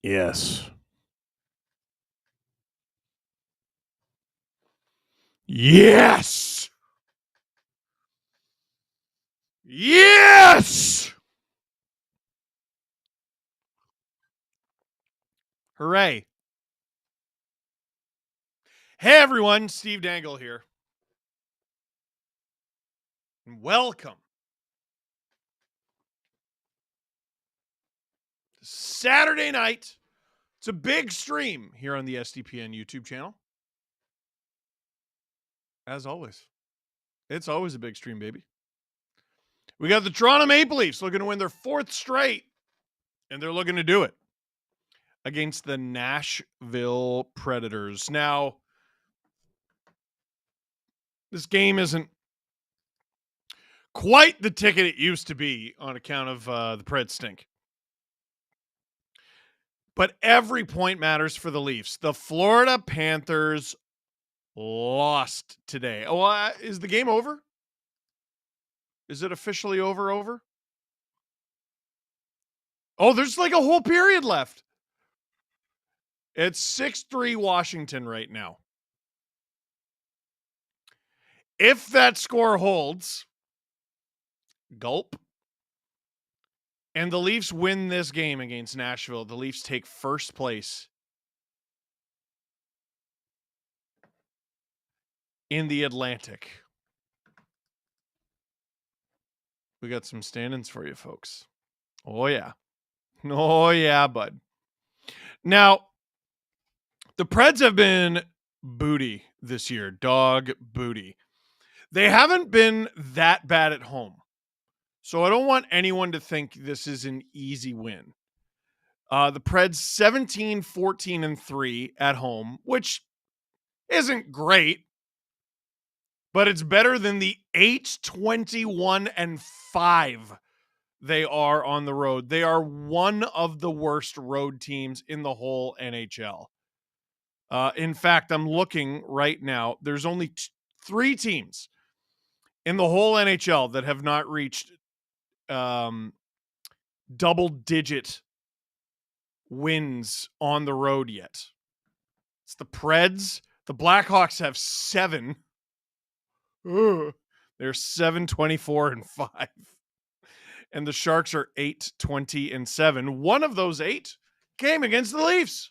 Yes. Yes. Yes. Hooray. Hey, everyone. Steve Dangle here. And welcome to Saturday night. It's a big stream here on the SDPN YouTube channel. As always. It's always a big stream, baby. We got the Toronto Maple Leafs looking to win their fourth straight, and they're looking to do it against the Nashville Predators. Now, this game isn't quite the ticket it used to be on account of the Preds stink. But every point matters for the Leafs. The Florida Panthers lost today. Oh, is the game over? Is it officially over? Oh, there's like a whole period left. It's 6-3 Washington right now. If that score holds, gulp, and the Leafs win this game against Nashville, the Leafs take first place in the Atlantic. We got some stand-ins for you folks. Oh, yeah. Oh, yeah, bud. Now, the Preds have been booty this year. Dog booty. They haven't been that bad at home. So I don't want anyone to think this is an easy win. The Preds 17, 14, and 3 at home, which isn't great, but it's better than the 8, 21, and 5 they are on the road. They are one of the worst road teams in the whole NHL. In fact, I'm looking right now. There's only 3 teams in the whole NHL that have not reached double-digit wins on the road yet. It's the Preds. The Blackhawks have 7. They're 7, 24, and 5. And the Sharks are 8, 20, and 7. One of those 8 came against the Leafs.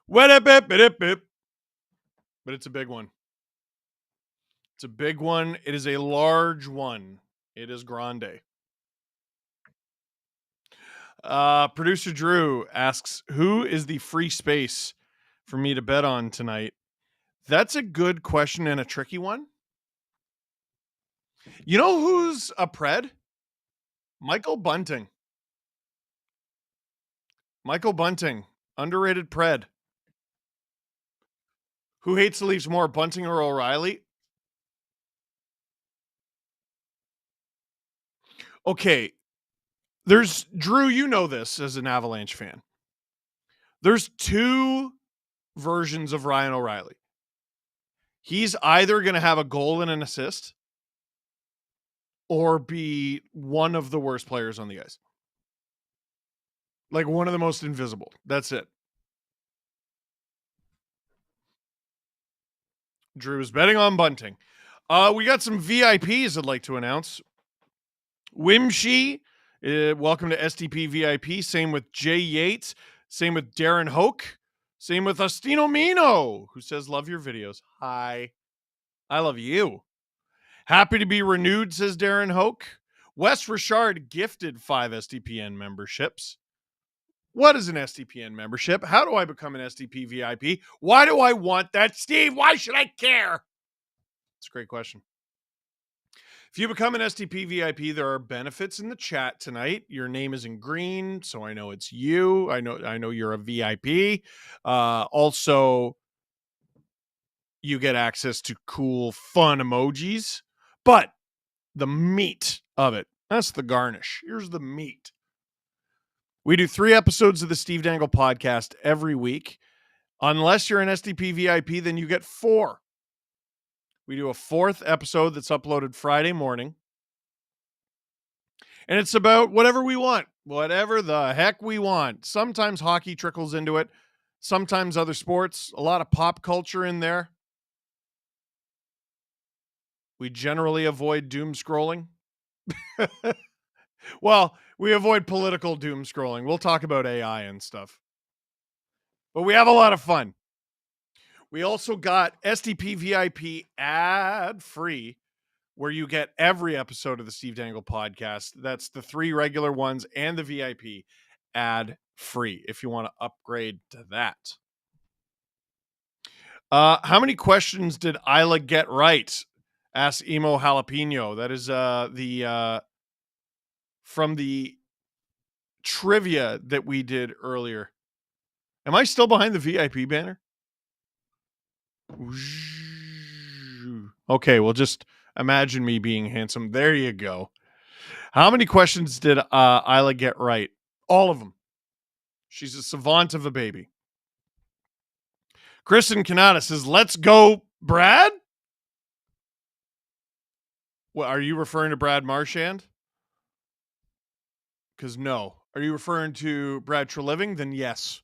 But it's a big one. It's a big one. It is a large one. It is grande. Producer Drew asks, who is the free space for me to bet on tonight? That's a good question and a tricky one. You know who's a Pred? Michael Bunting. Michael Bunting, underrated Pred. Who hates the Leafs more, Bunting or O'Reilly? Okay, there's, Drew, you know this as an Avalanche fan. There's 2 versions of Ryan O'Reilly. He's either going to have a goal and an assist or be one of the worst players on the ice. Like one of the most invisible. That's it. Drew is betting on Bunting. We got some VIPs I'd like to announce. Wimshy, welcome to STP VIP. Same with Jay Yates. Same with Darren Hoke. Same with Astino Mino, who says, love your videos. Hi. I love you. Happy to be renewed, says Darren Hoke. Wes Richard gifted 5 SDPN memberships. What is an SDPN membership? How do I become an SDP VIP? Why do I want that? Steve, why should I care? It's a great question. If you become an SDP VIP, there are benefits in the chat tonight. Your name is in green, so I know it's you. I know you're a VIP. Also, you get access to cool, fun emojis. But the meat of it, that's the garnish. Here's the meat. We do 3 episodes of the Steve Dangle podcast every week. Unless you're an SDP VIP, then you get 4. We do a 4th episode that's uploaded Friday morning. And it's about whatever we want. Whatever the heck we want. Sometimes hockey trickles into it. Sometimes other sports. A lot of pop culture in there. We generally avoid doom scrolling. Well, we avoid political doom scrolling. We'll talk about AI and stuff. But we have a lot of fun. We also got STP VIP ad free, where you get every episode of the Steve Dangle podcast. That's the 3 regular ones and the VIP ad free if you want to upgrade to that. How many questions did Isla get right? Asks Emo Jalapeno. That is the from the trivia that we did earlier. Am I still behind the VIP banner? Okay, well, just imagine me being handsome. There you go. How many questions did Isla get right? All of them. She's a savant of a baby. Kristen Kanata says, "Let's go, Brad." What, are you referring to Brad Marchand? Because no. Are you referring to Brad Treliving? Then yes.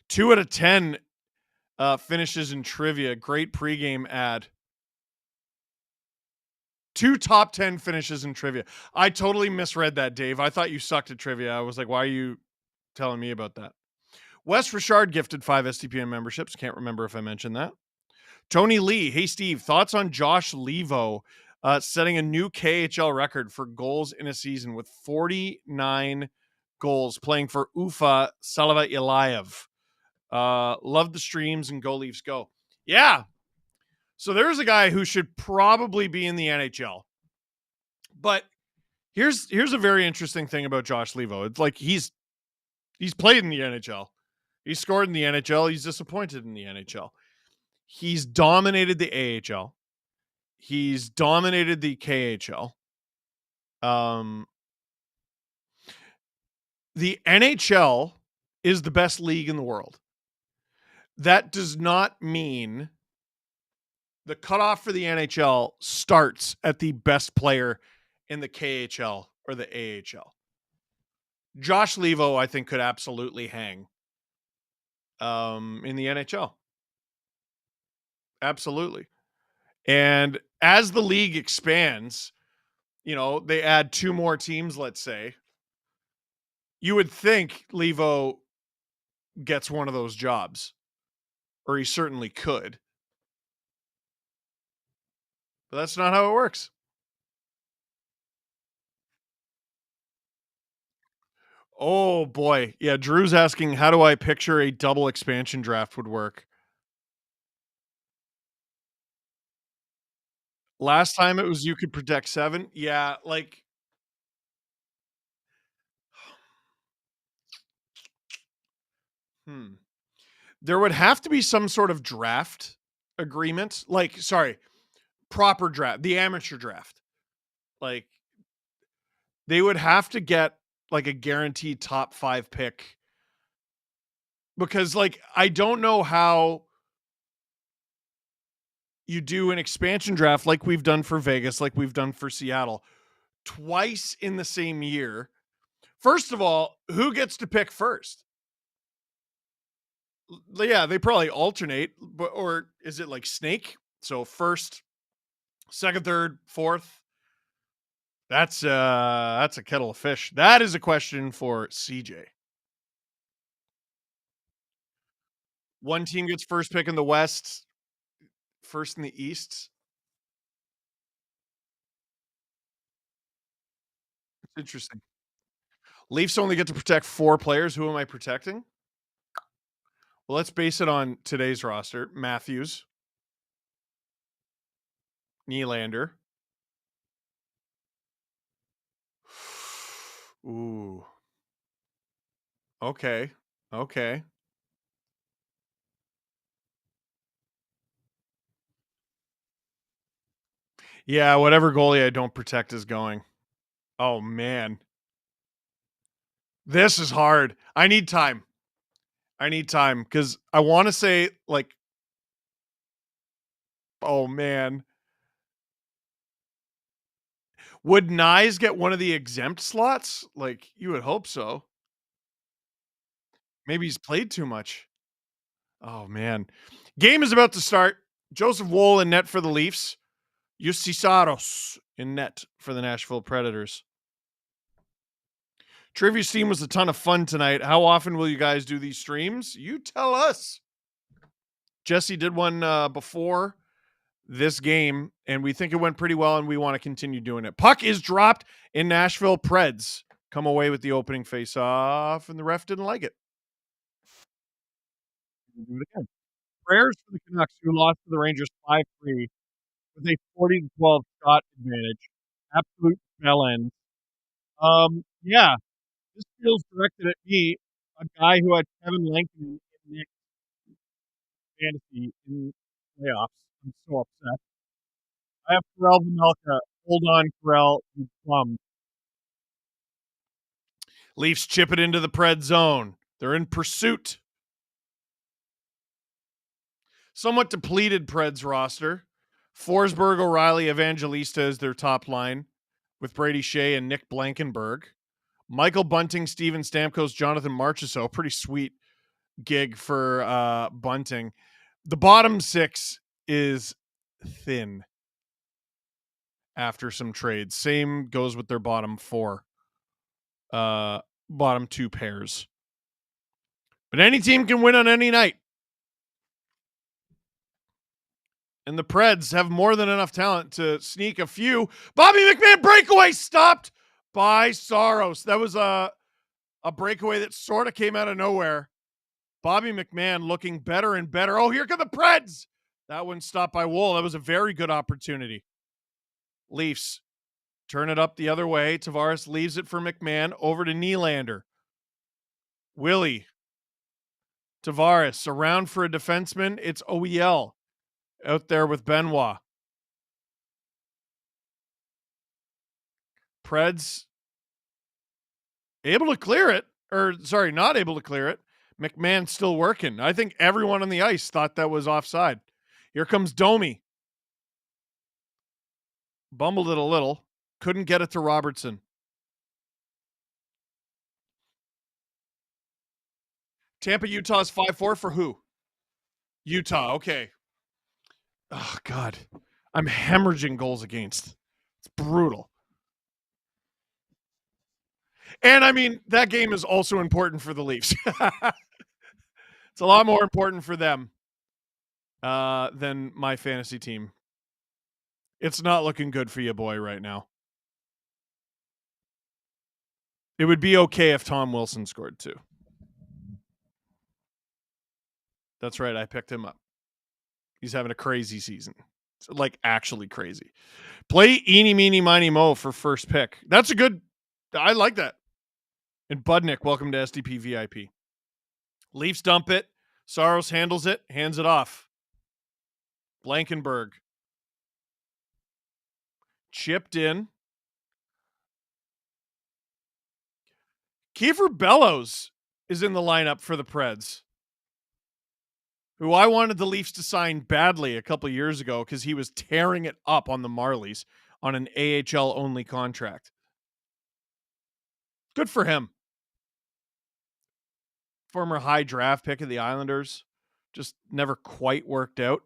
2 out of 10 finishes in trivia. Great pregame ad. 2 top 10 finishes in trivia. I totally misread that, Dave. I thought you sucked at trivia. I was like, why are you telling me about that? Wes Richard gifted 5 STPN memberships. Can't remember if I mentioned that. Tony Lee. Hey, Steve. Thoughts on Josh Levo setting a new KHL record for goals in a season with 49 goals playing for Ufa Salava Ilayev. Love the streams and go Leafs go. Yeah. So there's a guy who should probably be in the NHL. But here's a very interesting thing about Josh Levo. It's like he's played in the NHL. He's scored in the NHL. He's disappointed in the NHL. He's dominated the AHL. He's dominated the KHL. The NHL is the best league in the world. That does not mean the cutoff for the NHL starts at the best player in the KHL or the AHL. Josh Levo, I think, could absolutely hang in the NHL. Absolutely. And as the league expands, they add 2 more teams, let's say. You would think Levo gets one of those jobs, or he certainly could. But that's not how it works. Oh boy. Yeah, Drew's asking, how do I picture a double expansion draft would work? Last time it was you could protect 7. Yeah, like there would have to be some sort of draft agreement. Like, sorry, proper draft, the amateur draft. Like they would have to get like a guaranteed top 5 pick, because like I don't know how you do an expansion draft like we've done for Vegas, like we've done for Seattle, twice in the same year. First of all, who gets to pick first? Yeah, they probably alternate, but or is it like snake? So first, second, third, fourth. That's a kettle of fish. That is a question for CJ. One team gets first pick in the West, first in the East. Interesting. Leafs only get to protect 4 players. Who am I protecting? Well, let's base it on today's roster. Matthews, Nylander. Ooh. Okay. Okay. Yeah, whatever goalie I don't protect is going. Oh man. This is hard. I need time. Because I want to say, like, oh man. Would Nyes get one of the exempt slots? Like, you would hope so. Maybe he's played too much. Oh, man. Game is about to start. Joseph Woll in net for the Leafs. Jussi Saros in net for the Nashville Predators. Trivia Steam was a ton of fun tonight. How often will you guys do these streams? You tell us. Jesse did one before this game, and we think it went pretty well, and we want to continue doing it. Puck is dropped in Nashville. Preds come away with the opening face-off, and the ref didn't like it. Do it again. Prayers for the Canucks, who lost to the Rangers 5-3 with a 40-12 shot advantage. Absolute bell end. Yeah, this feels directed at me, a guy who had Kevin Langton in Nick fantasy in playoffs. I'm so upset. I have Pharrell Vimelka. Hold on, Pharrell, you bum. Leafs chip it into the Pred zone. They're in pursuit. Somewhat depleted Preds roster. Forsberg, O'Reilly, Evangelista is their top line with Brady Shea and Nick Blankenberg. Michael Bunting, Steven Stamkos, Jonathan Marchessault. Pretty sweet gig for Bunting. The bottom six is thin after some trades. Same goes with their bottom four. Bottom two pairs. But any team can win on any night. And the Preds have more than enough talent to sneak a few. Bobby McMahon breakaway stopped by Saros. That was a breakaway that sort of came out of nowhere. Bobby McMahon looking better and better. Oh, here come the Preds. That one stopped by Woll. That was a very good opportunity. Leafs turn it up the other way. Tavares leaves it for McMahon over to Nylander. Willie. Tavares around for a defenseman. It's OEL out there with Benoit. Preds able to clear it. Not able to clear it. McMahon still working. I think everyone on the ice thought that was offside. Here comes Domi. Bumbled it a little. Couldn't get it to Robertson. Tampa, Utah's 5-4 for who? Utah, okay. Oh, God. I'm hemorrhaging goals against. It's brutal. And, I mean, that game is also important for the Leafs. It's a lot more important for them than my fantasy team. It's not looking good for you, boy, right now. It would be okay if Tom Wilson scored, too. That's right. I picked him up. He's having a crazy season. It's like actually crazy. Play eeny, meeny, miny, mo for first pick. That's a good. I like that. And Budnick, welcome to SDP VIP. Leafs dump it. Saros handles it, hands it off. Blankenberg. Chipped in. Kiefer Bellows is in the lineup for the Preds, who I wanted the Leafs to sign badly a couple years ago because he was tearing it up on the Marlies on an AHL-only contract. Good for him. Former high draft pick of the Islanders. Just never quite worked out.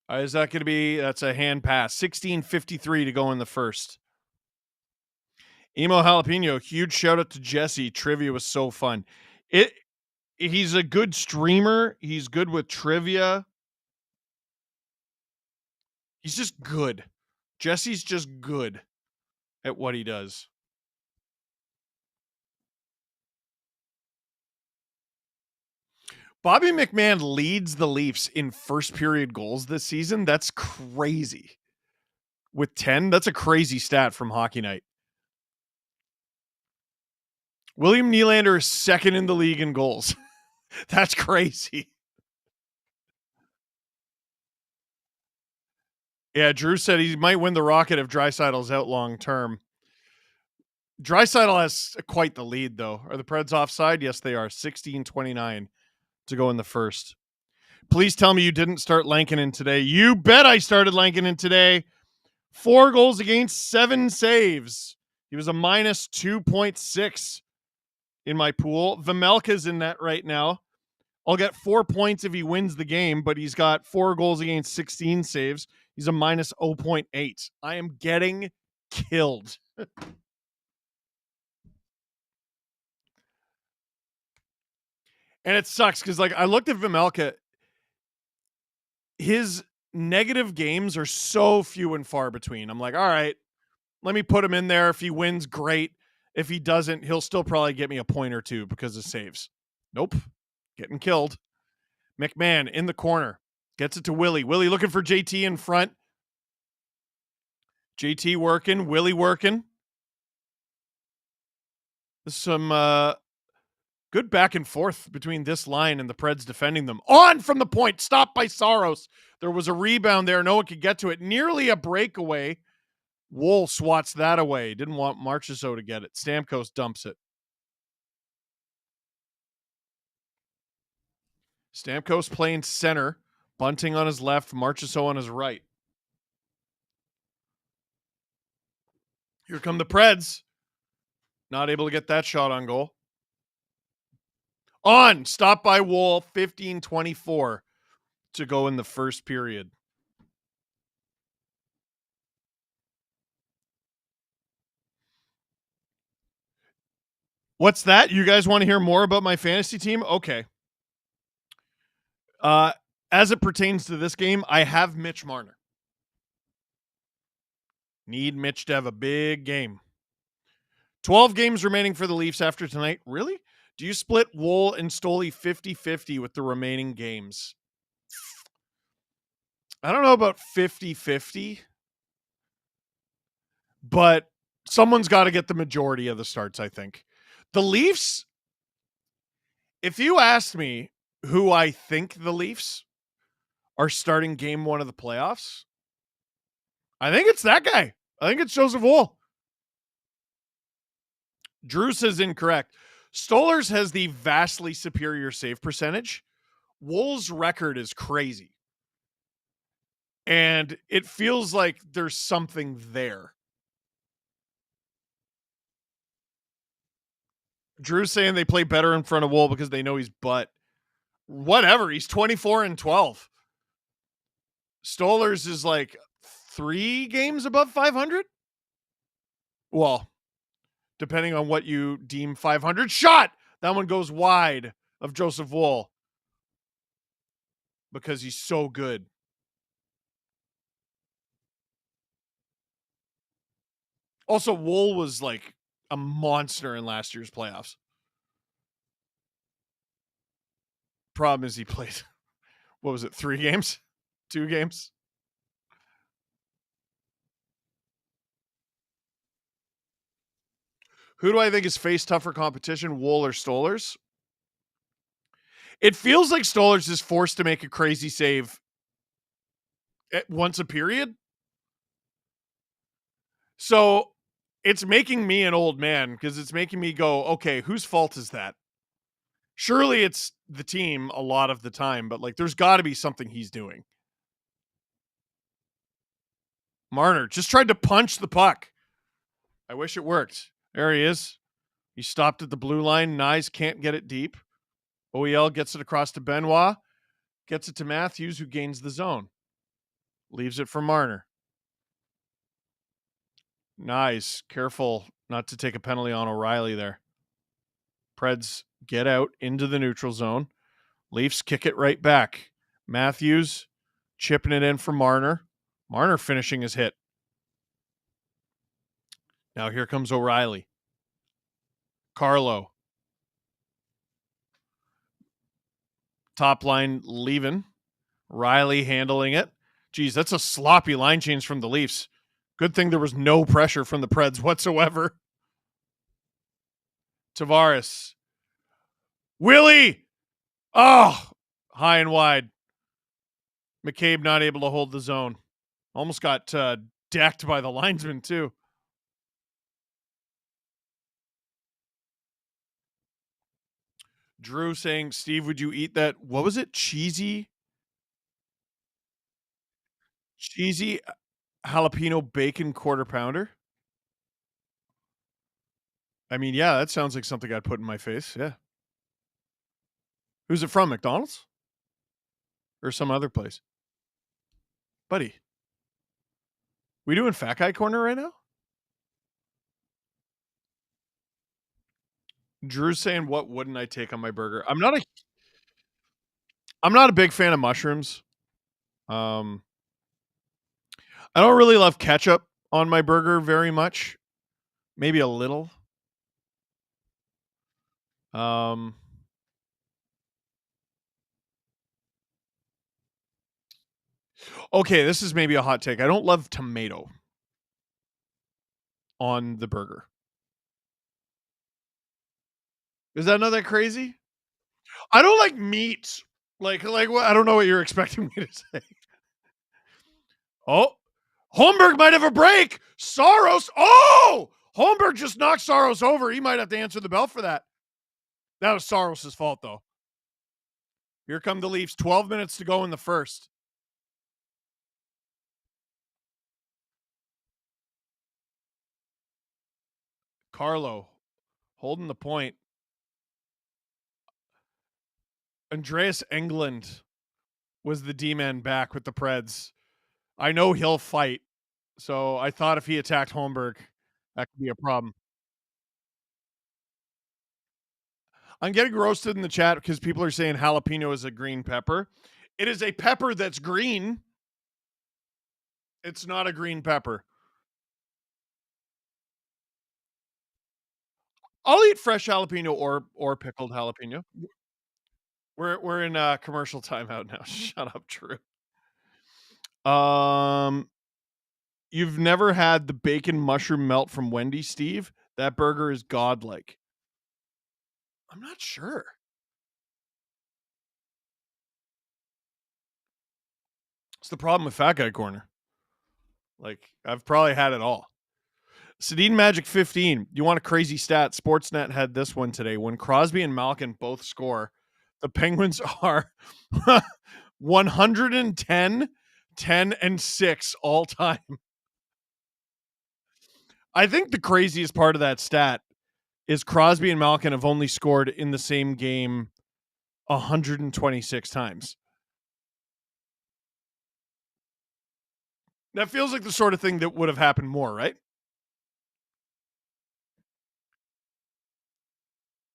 Is that going to be? That's a hand pass. 16:53 to go in the first. Emo Jalapeno, huge shout out to Jesse. Trivia was so fun. He's a good streamer. He's good with trivia. He's just good. Jesse's just good at what he does. Bobby McMahon leads the Leafs in first period goals this season. That's crazy. With 10, that's a crazy stat from Hockey Night. William Nylander is second in the league in goals. That's crazy. Yeah, Drew said he might win the Rocket if Draisaitl's out long term. Draisaitl has quite the lead, though. Are the Preds offside? Yes, they are. 16:29 to go in the first. Please tell me you didn't start Lankinen today. You bet I started Lankinen today. 4 goals against, 7 saves. He was a minus 2.6 in my pool. Vemelka's in that right now. I'll get 4 points if he wins the game, but he's got 4 goals against, 16 saves. He's a minus 0.8. I am getting killed. And it sucks because, like, I looked at Vemelka. His negative games are so few and far between. I'm like, all right, let me put him in there. If he wins, great. If he doesn't, he'll still probably get me a point or two because of saves. Nope. Getting killed. McMahon in the corner. Gets it to Willie. Willie looking for JT in front. JT working. Willie working. Some good back and forth between this line and the Preds defending them. On from the point. Stopped by Saros. There was a rebound there. No one could get to it. Nearly a breakaway. Wool swats that away. Didn't want Marchessault to get it. Stamkos dumps it. Stamkos playing center. Bunting on his left. Marchessault on his right. Here come the Preds. Not able to get that shot on goal. On. Stopped by Wool. 15-24 to go in the first period. What's that? You guys want to hear more about my fantasy team? Okay. As it pertains to this game, I have Mitch Marner. Need Mitch to have a big game. 12 games remaining for the Leafs after tonight. Really? Do you split Wool and Stoley 50-50 with the remaining games? I don't know about 50-50, but someone's got to get the majority of the starts, I think. The Leafs, if you asked me who I think the Leafs are starting game 1 of the playoffs, I think it's that guy. I think it's Joseph Wool. Drew says incorrect. Stolarz has the vastly superior save percentage. Wool's record is crazy. And it feels like there's something there. Drew's saying they play better in front of Wool because they know he's butt. Whatever. He's 24-12. Stolarz is like 3 games above 500. Well, depending on what you deem 500. Shot! That one goes wide of Joseph Wool because he's so good. Also, Wool was like a monster in last year's playoffs. Problem is he played, what was it, 3 games? 2 games? Who do I think has faced tougher competition, Wool or Stolarz? It feels like Stolarz is forced to make a crazy save at once a period. So it's making me an old man because it's making me go, okay, whose fault is that? Surely it's the team a lot of the time, but like there's got to be something he's doing. Marner just tried to punch the puck. I wish it worked. There he is. He stopped at the blue line. Nyes can't get it deep. OEL gets it across to Benoit. Gets it to Matthews, who gains the zone. Leaves it for Marner. Nice. Careful not to take a penalty on O'Reilly there. Preds get out into the neutral zone. Leafs kick it right back. Matthews chipping it in for Marner. Marner finishing his hit. Now here comes O'Reilly. Carlo. Top line leaving. Riley handling it. Geez, that's a sloppy line change from the Leafs. Good thing there was no pressure from the Preds whatsoever. Tavares. Willie! Oh, high and wide. McCabe not able to hold the zone. Almost got decked by the linesman, too. Drew saying, Steve, would you eat that? What was it? Cheesy jalapeno bacon quarter pounder. I mean, yeah, that sounds like something I'd put in my face. Yeah. Who's it from? McDonald's or some other place? Buddy, we doing fat guy corner right now? Drew's saying, "What wouldn't I take on my burger?" I'm not a big fan of mushrooms. Um, I don't really love ketchup on my burger very much. Maybe a little. Um, okay, this is maybe a hot take. I don't love tomato on the burger. Is that not that crazy? I don't like meat. Like what? I don't know what you're expecting me to say. Oh, Holmberg might have a break. Saros. Oh, Holmberg just knocked Saros over. He might have to answer the bell for that. That was Saros' fault, though. Here come the Leafs. 12 minutes to go in the first. Carlo holding the point. Andreas Englund was the D-man back with the Preds. I know he'll fight, so I thought if he attacked Holmberg, that could be a problem. I'm getting roasted in the chat because people are saying jalapeno is a green pepper. It is a pepper that's green. It's not a green pepper. I'll eat fresh jalapeno or pickled jalapeno. We're in commercial timeout now. Shut up, Drew. You've never had the bacon mushroom melt from Wendy's, Steve? That burger is godlike. I'm not sure. It's the problem with Fat Guy Corner. Like, I've probably had it all. Sedin Magic 15. You want a crazy stat? Sportsnet had this one today. When Crosby and Malkin both score, the Penguins are 110, 10, and 6 all time. I think the craziest part of that stat is Crosby and Malkin have only scored in the same game 126 times. That feels like the sort of thing that would have happened more, right?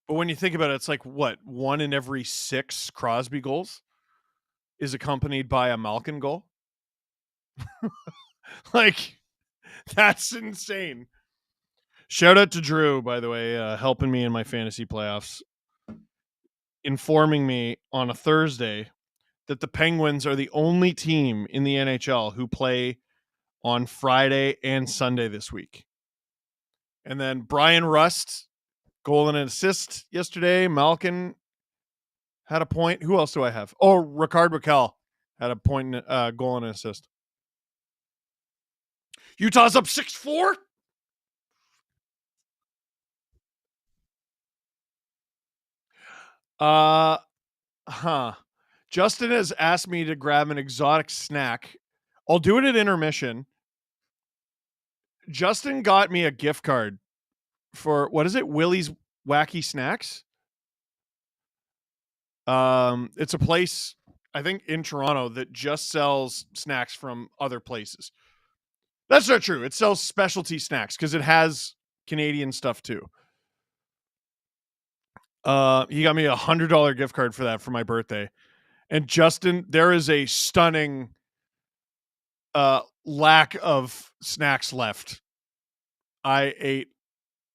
But when you think about it, it's like what? 1 in every 6 Crosby goals is accompanied by a Malkin goal. Like, that's insane. Shout out to Drew, by the way, helping me in my fantasy playoffs, informing me on a Thursday that the Penguins are the only team in the NHL who play on Friday and Sunday this week. And then Brian Rust, goal and an assist yesterday. Malkin had a point. Who else do I have? Oh, Ricard Raquel had a point, goal and an assist. Utah's up 6-4. Justin has asked me to grab an exotic snack. I'll do it at intermission. Justin got me a gift card for what is it? Willie's Wacky Snacks. It's a place I think in Toronto that just sells snacks from other places. That's not true. It sells specialty snacks because it has Canadian stuff too. He got me $100 gift card for that for my birthday. And Justin, there is a stunning lack of snacks left. I ate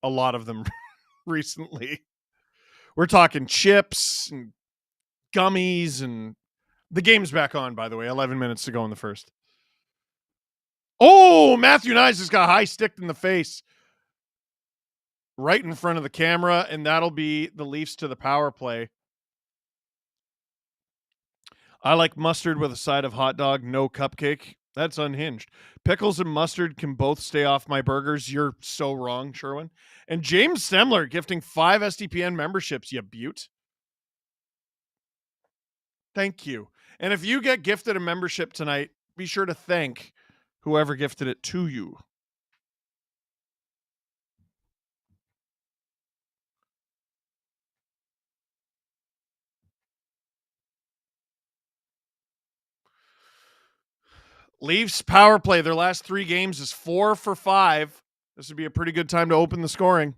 a lot of them recently. We're talking chips and gummies, and the game's back on, by the way. 11 minutes to go in the first. Oh, Matthew Knies has got high sticked in the face right in front of the camera, and that'll be the Leafs to the power play. I like mustard with a side of hot dog, no cupcake. That's unhinged. Pickles and mustard can both stay off my burgers. You're so wrong, Sherwin. And James Stemler gifting 5 SDPN memberships, you beaut. Thank you. And if you get gifted a membership tonight, be sure to thank whoever gifted it to you. Leafs power play. Their last 3 games is 4 for 5. This would be a pretty good time to open the scoring.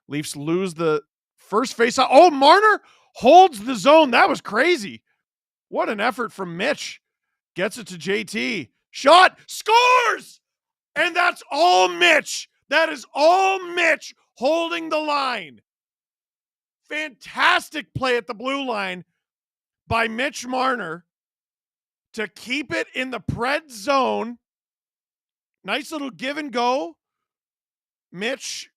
Leafs lose the first faceoff. Oh, Marner holds the zone. That was crazy. What an effort from Mitch. Gets it to JT. Shot. Scores! And that's all Mitch. That is all Mitch holding the line. Fantastic play at the blue line by Mitch Marner to keep it in the Pred zone. Nice little give and go. Mitch,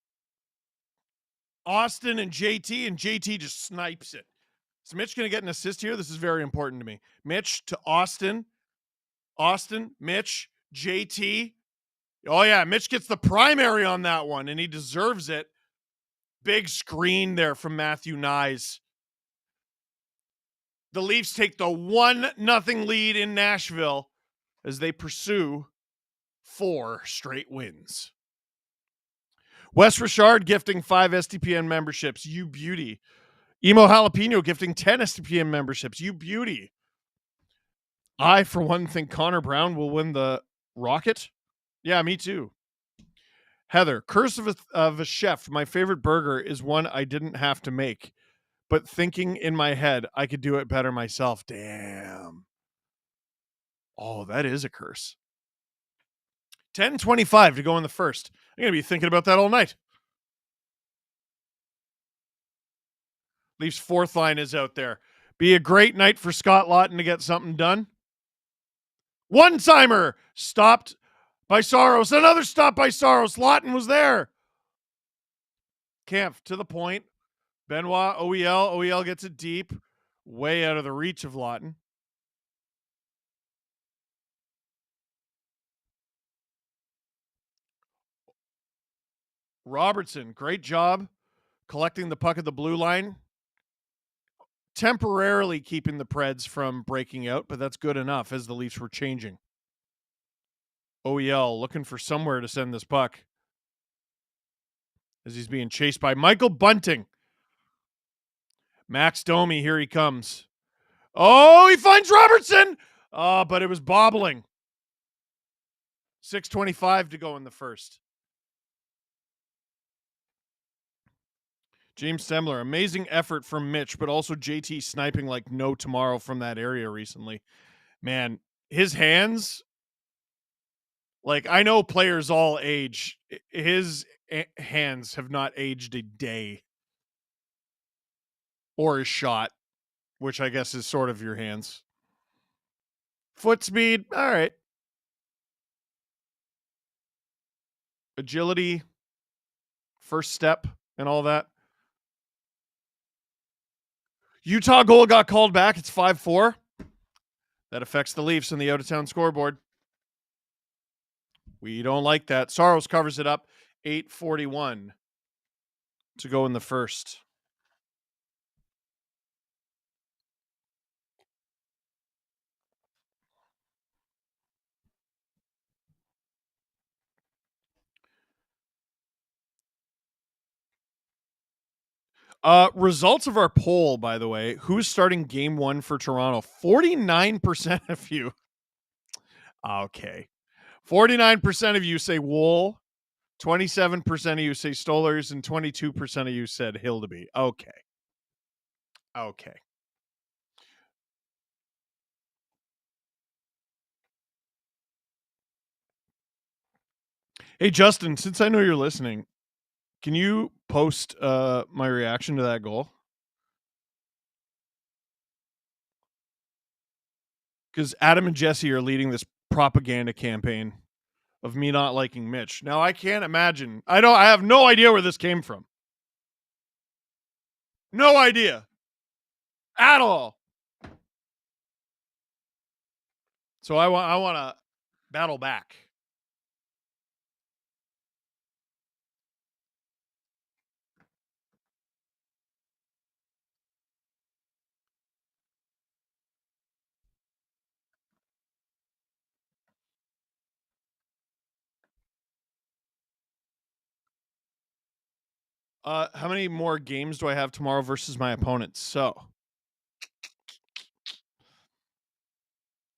Austin, and JT just snipes it. Is Mitch going to get an assist here? This is very important to me. Mitch to Austin, Mitch, JT. Oh, yeah, Mitch gets the primary on that one, and he deserves it. Big screen there from Matthew Nyes. The Leafs take the 1-0 lead in Nashville as they pursue 4 straight wins. Wes Richard gifting 5 STPN memberships. You beauty. Emo Jalapeno gifting 10 STPN memberships. You beauty. I, for one, think Connor Brown will win the Rocket. Yeah, me too. Heather, Curse of a Chef. My favorite burger is one I didn't have to make, but thinking in my head, I could do it better myself. Damn. Oh, that is a curse. 10:25 to go in the first. I'm going to be thinking about that all night. Leafs fourth line is out there. Be a great night for Scott Laughton to get something done. One-timer stopped by Saros. Another stop by Saros. Laughton was there. Kampf to the point. Benoit, OEL. OEL gets it deep. Way out of the reach of Laughton. Robertson, great job collecting the puck at the blue line. Temporarily keeping the Preds from breaking out, but that's good enough as the Leafs were changing. OEL looking for somewhere to send this puck as he's being chased by Michael Bunting. Max Domi, here he comes. Oh, he finds Robertson! Oh, but it was bobbling. 6:25 to go in the first. James Semler, amazing effort from Mitch, but also JT sniping like no tomorrow from that area recently. Man, his hands, like I know players all age. His hands have not aged a day. Or his shot, which I guess is sort of your hands. Foot speed, all right. Agility, first step, and all that. Utah goal got called back. It's 5-4. That affects the Leafs in the out-of-town scoreboard. We don't like that. Saros covers it up. 8:41 to go in the first. Results of our poll, by the way. Who's starting game 1 for Toronto? 49% of you. Okay. 49% of you say Wool. 27% of you say Stolers, and 22% of you said Hildeby. Okay. Hey, Justin, since I know you're listening, can you post my reaction to that goal? Because Adam and Jesse are leading this propaganda campaign of me not liking Mitch. Now, I can't imagine. I have no idea where this came from. No idea. At all. So I want to battle back. How many more games do I have tomorrow versus my opponents? So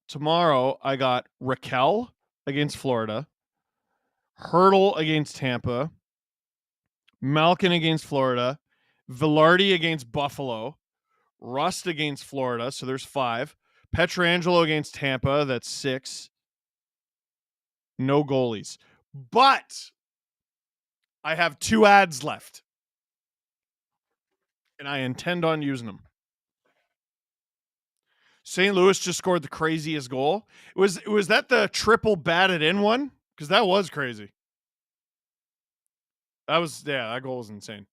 tomorrow I got Raquel against Florida, Hurdle against Tampa, Malkin against Florida, Velarde against Buffalo, Rust against Florida. So there's 5. Petrangelo against Tampa. That's 6. No goalies. But I have 2 ads left. And I intend on using them. St. Louis just scored the craziest goal. Was that the triple batted in one? Because that was crazy. That goal was insane.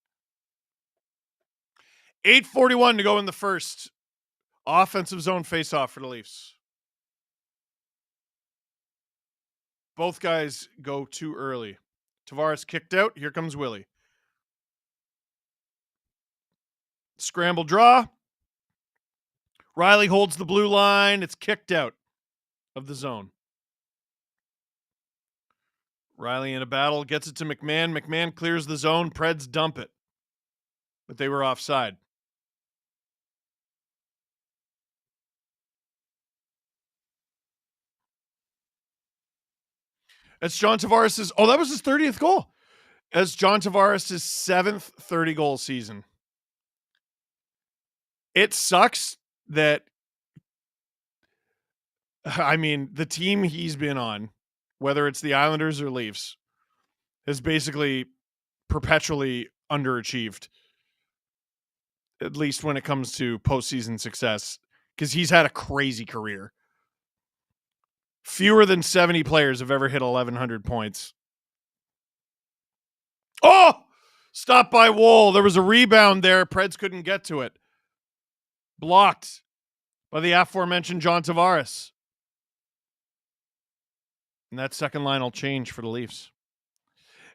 8:41 to go in the first. Offensive zone face-off for the Leafs. Both guys go too early. Tavares kicked out. Here comes Willie. Scramble draw. Riley holds the blue line. It's kicked out of the zone. Riley in a battle, gets it to McMahon. McMahon clears the zone. Preds dump it. But they were offside. That's John Tavares' that was his 30th goal. As John Tavares' 7th 30-goal season. It sucks that the team he's been on, whether it's the Islanders or Leafs, has basically perpetually underachieved, at least when it comes to postseason success, because he's had a crazy career. Fewer than 70 players have ever hit 1,100 points. Oh! Stopped by Woll. There was a rebound there. Preds couldn't get to it. Blocked by the aforementioned John Tavares. And that second line will change for the Leafs.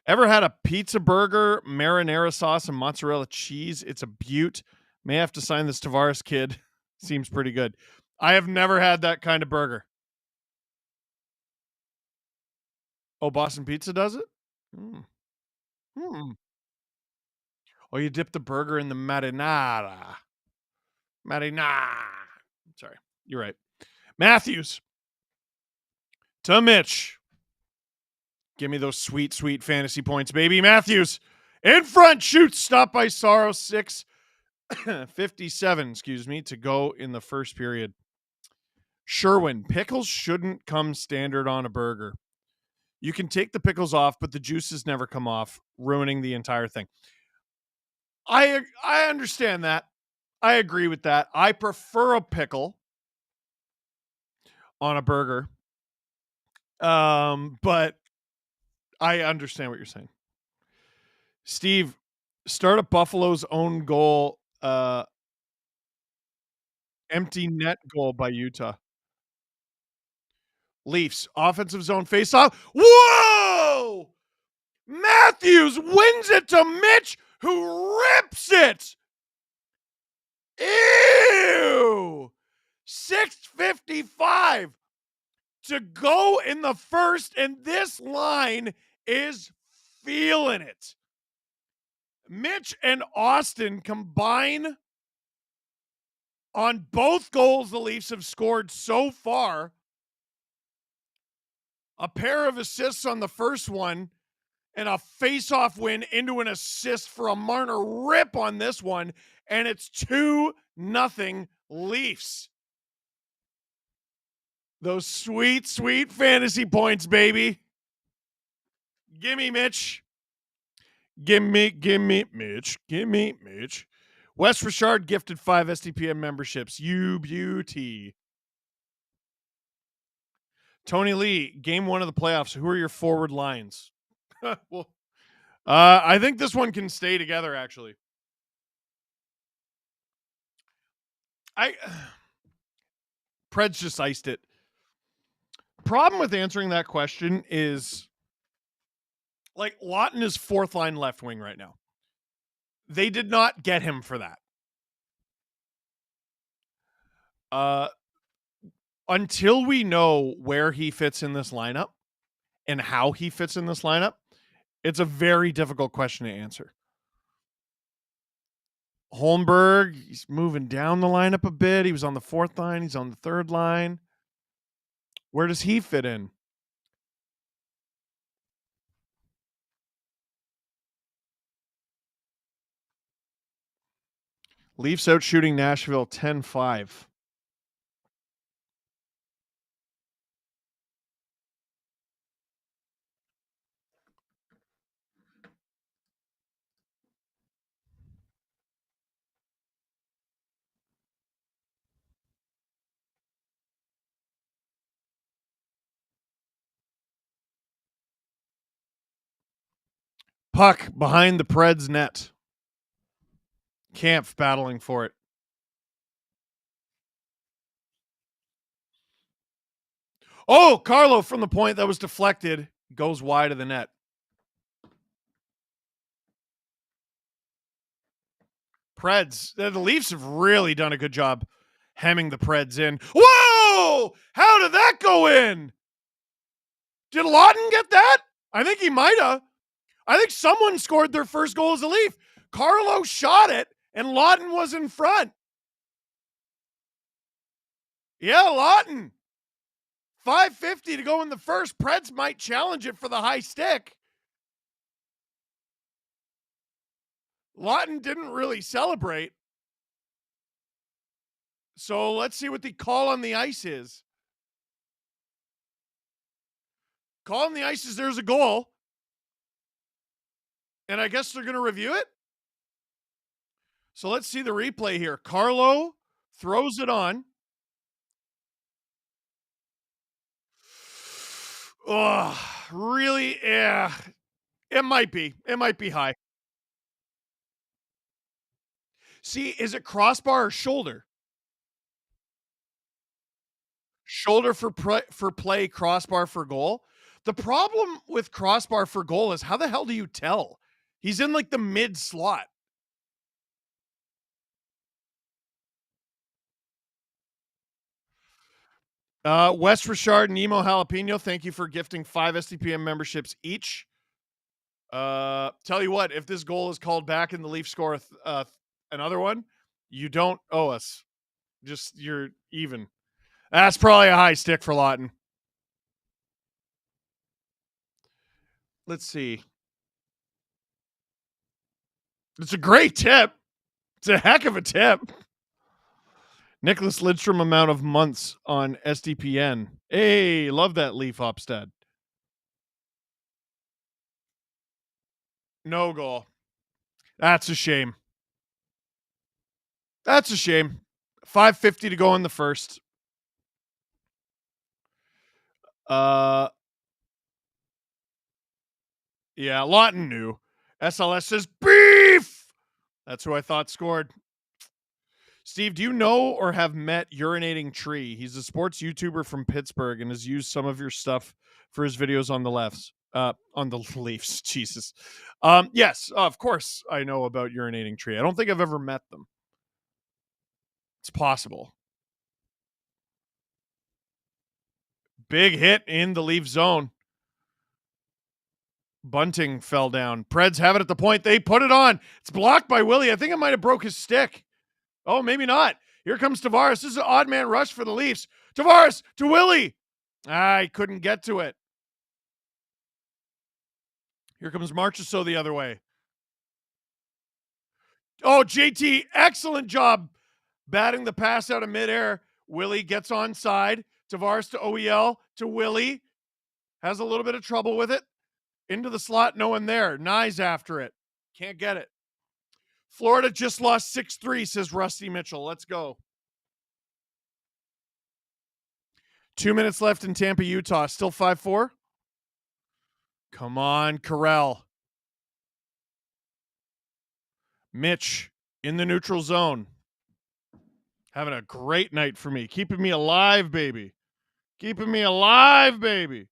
Ever had a pizza burger, marinara sauce, and mozzarella cheese? It's a beaut. May have to sign this Tavares kid. Seems pretty good. I have never had that kind of burger. Oh, Boston Pizza does it? Oh, you dip the burger in the marinara. Sorry, you're right. Matthews to Mitch. Give me those sweet, sweet fantasy points, baby. Matthews in front, shoots, stopped by Sorrow. 6:57, to go in the first period. Sherwin, pickles shouldn't come standard on a burger. You can take the pickles off, but the juices never come off, ruining the entire thing. I understand that. I agree with that. I prefer a pickle on a burger. But I understand what you're saying. Steve, start a Buffalo's own goal, empty net goal by Utah. Leafs, offensive zone faceoff. Whoa! Matthews wins it to Mitch, who rips it. Ew! 6:55 to go in the first, and this line is feeling it. Mitch and Austin combine on both goals the Leafs have scored so far. A pair of assists on the first one and a face-off win into an assist for a Marner rip on this one, and it's 2-0 Leafs. Those sweet, sweet fantasy points, baby. Gimme, Mitch. Gimme, Mitch. Gimme, Mitch. Wes Richard gifted 5 SDPM memberships. You beauty. Tony Lee, game 1 of the playoffs. Who are your forward lines? Well, I think this one can stay together, actually. Preds just iced it. Problem with answering that question is, like, Lawton is 4th line left wing right now. They did not get him for that. Until we know where he fits in this lineup and how he fits in this lineup, it's a very difficult question to answer. Holmberg, he's moving down the lineup a bit. He was on the 4th line. He's on the 3rd line. Where does he fit in? Leafs out shooting Nashville 10-5. Puck behind the Preds net. Kampf battling for it. Oh, Carlo from the point that was deflected goes wide of the net. Preds, the Leafs have really done a good job hemming the Preds in. Whoa! How did that go in? Did Lawton get that? I think he might have. I think someone scored their first goal as a Leaf. Carlo shot it, and Lawton was in front. Yeah, Lawton. 5:50 to go in the first. Preds might challenge it for the high stick. Lawton didn't really celebrate. So let's see what the call on the ice is. Call on the ice is there's a goal. And I guess they're going to review it. So let's see the replay here. Carlo throws it on. Oh, really? Yeah. It might be. It might be high. See, is it crossbar or shoulder? Shoulder for play, crossbar for goal. The problem with crossbar for goal is how the hell do you tell? He's in like the mid slot. Wes Richard and Nemo Jalapeno, thank you for gifting 5 SDPM memberships each. Tell you what, if this goal is called back and the Leafs score another one, you don't owe us. Just you're even. That's probably a high stick for Lawton. Let's see. It's a great tip. It's a heck of a tip. Nicholas Lidstrom amount of months on SDPN. Hey, love that Leaf Upstead. No goal. That's a shame. That's a shame. 5:50 to go in the first. Yeah, Lawton knew. SLS says beef. That's who I thought scored. Steve, do you know or have met Urinating Tree? He's a sports YouTuber from Pittsburgh and has used some of your stuff for his videos on the lefts. On the Leafs. Jesus. Yes, of course I know about Urinating Tree. I don't think I've ever met them. It's possible. Big hit in the Leaf zone. Bunting fell down. Preds have it at the point. They put it on. It's blocked by Willie. I think it might have broke his stick. Oh, maybe not. Here comes Tavares. This is an odd man rush for the Leafs. Tavares to Willie. He couldn't get to it. Here comes Marchessault the other way. Oh, JT, excellent job batting the pass out of midair. Willie gets onside. Tavares to OEL to Willie. Has a little bit of trouble with it. Into the slot, no one there. Nye's after it. Can't get it. Florida just lost 6-3, says Rusty Mitchell. Let's go. 2 minutes left in Tampa, Utah. Still 5-4? Come on, Carell. Mitch in the neutral zone. Having a great night for me. Keeping me alive, baby. Keeping me alive, baby.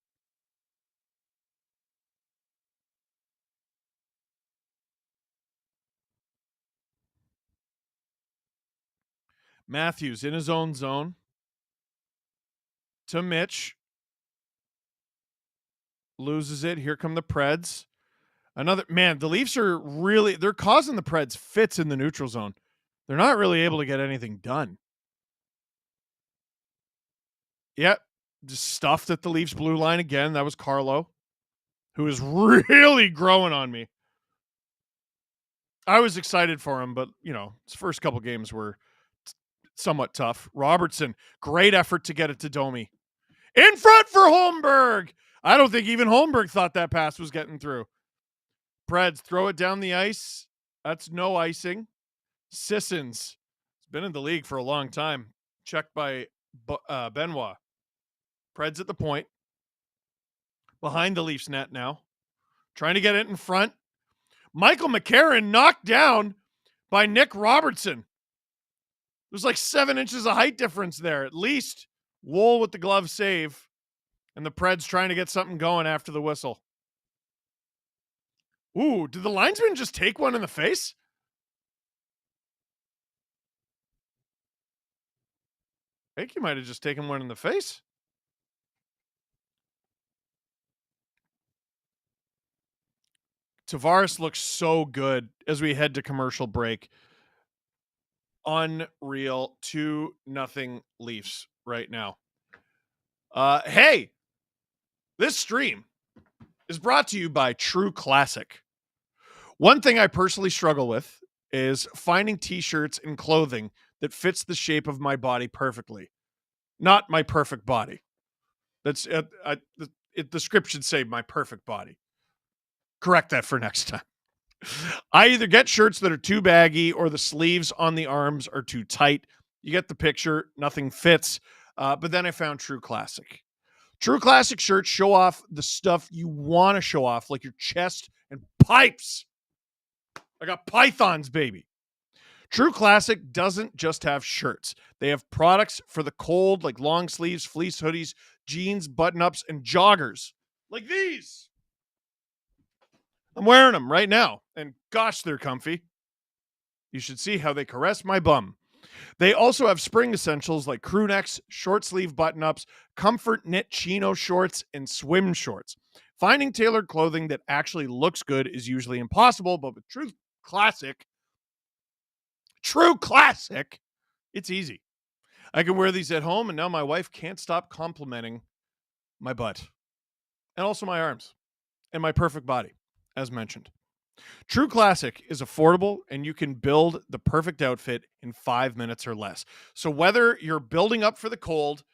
Matthews in his own zone. To Mitch. Loses it. Here come the Preds. Another, man, the Leafs are really, they're causing the Preds fits in the neutral zone. They're not really able to get anything done. Yep. Just stuffed at the Leafs blue line again. That was Carlo, who is really growing on me. I was excited for him, but, his first couple games were somewhat tough. Robertson, great effort to get it to Domi. In front for Holmberg. I don't think even Holmberg thought that pass was getting through. Preds, throw it down the ice. That's no icing. Sissons, has been in the league for a long time. Checked by Benoit. Preds at the point. Behind the Leafs net now. Trying to get it in front. Michael McCarron knocked down by Nick Robertson. There's like 7 inches of height difference there, at least. Wool with the glove save. And the Preds trying to get something going after the whistle. Ooh, did the linesman just take one in the face? I think he might have just taken one in the face. Tavares looks so good as we head to commercial break. Unreal. 2-0 Leafs right now. Hey, this stream is brought to you by True Classic. One thing I personally struggle with is finding t-shirts and clothing that fits the shape of my body perfectly. Not my perfect body. That's the script should say my perfect body. Correct that for next time. I either get shirts that are too baggy or the sleeves on the arms are too tight. You get the picture. Nothing fits. But then I found True Classic. True Classic shirts show off the stuff you want to show off, like your chest and pipes. I got pythons, baby. True Classic doesn't just have shirts. They have products for the cold, like long sleeves, fleece hoodies, jeans, button-ups, and joggers. Like these. I'm wearing them right now, and gosh, they're comfy. You should see how they caress my bum. They also have spring essentials like crew necks, short sleeve button-ups, comfort knit chino shorts, and swim shorts. Finding tailored clothing that actually looks good is usually impossible, but with True Classic, it's easy. I can wear these at home, and now my wife can't stop complimenting my butt and also my arms and my perfect body, as mentioned. True Classic is affordable, and you can build the perfect outfit in 5 minutes or less. So whether you're building up for the cold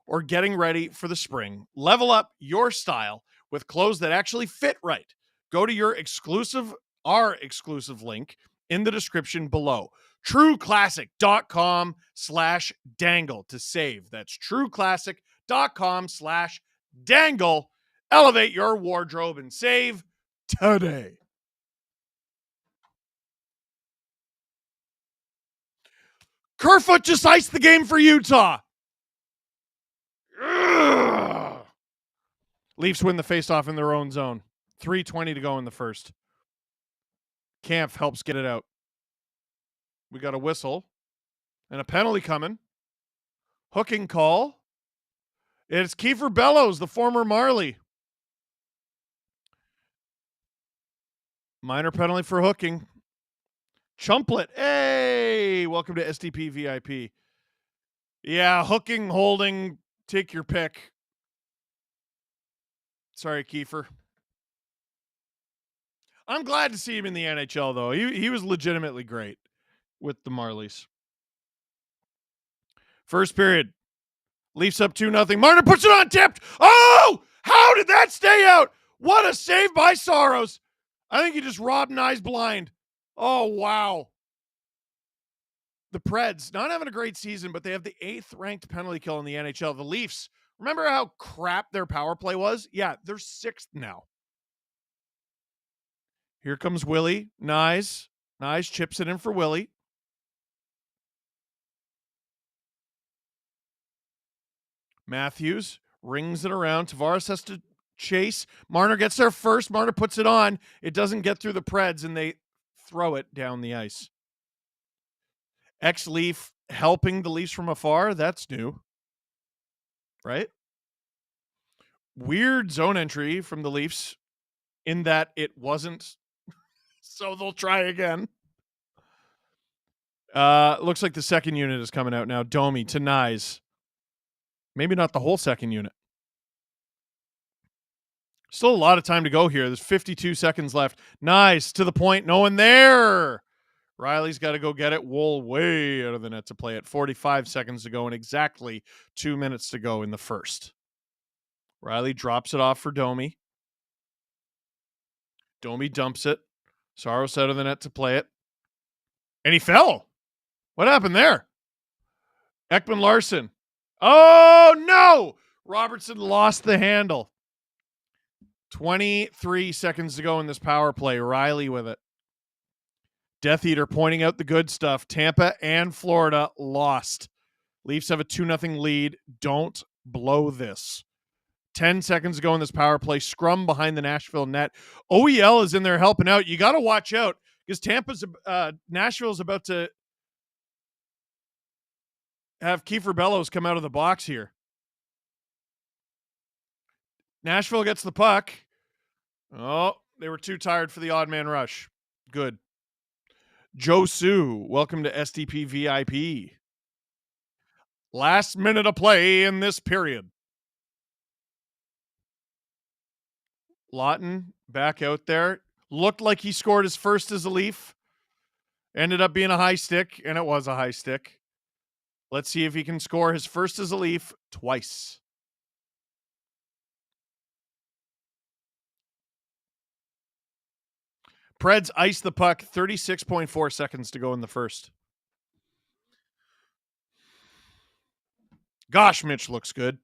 or getting ready for the spring, level up your style with clothes that actually fit right. Go to our exclusive link in the description below. TrueClassic.com/dangle to save. That's TrueClassic.com/dangle. Elevate your wardrobe and save today. Kerfoot just iced the game for Utah. Ugh. Leafs win the faceoff in their own zone. 3:20 to go in the first. Kampf helps get it out. We got a whistle and a penalty coming. Hooking call. It's Kiefer Bellows, the former Marley. Minor penalty for hooking. Chumplet. Hey, welcome to SDP VIP. Yeah, hooking, holding, take your pick. Sorry, Kiefer. I'm glad to see him in the NHL, though. He was legitimately great with the Marlies. First period. Leafs up 2-0. Marner puts it on tipped. Oh! How did that stay out? What a save by Saros. I think he just robbed Nyes blind. Oh, wow. The Preds, not having a great season, but they have the 8th ranked penalty kill in the NHL. The Leafs, remember how crap their power play was? Yeah, they're 6th now. Here comes Willie. Nyes chips it in for Willie. Matthews rings it around. Tavares has to chase. Marner gets there first. Marner puts it on. It doesn't get through the Preds, and they throw it down the ice. Ex-Leaf helping the Leafs from afar. That's new. Right? Weird zone entry from the Leafs in that it wasn't. So they'll try again. Looks like the second unit is coming out now. Domi to Nyes. Maybe not the whole second unit. Still a lot of time to go here. There's 52 seconds left. Nyes to the point. No one there. Riley's got to go get it. Wool way out of the net to play it. 45 seconds to go and exactly 2 minutes to go in the first. Riley drops it off for Domi. Domi dumps it. Saros out of the net to play it. And he fell. What happened there? Ekman Larson. Oh, no! Robertson lost the handle. 23 seconds to go in this power play. Riley with it. Death Eater pointing out the good stuff. Tampa and Florida lost. Leafs have a 2-0 lead. Don't blow this. 10 seconds to go in this power play. Scrum behind the Nashville net. OEL is in there helping out. You got to watch out because Nashville's about to have Kiefer Bellows come out of the box here. Nashville gets the puck. Oh, they were too tired for the odd man rush. Good. Joe Sue, welcome to STP VIP. Last minute of play in this period. Lawton back out there. Looked like he scored his first as a Leaf. Ended up being a high stick, and it was a high stick. Let's see if he can score his first as a Leaf twice. Preds ice the puck. 36.4 seconds to go in the first. Gosh, Mitch looks good.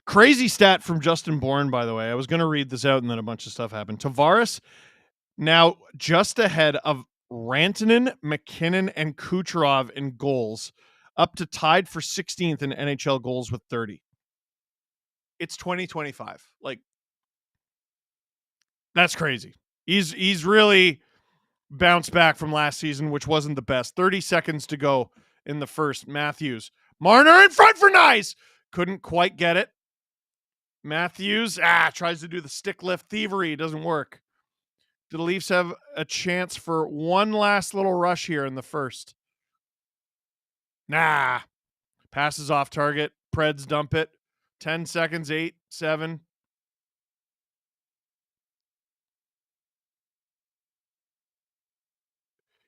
Crazy stat from Justin Bourne, by the way. I was going to read this out, and then a bunch of stuff happened. Tavares now just ahead of Rantanen, McKinnon, and Kucherov in goals, up to tied for 16th in NHL goals with 30. It's 2025. Like, that's crazy. He's really bounced back from last season, which wasn't the best. 30 seconds to go in the first. Matthews. Marner in front for Nice. Couldn't quite get it. Matthews tries to do the stick lift thievery. Doesn't work. Do the Leafs have a chance for one last little rush here in the first? Nah. Passes off target. Preds dump it. 10 seconds. 8, 7.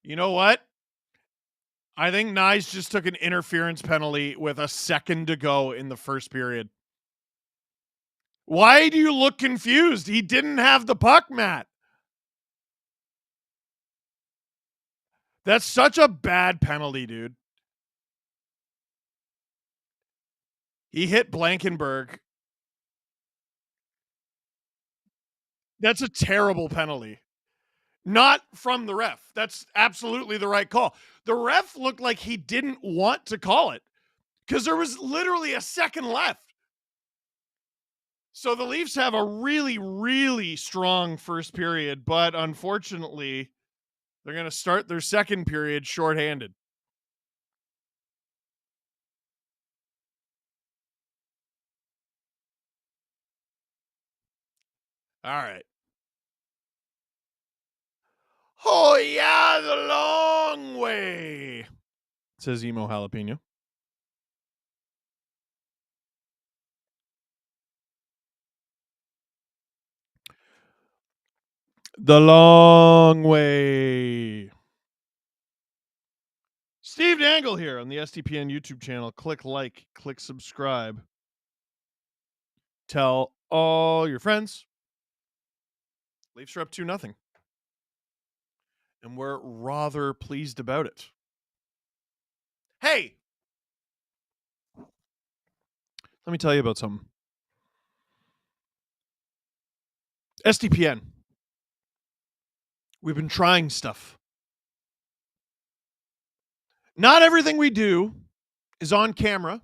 You know what? I think Nyes just took an interference penalty with a second to go in the first period. Why do you look confused? He didn't have the puck, Matt. That's such a bad penalty, dude. He hit Blankenberg. That's a terrible penalty. Not from the ref. That's absolutely the right call. The ref looked like he didn't want to call it because there was literally a second left. So the Leafs have a really, really strong first period, but unfortunately, they're going to start their second period shorthanded. All right. Oh, yeah, the long way, says Emo Jalapeno. The long way. Steve Dangle here on the STPN YouTube channel. Click like, click subscribe. Tell all your friends. Leafs are up 2-0. And we're rather pleased about it. Hey! Let me tell you about something. STPN. We've been trying stuff. Not everything we do is on camera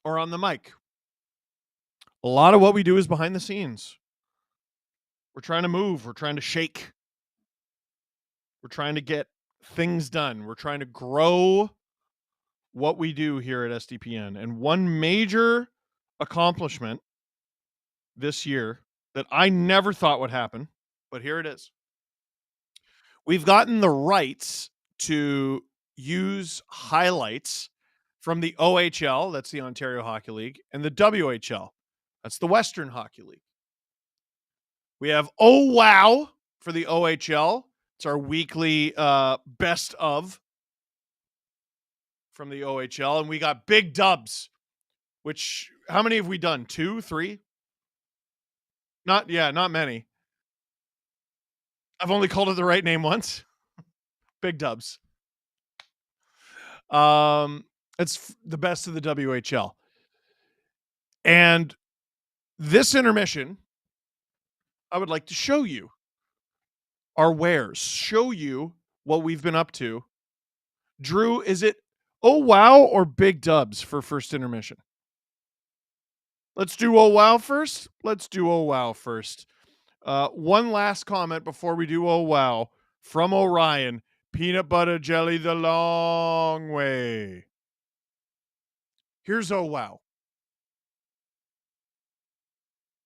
or on the mic. A lot of what we do is behind the scenes. We're trying to move. We're trying to shake. We're trying to get things done. We're trying to grow what we do here at SDPN. And one major accomplishment this year that I never thought would happen, but here it is. We've gotten the rights to use highlights from the OHL, that's the Ontario Hockey League, and the WHL, that's the Western Hockey League. We have Oh Wow for the OHL. It's our weekly best of from the OHL. And we got Big Dubs, which, how many have we done? 2, 3? Not many. I've only called it the right name once. Big Dubs. It's the best of the WHL. And this intermission, I would like to show you our wares, show you what we've been up to. Drew, is it Oh Wow or Big Dubs for first intermission? Let's do Oh Wow first. Let's do Oh Wow first. One last comment before we do Oh Wow from Orion. Peanut butter jelly the long way. Here's Oh Wow.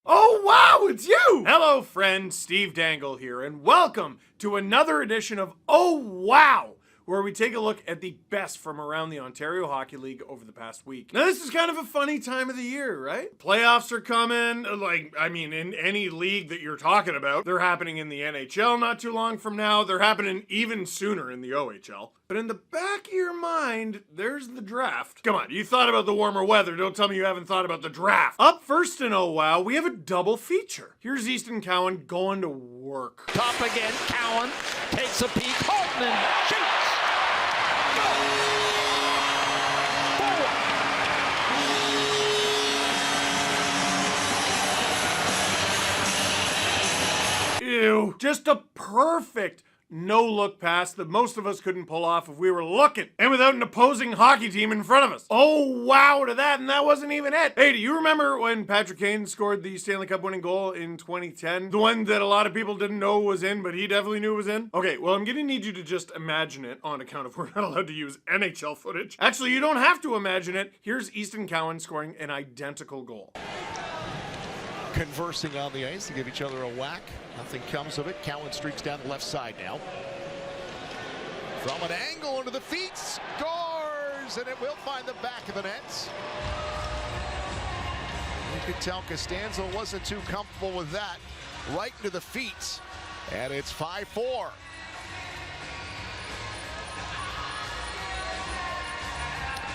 Oh, wow, it's you! Hello, friend. Steve Dangle here, and welcome to another edition of Oh, Wow, where we take a look at the best from around the Ontario Hockey League over the past week. Now, this is kind of a funny time of the year, right? Playoffs are coming. In any league that you're talking about. They're happening in the NHL not too long from now. They're happening even sooner in the OHL. But in the back of your mind, there's the draft. Come on, you thought about the warmer weather. Don't tell me you haven't thought about the draft. Up first in Oh Wow, we have a double feature. Here's Easton Cowan going to work. Top again, Cowan takes a peek. Holtman shoots. Ew, just a perfect no-look pass that most of us couldn't pull off if we were looking, and without an opposing hockey team in front of us. Oh, wow to that, and that wasn't even it. Hey, do you remember when Patrick Kane scored the Stanley Cup winning goal in 2010? The one that a lot of people didn't know was in, but he definitely knew was in? Okay, well, I'm gonna need you to just imagine it on account of we're not allowed to use NHL footage. Actually, you don't have to imagine it. Here's Easton Cowan scoring an identical goal. Conversing on the ice to give each other a whack. Nothing comes of it. Cowan streaks down the left side now. From an angle into the feet, scores, and it will find the back of the net. You could tell Costanzo wasn't too comfortable with that. Right into the feet, and it's 5-4.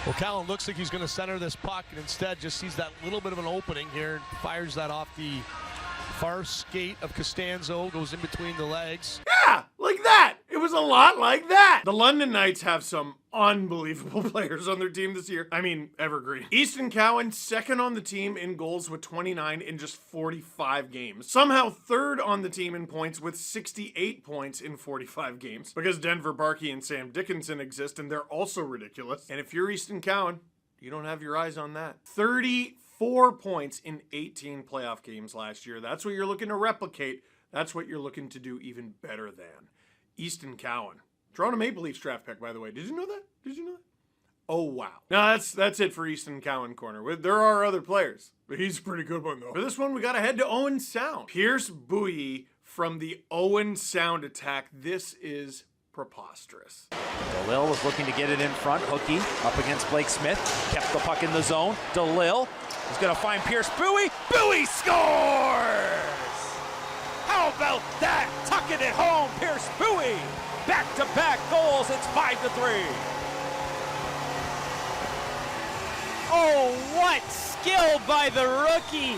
Well, Cowan looks like he's going to center this puck, and instead just sees that little bit of an opening here and fires that off the far skate of Costanzo, goes in between the legs. Yeah, like that. It was a lot like that. The London Knights have some unbelievable players on their team this year. I mean, evergreen. Easton Cowan, second on the team in goals with 29 in just 45 games. Somehow third on the team in points with 68 points in 45 games. Because Denver Barkey and Sam Dickinson exist, and they're also ridiculous. And if you're Easton Cowan, you don't have your eyes on that. 34 points in 18 playoff games last year. That's what you're looking to replicate. That's what you're looking to do even better than. Easton Cowan. Toronto Maple Leafs draft pick, by the way. Did you know that? Did you know that? Oh, wow. Now, that's it for Easton Cowan corner. There are other players, but he's a pretty good one, though. For this one, we got to head to Owen Sound. Pierce Bouilly from the Owen Sound attack. This is preposterous. DeLille was looking to get it in front. Hookie up against Blake Smith. Kept the puck in the zone. DeLille is going to find Pierce Bouilly. Bouilly scores! How about that? Tucking it home, Pierce Bouilly. Back-to-back goals. It's 5-3. Oh, what skill by the rookie.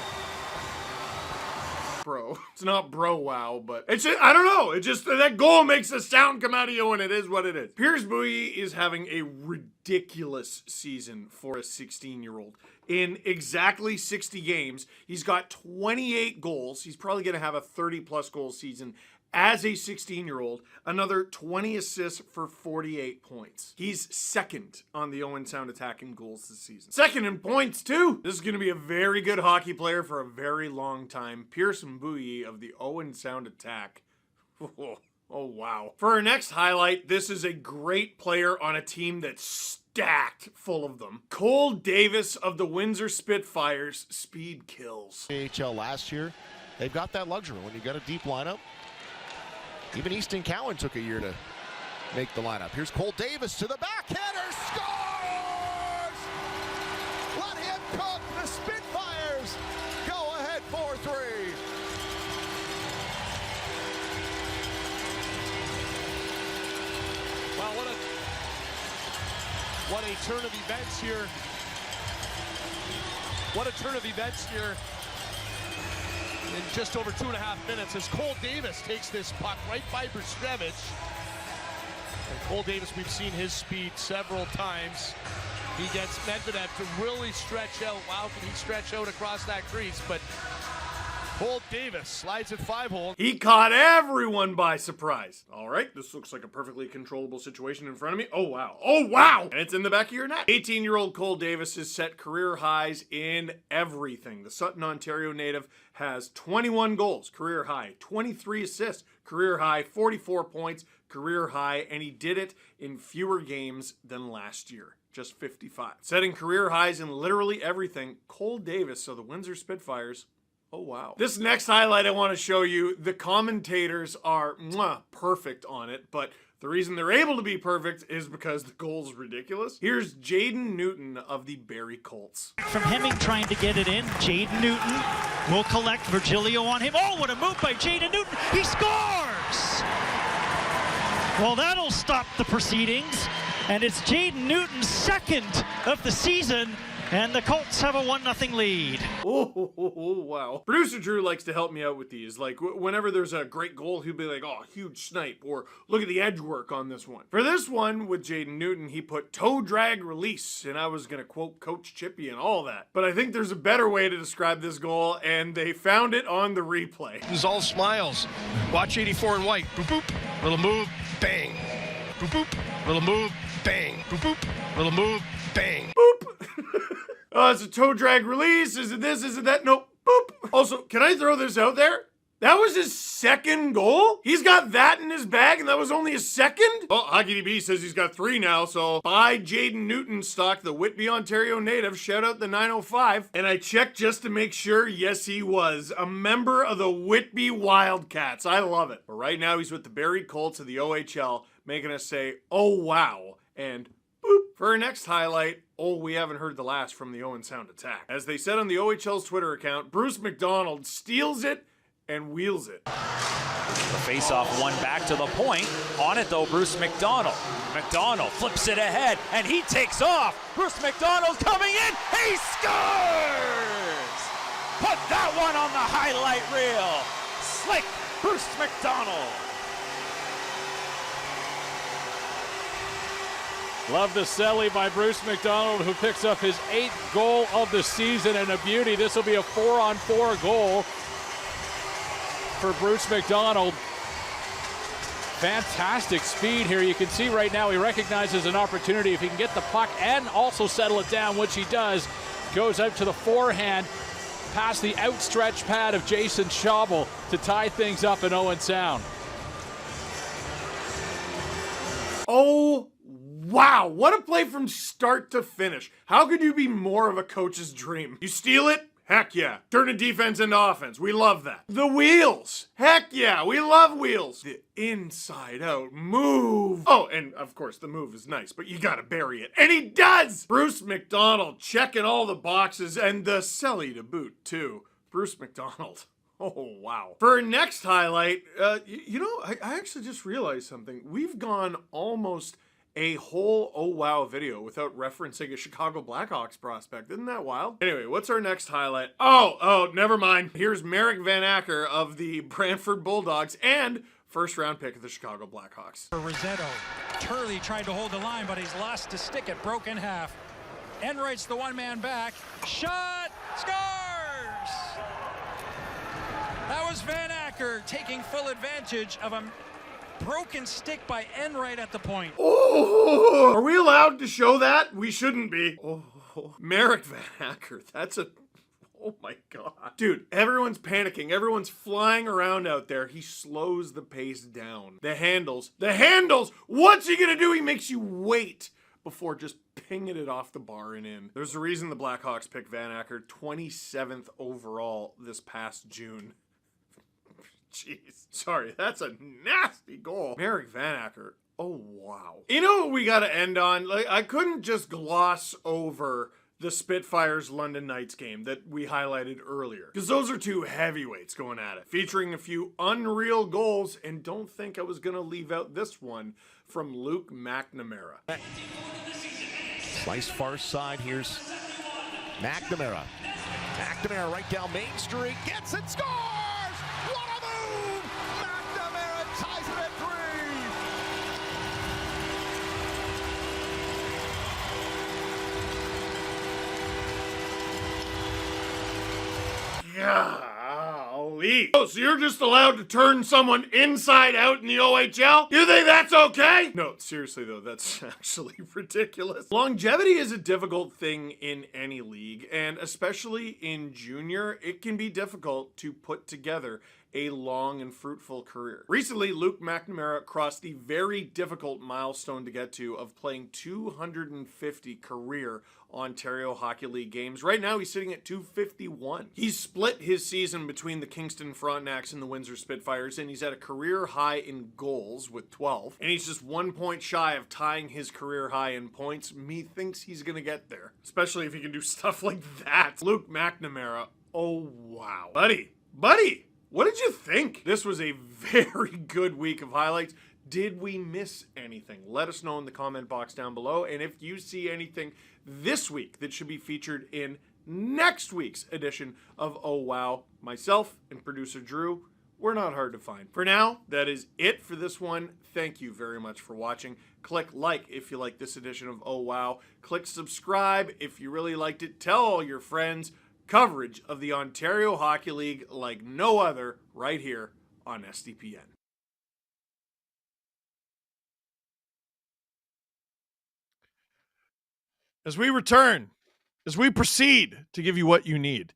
Bro. It's not bro wow, but it's just, I don't know. It just, that goal makes a sound come out of you, and it is what it is. Pierce Bouilly is having a ridiculous season for a 16-year-old. In exactly 60 games, he's got 28 goals. He's probably going to have a 30-plus goal season as a 16-year-old, another 20 assists for 48 points. He's second on the Owen Sound attack in goals this season. Second in points, too. This is going to be a very good hockey player for a very long time. Pierce Bouilly of the Owen Sound attack. Oh, wow. For our next highlight, this is a great player on a team that's stacked full of them. Cole Davis of the Windsor Spitfires. Speed kills. AHL last year, they've got that luxury when you got a deep lineup. Even Easton Cowan took a year to make the lineup. Here's Cole Davis to the backhander, scores! Let him cook. The Spitfires go ahead 4-3. Wow, what a turn of events here. What a turn of events here in just over 2.5 minutes as Cole Davis takes this puck right by Brustevich. And Cole Davis, we've seen his speed several times. He gets Medvedev to really stretch out. Wow, can he stretch out across that crease? But Cole Davis slides it 5-hole. He caught everyone by surprise. All right, this looks like a perfectly controllable situation in front of me. Oh, wow. Oh, wow. And it's in the back of your net. 18-year-old Cole Davis has set career highs in everything. The Sutton, Ontario native has 21 goals, career high, 23 assists, career high, 44 points, career high, and he did it in fewer games than last year. Just 55. Setting career highs in literally everything, Cole Davis, so the Windsor Spitfires. Oh, wow. This next highlight I want to show you, the commentators are perfect on it, but the reason they're able to be perfect is because the goal's ridiculous. Here's Jaden Newton of the Barrie Colts. From Hemming trying to get it in. Jaden Newton will collect. Virgilio on him. Oh, what a move by Jaden Newton. He scores! Well, that'll stop the proceedings. And it's Jaden Newton's second of the season. And the Colts have a 1-0 lead. Oh, wow. Producer Drew likes to help me out with these. Like, whenever there's a great goal, he'll be like, oh, huge snipe, or look at the edge work on this one. For this one, with Jaden Newton, he put toe drag release, and I was going to quote Coach Chippy and all that. But I think there's a better way to describe this goal, and they found it on the replay. It was all smiles. Watch 84 in white. Boop, boop. Little move, bang. Boop, boop. Little move, bang. Boop, boop. Little move, bang. Boop. It's a toe drag release. Is it this? Is it that? Nope. Boop. Also, can I throw this out there? That was his second goal? He's got that in his bag, and that was only his second? Well, Hockey DB says he's got 3 now, so buy Jaden Newton stock, the Whitby, Ontario native. Shout out the 905. And I checked just to make sure. Yes, he was a member of the Whitby Wildcats. I love it. But right now, he's with the Barrie Colts of the OHL, making us say, oh, wow, and boop. For our next highlight, we haven't heard the last from the Owen Sound Attack. As they said on the OHL's Twitter account, Bruce McDonald steals it and wheels it. The face-off one back to the point. On it, though, Bruce McDonald. McDonald flips it ahead, and he takes off. Bruce McDonald coming in. He scores! Put that one on the highlight reel. Slick Bruce McDonald. Love the celly by Bruce McDonald, who picks up his 8th goal of the season, and a beauty. This will be a 4-on-4 goal for Bruce McDonald. Fantastic speed here. You can see right now he recognizes an opportunity. If he can get the puck and also settle it down, which he does, goes out to the forehand, past the outstretched pad of Jason Schaubel to tie things up in Owen Sound. Oh, wow, what a play from start to finish. How could you be more of a coach's dream? You steal it? Heck yeah. Turn a defense into offense. We love that. The wheels. Heck yeah, we love wheels. The inside out move. Oh, and of course the move is nice, but you gotta bury it. And he does! Bruce McDonald checking all the boxes, and the celly to boot too. Bruce McDonald. Oh, wow. For our next highlight, you know, I actually just realized something. We've gone almost a whole oh wow video without referencing a Chicago Blackhawks prospect. Isn't that wild? Anyway, what's our next highlight? Oh, never mind. Here's Merrick Van Acker of the Brantford Bulldogs and first round pick of the Chicago Blackhawks. For Rosetto, Turley tried to hold the line, but he's lost to stick it, broke in half. Enright's the one-man back. Shot! Scores! That was Van Acker taking full advantage of a broken stick by Enright at the point. Oh, are we allowed to show that? We shouldn't be. Oh, Merrick Van Acker, that's a... Oh my God. Dude, everyone's panicking. Everyone's flying around out there. He slows the pace down. The handles. What's he gonna do? He makes you wait before just pinging it off the bar and in. There's a reason the Blackhawks picked Van Acker 27th overall this past June. Jeez. Sorry, that's a nasty goal. Merrick Van Acker. Oh, wow. You know what we got to end on? Like, I couldn't just gloss over the Spitfires London Knights game that we highlighted earlier, because those are two heavyweights going at it, featuring a few unreal goals, and don't think I was going to leave out this one from Luke McNamara. Slice far side, here's McNamara. McNamara right down Main Street, gets it, scores! What a move! McNamara ties it at 3. Golly. Oh, so you're just allowed to turn someone inside out in the OHL? You think that's okay? No, seriously though, that's actually ridiculous. Longevity is a difficult thing in any league, and especially in junior, it can be difficult to put together a long and fruitful career. Recently, Luke McNamara crossed the very difficult milestone to get to of playing 250 career Ontario Hockey League games. Right now, he's sitting at 251. He's split his season between the Kingston Frontenacs and the Windsor Spitfires, and he's at a career high in goals with 12. And he's just 1 point shy of tying his career high in points. Methinks he's gonna get there, especially if he can do stuff like that. Luke McNamara, oh wow. Buddy, what did you think? This was a very good week of highlights. Did we miss anything? Let us know in the comment box down below. And if you see anything this week that should be featured in next week's edition of Oh Wow, myself and producer Drew, we're not hard to find. For now, that is it for this one. Thank you very much for watching. Click like if you like this edition of Oh Wow. Click subscribe if you really liked it. Tell all your friends. Coverage of the Ontario Hockey League like no other right here on SDPN. As we proceed to give you what you need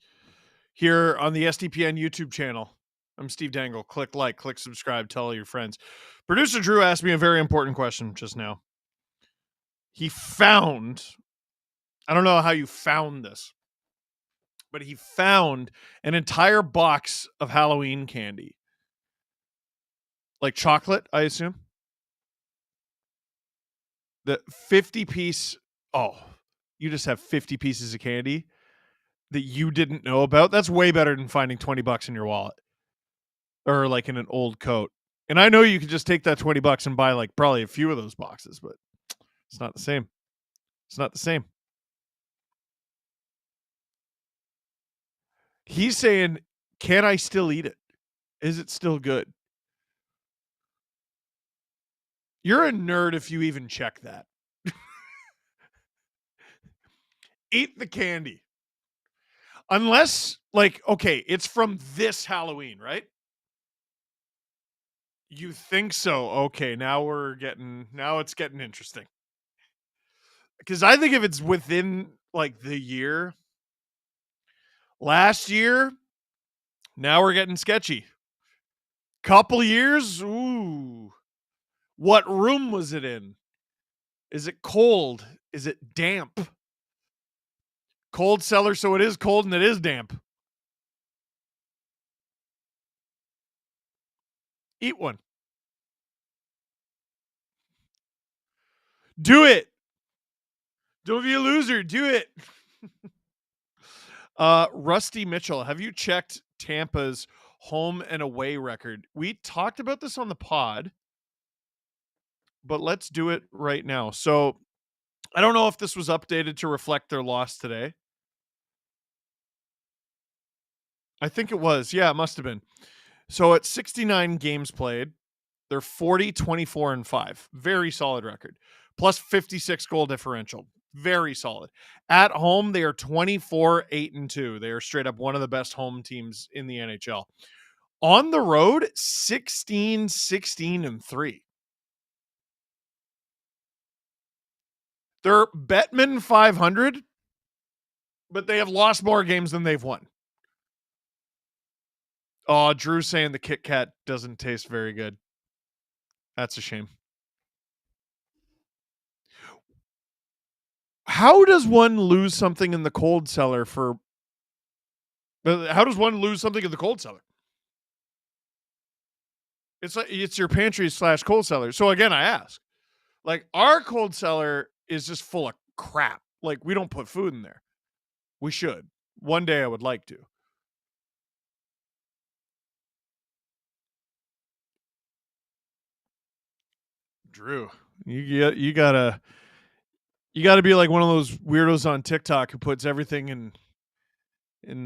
here on the SDPN YouTube channel, I'm Steve Dangle. Click like, click subscribe, tell all your friends. Producer Drew asked me a very important question just now. He found, I don't know how you found this, but he found an entire box of Halloween candy. Like chocolate, I assume. The 50-piece, you just have 50 pieces of candy that you didn't know about. That's way better than finding $20 in your wallet. Or like in an old coat. And I know you could just take that $20 and buy like probably a few of those boxes, but it's not the same. It's not the same. He's saying, can I still eat it? Is it still good? You're a nerd if you even check that. Eat the candy. Unless, like, okay, it's from this Halloween, right? You think so? Okay, now it's getting interesting. Because I think if it's within, like, the year, last year, now we're getting sketchy. Couple years, ooh. What room was it in? Is it cold? Is it damp? Cold cellar, so it is cold and it is damp. Eat one. Do it. Don't be a loser. Do it. Rusty Mitchell, have you checked Tampa's home and away record? We talked about this on the pod, but let's do it right now. So I don't know if this was updated to reflect their loss today. I think it was. Yeah, it must have been. So at 69 games played, they're 40, 24, and 5. Very solid record. Plus 56 goal differential. Very solid. At home, they are 24, 8, and 2. They are straight up one of the best home teams in the NHL. On the road, 16, 16, and 3. They're Bettman 500, but they have lost more games than they've won. Oh, Drew's saying the Kit Kat doesn't taste very good. That's a shame. How does one lose something in the cold cellar for... How does one lose something in the cold cellar? It's your pantry / cold cellar. So again, I ask, like, our cold cellar is just full of crap. Like, we don't put food in there. We should. One day I would like to. Drew, you gotta be like one of those weirdos on TikTok who puts everything in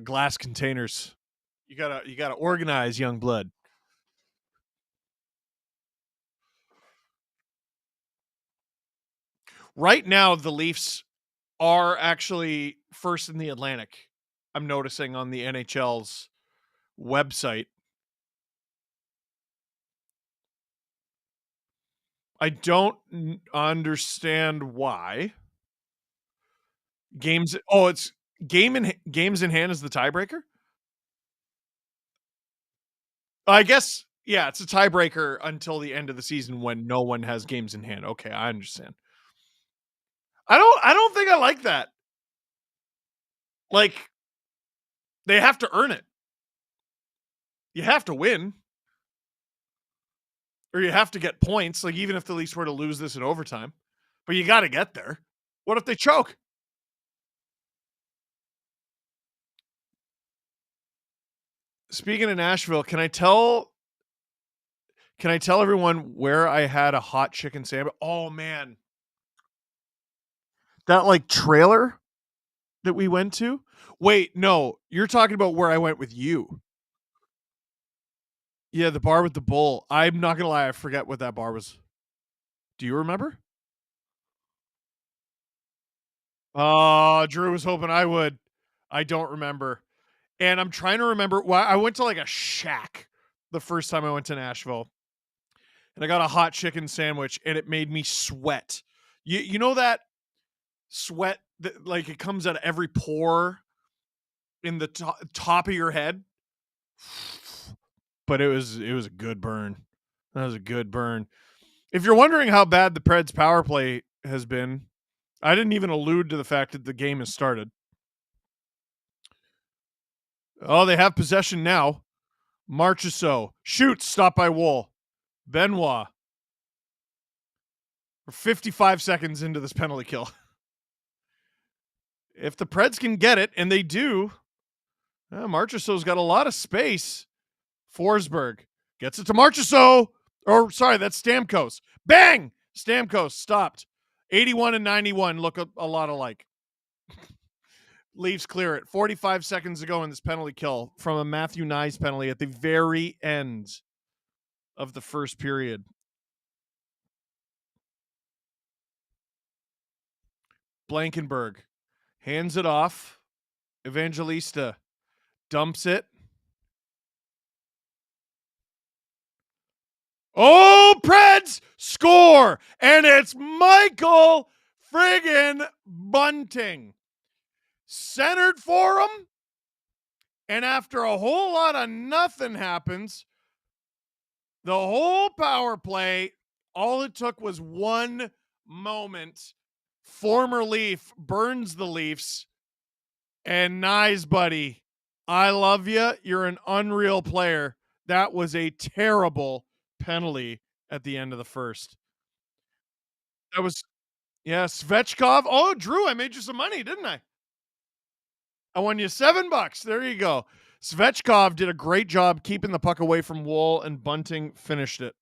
glass containers. You gotta organize, young blood. Right now, the Leafs are actually first in the Atlantic. I'm noticing on the NHL's website. I don't understand why. It's games in hand is the tiebreaker? I guess, yeah, it's a tiebreaker until the end of the season when no one has games in hand. Okay, I understand. I don't think I like that. Like, they have to earn it. You have to win. Or you have to get points, like, even if the Leafs were to lose this in overtime. But you got to get there. What if they choke? Speaking of Nashville, can I tell everyone where I had a hot chicken sandwich? Oh, man. That, like, trailer that we went to? Wait, no. You're talking about where I went with you. Yeah, the bar with the bull. I'm not going to lie. I forget what that bar was. Do you remember? Oh, Drew was hoping I would. I don't remember. And I'm trying to remember. Well, I went to like a shack the first time I went to Nashville. And I got a hot chicken sandwich and it made me sweat. You know that sweat that, like, it comes out of every pore in the top of your head? But it was a good burn. That was a good burn. If you're wondering how bad the Preds power play has been, I didn't even allude to the fact that the game has started. Oh, they have possession now. Marchessault shoots, stopped by Wool. Benoit. We're 55 seconds into this penalty kill. If the Preds can get it, and they do, Marchessault's got a lot of space. Forsberg gets it to Marchessault. Or, sorry, that's Stamkos. Bang! Stamkos stopped. 81 and 91 look a lot alike. Leafs clear it. 45 seconds ago in this penalty kill from a Matthew Nyes penalty at the very end of the first period. Blankenberg hands it off. Evangelista dumps it. Oh, Preds score! And it's Michael friggin' Bunting. Centered for him. And after a whole lot of nothing happens, the whole power play, all it took was one moment. Former Leaf burns the Leafs. And nice, buddy. I love you. You're an unreal player. That was a terrible penalty at the end of the first. That was, yeah, Svechkov. Oh, Drew, I made you some money, didn't I? I won you $7. There you go. Svechkov did a great job keeping the puck away from Wool, and Bunting finished it.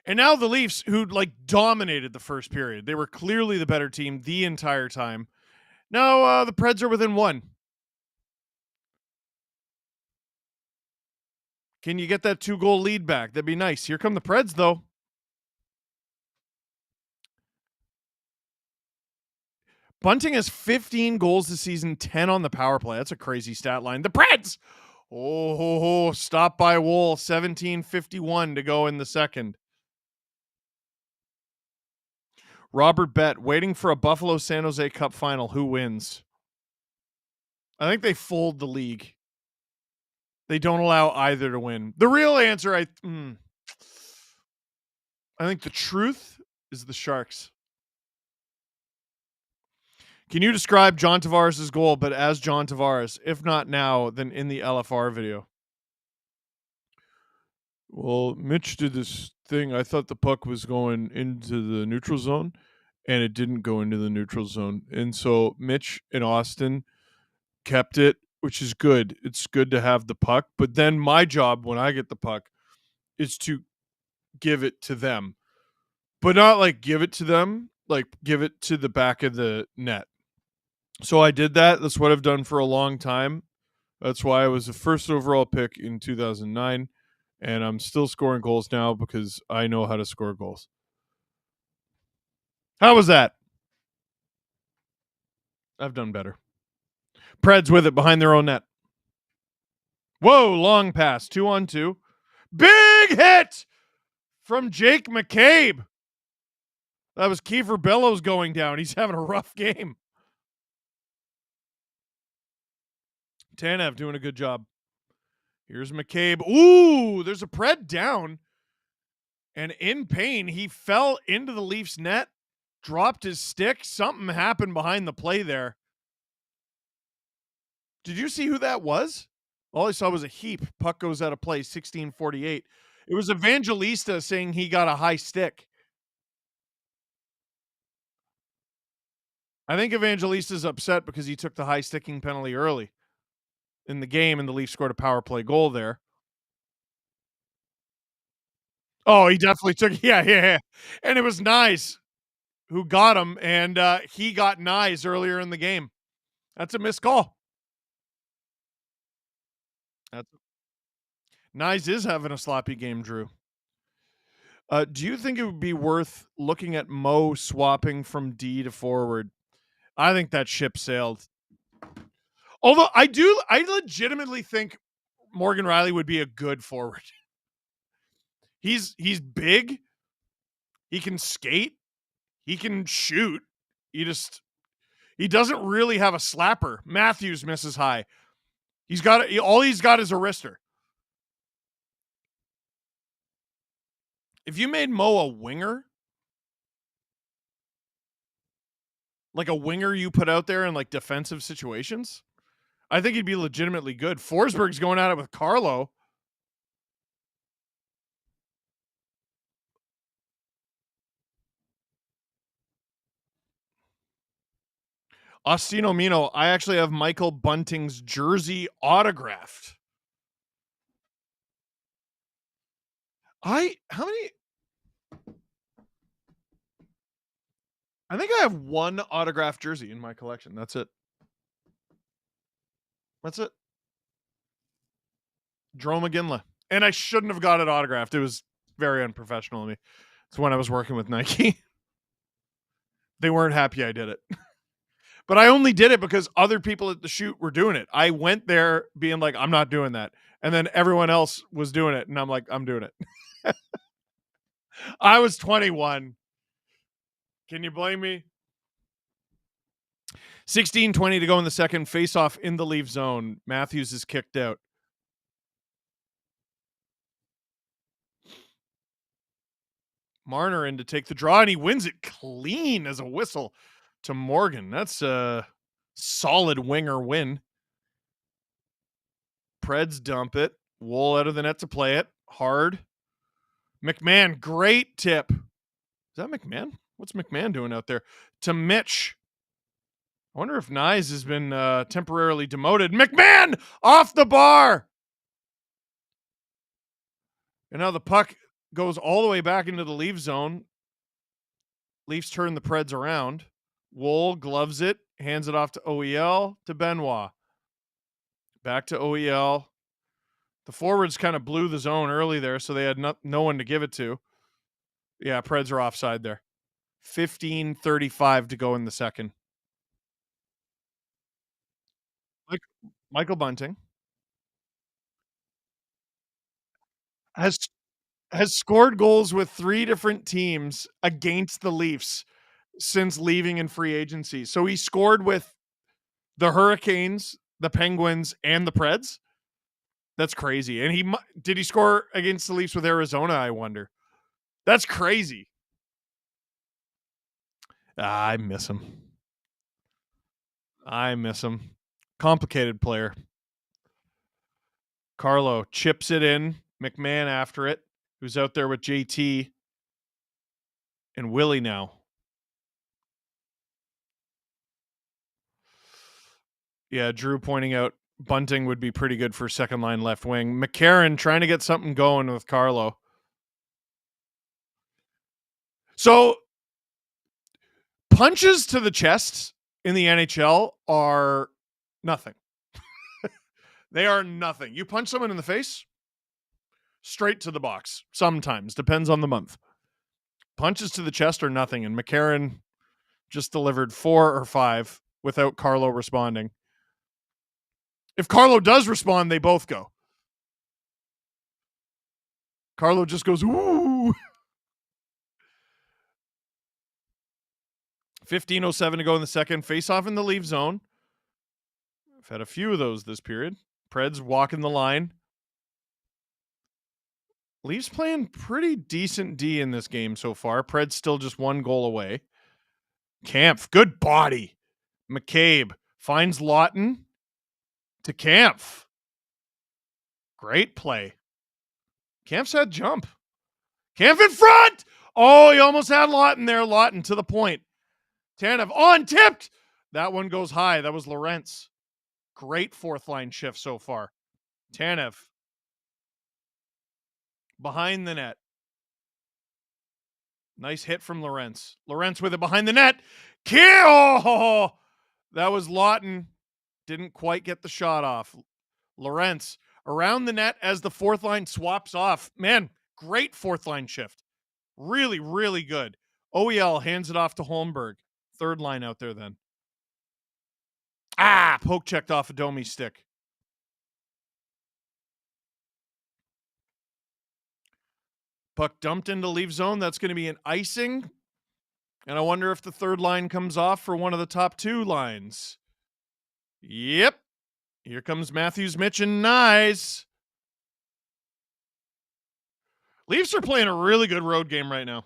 And now the Leafs, who like dominated the first period, they were clearly the better team the entire time. Now the Preds are within one. Can you get that 2-goal lead back? That'd be nice. Here come the Preds, though. Bunting has 15 goals this season, 10 on the power play. That's a crazy stat line. The Preds! Oh, stop by Wool. 17:51 to go in the second. Robert Bet, waiting for a Buffalo San Jose Cup final. Who wins? I think they fold the league. They don't allow either to win. The real answer, I think the truth is the Sharks. Can you describe John Tavares' goal, but as John Tavares? If not now, then in the LFR video. Well, Mitch did this thing. I thought the puck was going into the neutral zone, and it didn't go into the neutral zone. And so Mitch and Austin kept it, which is good. It's good to have the puck. But then my job when I get the puck is to give it to them. But not like give it to them, like give it to the back of the net. So I did that. That's what I've done for a long time. That's why I was the first overall pick in 2009. And I'm still scoring goals now because I know how to score goals. How was that? I've done better. Preds with it behind their own net. Whoa, long pass. 2-on-2. Big hit from Jake McCabe. That was Kiefer Bellows going down. He's having a rough game. Tanev doing a good job. Here's McCabe. Ooh, there's a Pred down. And in pain, he fell into the Leafs net, dropped his stick. Something happened behind the play there. Did you see who that was? All I saw was a heap. Puck goes out of play, 16:48. It was Evangelista saying he got a high stick. I think Evangelista's upset because he took the high sticking penalty early in the game, and the Leafs scored a power play goal there. Oh, he definitely took, yeah. And it was Nyes who got him, and he got Nyes earlier in the game. That's a missed call. Nyes is having a sloppy game, Drew. Do you think it would be worth looking at Mo swapping from D to forward? I think that ship sailed. Although I legitimately think Morgan Rielly would be a good forward. He's big. He can skate. He can shoot. He doesn't really have a slapper. Matthews misses high. All he's got is a wrister. If you made Mo a winger, like a winger you put out there in like defensive situations, I think he'd be legitimately good. Forsberg's going at it with Carlo. Ostino Mino, I actually have Michael Bunting's jersey autographed. How many? I think I have one autographed jersey in my collection. That's it. Jerome McGinley. And I shouldn't have got it autographed. It was very unprofessional of me. It's when I was working with Nike. They weren't happy I did it. But I only did it because other people at the shoot were doing it. I went there being like, I'm not doing that. And then everyone else was doing it. And I'm like, I'm doing it. I was 21. Can you blame me? 16:20 to go in the second. Face-off in the Leaf zone. Matthews is kicked out. Marner in to take the draw, and he wins it clean as a whistle to Morgan. That's a solid winger win. Preds dump it. Wool out of the net to play it. Hard. McMahon, great tip. Is that McMahon? What's McMahon doing out there? To Mitch. I wonder if Nyes has been temporarily demoted. McMahon off the bar. And now the puck goes all the way back into the Leaf zone. Leafs turn the Preds around. Wool gloves it, hands it off to OEL, to Benoit. Back to OEL. The forwards kind of blew the zone early there, so they had no one to give it to. Yeah, Preds are offside there. 15:35 to go in the second. Michael Bunting has scored goals with 3 different teams against the Leafs since leaving in free agency. So he scored with the Hurricanes, the Penguins, and the Preds. That's crazy. And did he score against the Leafs with Arizona, I wonder? That's crazy. I miss him. Complicated player. Carlo chips it in. McMahon after it, who's out there with JT and Willie now. Yeah, Drew pointing out Bunting would be pretty good for second line left wing. McCarron trying to get something going with Carlo. So punches to the chest in the NHL are nothing. They are nothing. You punch someone in the face, straight to the box. Sometimes, depends on the month. Punches to the chest are nothing, and McCarron just delivered 4 or 5 without Carlo responding. If Carlo does respond, they both go. Carlo just goes, ooh. 15:07 to go in the second. Face-off in the Leaf zone. I've had a few of those this period. Preds walking the line. Leafs playing pretty decent D in this game so far. Preds still just 1 goal away. Kampf, good body. McCabe finds Lawton to Kampf. Great play. Kampf's had jump. Kampf in front! Oh, he almost had Lawton there. Lawton to the point. Tanev on tipped. That one goes high. That was Lorentz. Great fourth line shift so far. Tanev behind the net. Nice hit from Lorentz. Lorentz with it behind the net. Kill! That was Lawton. Didn't quite get the shot off. Lorentz around the net as the fourth line swaps off. Man, great fourth line shift. Really, really good. OEL hands it off to Holmberg. Third line out there then. Poke checked off a Domi stick. Puck dumped into Leaf zone. That's going to be an icing. And I wonder if the third line comes off for one of the top 2 lines. Yep. Here comes Matthews, Mitch, and Nyes. Leafs are playing a really good road game right now.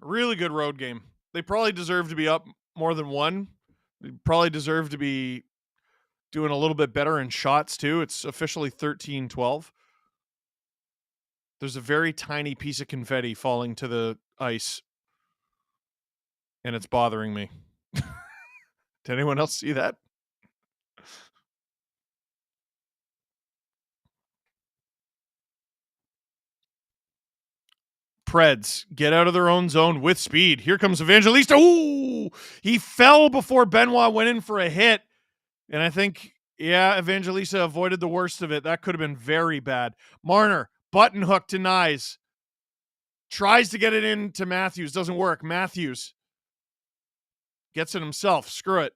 Really good road game. They probably deserve to be up more than 1. They probably deserve to be doing a little bit better in shots too. It's officially 13-12. There's a very tiny piece of confetti falling to the ice, and it's bothering me. Did anyone else see that? Preds get out of their own zone with speed. Here comes Evangelista. Ooh! He fell before Benoit went in for a hit. And I think, Evangelista avoided the worst of it. That could have been very bad. Marner, button hook to Nyes. Tries to get it into Matthews. Doesn't work. Matthews gets it himself. Screw it.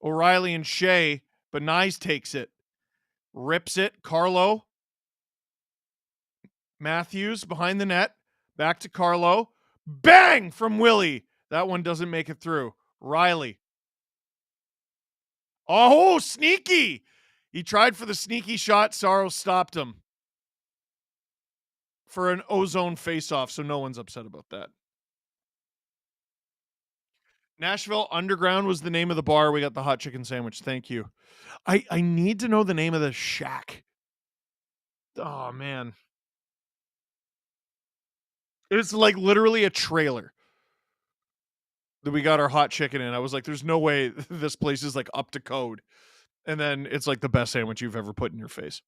O'Reilly and Shea, but Nyes takes it. Rips it. Carlo. Matthews behind the net. Back to Carlo. Bang from Willie. That one doesn't make it through. Riley. Oh, sneaky. He tried for the sneaky shot. Saros stopped him for an ozone face-off, so no one's upset about that. Nashville Underground was the name of the bar. We got the hot chicken sandwich. Thank you. I need to know the name of the shack. Oh, man. It's like literally a trailer that we got our hot chicken in. I was like, there's no way this place is like up to code. And then it's like the best sandwich you've ever put in your face.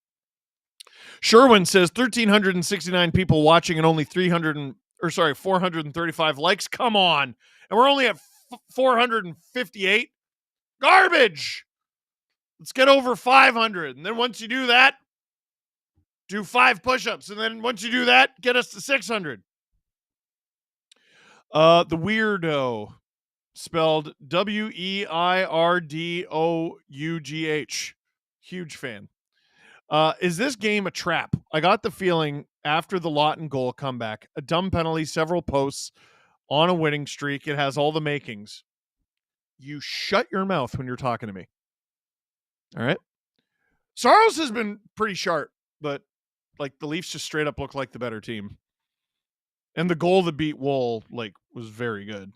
Sherwin says 1,369 people watching and only 435 likes. Come on. And we're only at 458. Garbage. Let's get over 500. And then once you do that, do 5 push-ups. And then once you do that, get us to 600. The Weirdo, spelled Weirdouugh. Huge fan. Is this game a trap? I got the feeling after the Lawton goal comeback, a dumb penalty, several posts on a winning streak. It has all the makings. You shut your mouth when you're talking to me. All right. Saros has been pretty sharp, but like the Leafs just straight up look like the better team. And the goal that beat Wool was very good.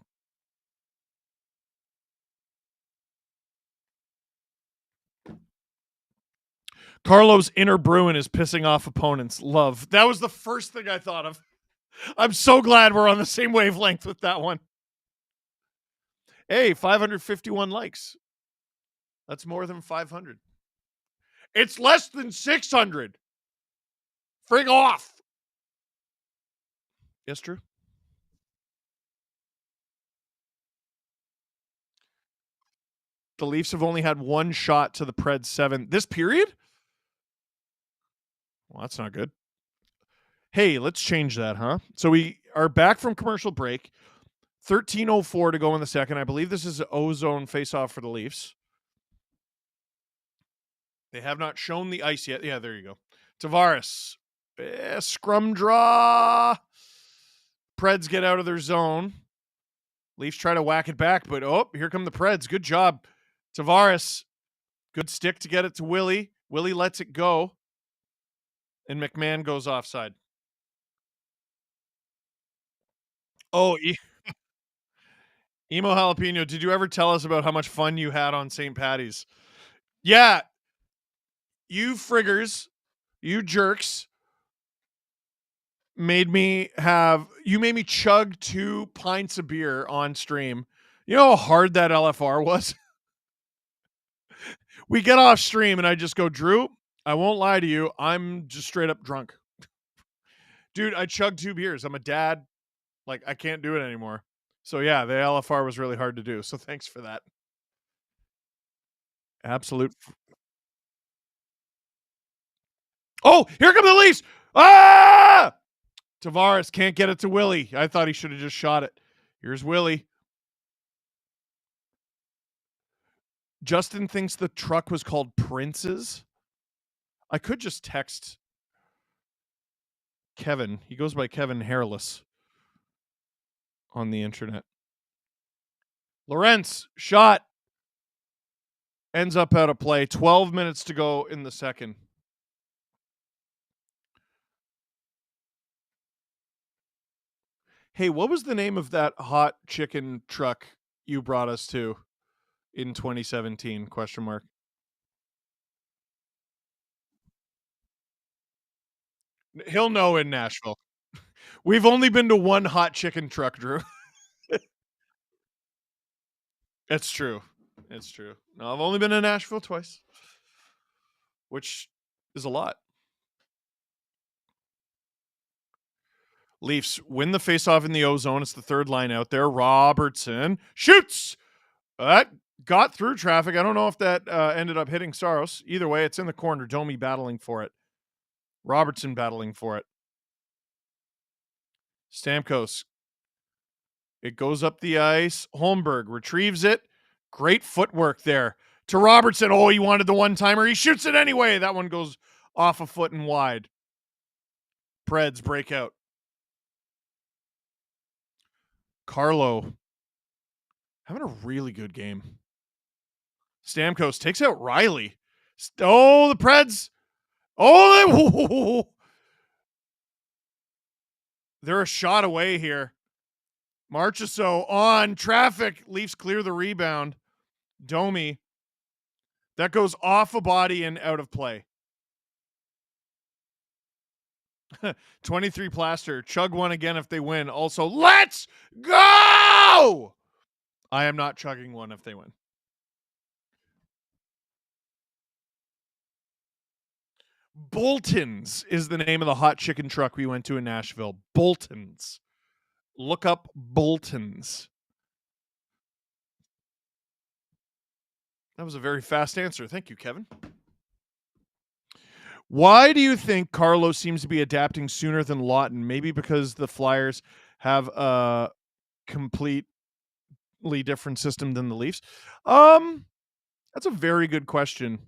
Carlo's inner Bruin is pissing off opponents. Love. That was the first thing I thought of. I'm so glad we're on the same wavelength with that one. Hey, 551 likes. That's more than 500. It's less than 600. Frig off. Yes, Drew? The Leafs have only had one shot to the Preds 7 this period? Well, that's not good. Hey, let's change that, huh? So we are back from commercial break. 13:04 to go in the second. I believe this is an O-zone face-off for the Leafs. They have not shown the ice yet. Yeah, there you go. Tavares. Scrum draw. Preds get out of their zone. Leafs try to whack it back, but here come the Preds. Good job. Tavares. Good stick to get it to Willie. Willie lets it go. And McMahon goes offside. Oh, Emo Jalapeno, did you ever tell us about how much fun you had on St. Patty's? Yeah. You friggers, you jerks, made me chug 2 pints of beer on stream. You know how hard that LFR was? We get off stream and I just go, Drew, I won't lie to you. I'm just straight up drunk. Dude, I chugged 2 beers. I'm a dad. Like, I can't do it anymore. So, yeah, the LFR was really hard to do. So, thanks for that. Absolute. Oh, here come the Leafs. Ah! Tavares can't get it to Willie. I thought he should have just shot it. Here's Willie. Justin thinks the truck was called Prince's. I could just text Kevin. He goes by Kevin Hairless on the internet. Lorentz, shot. Ends up out of play. 12 minutes to go in the second. Hey, what was the name of that hot chicken truck you brought us to in 2017? ? He'll know in Nashville. We've only been to one hot chicken truck, Drew. It's true. It's true. No, I've only been to Nashville twice, which is a lot. Leafs win the faceoff in the O-zone. It's the third line out there. Robertson shoots. That got through traffic. I don't know if that ended up hitting Saros. Either way, it's in the corner. Domi battling for it. Robertson battling for it. Stamkos. It goes up the ice. Holmberg retrieves it. Great footwork there. To Robertson. Oh, he wanted the one-timer. He shoots it anyway. That one goes off a foot and wide. Preds break out. Carlo having a really good game. Stamkos takes out Riley. Oh, the Preds. Oh, they're a shot away here. Marchessault on traffic. Leafs clear the rebound. Domi. That goes off a body and out of play. 23 Plaster. Chug one again if they win. Also, let's go! I am not chugging one if they win. Bolton's is the name of the hot chicken truck we went to in Nashville. Bolton's. Look up Bolton's. That was a very fast answer. Thank you, Kevin. Why do you think Carlos seems to be adapting sooner than Lawton? Maybe because the Flyers have a completely different system than the Leafs. That's a very good question.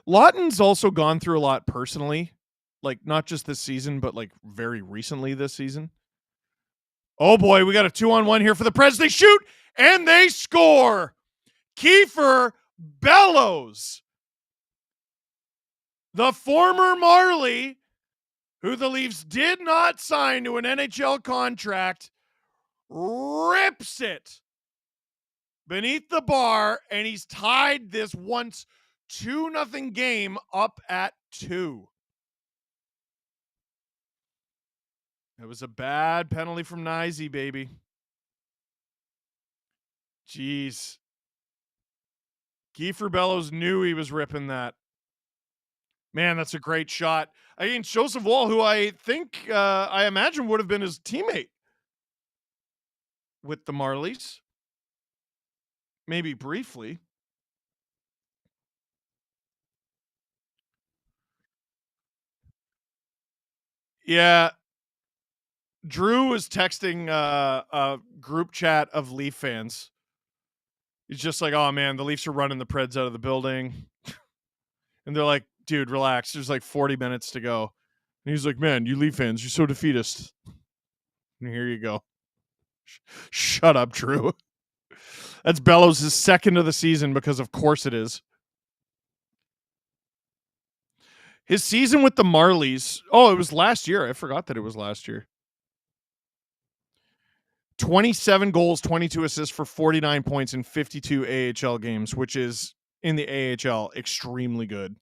Lawton's also gone through a lot personally, like not just this season, but like very recently this season. Oh boy, we got a 2-on-1 here for the Preds. They shoot and they score. Kiefer Bellows. The former Marley, who the Leafs did not sign to an NHL contract, rips it beneath the bar, and he's tied this once 2-0 game up at 2. It was a bad penalty from Nyzy, baby. Jeez. Kiefer Bellows knew he was ripping that. Man, that's a great shot against Joseph Woll, who I think, I imagine would have been his teammate with the Marlies. Maybe briefly. Yeah. Drew was texting a group chat of Leaf fans. He's just like, oh man, the Leafs are running the Preds out of the building. And they're like, dude, relax. There's like 40 minutes to go. And he's like, man, you Leaf fans, you're so defeatist. And here you go. Shut up, Drew. That's Bellows' second of the season because of course it is. His season with the Marlies. Oh, it was last year. I forgot that it was last year. 27 goals, 22 assists for 49 points in 52 AHL games, which is in the AHL extremely good.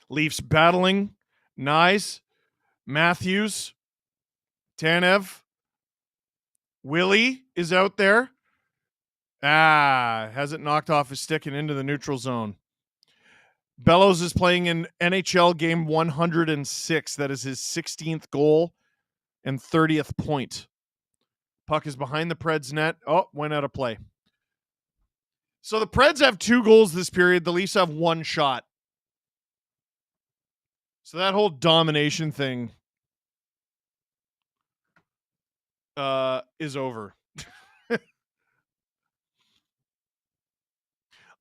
Leafs battling. Nyes, Matthews, Tanev. Willie is out there. Has it knocked off his stick and into the neutral zone. Bellows is playing in NHL game 106. That is his 16th goal and 30th point. Puck is behind the Preds net. Oh, went out of play. So the Preds have 2 goals this period. The Leafs have 1 shot. So that whole domination thing is over.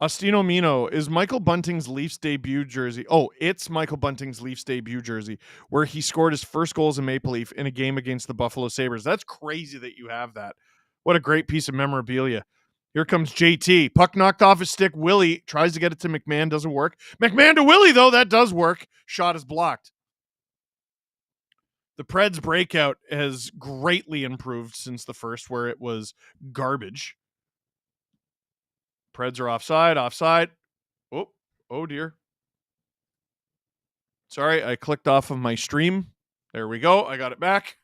Ostino Mino, is Michael Bunting's Leafs debut jersey. Oh, it's Michael Bunting's Leafs debut jersey where he scored his first goal as a Maple Leaf in a game against the Buffalo Sabres. That's crazy that you have that. What a great piece of memorabilia. Here comes JT. Puck knocked off his stick. Willie tries to get it to McMahon. Doesn't work. McMahon to Willie, though. That does work. Shot is blocked. The Preds breakout has greatly improved since the first, where it was garbage. Preds are offside. Oh dear. Sorry, I clicked off of my stream. There we go. I got it back.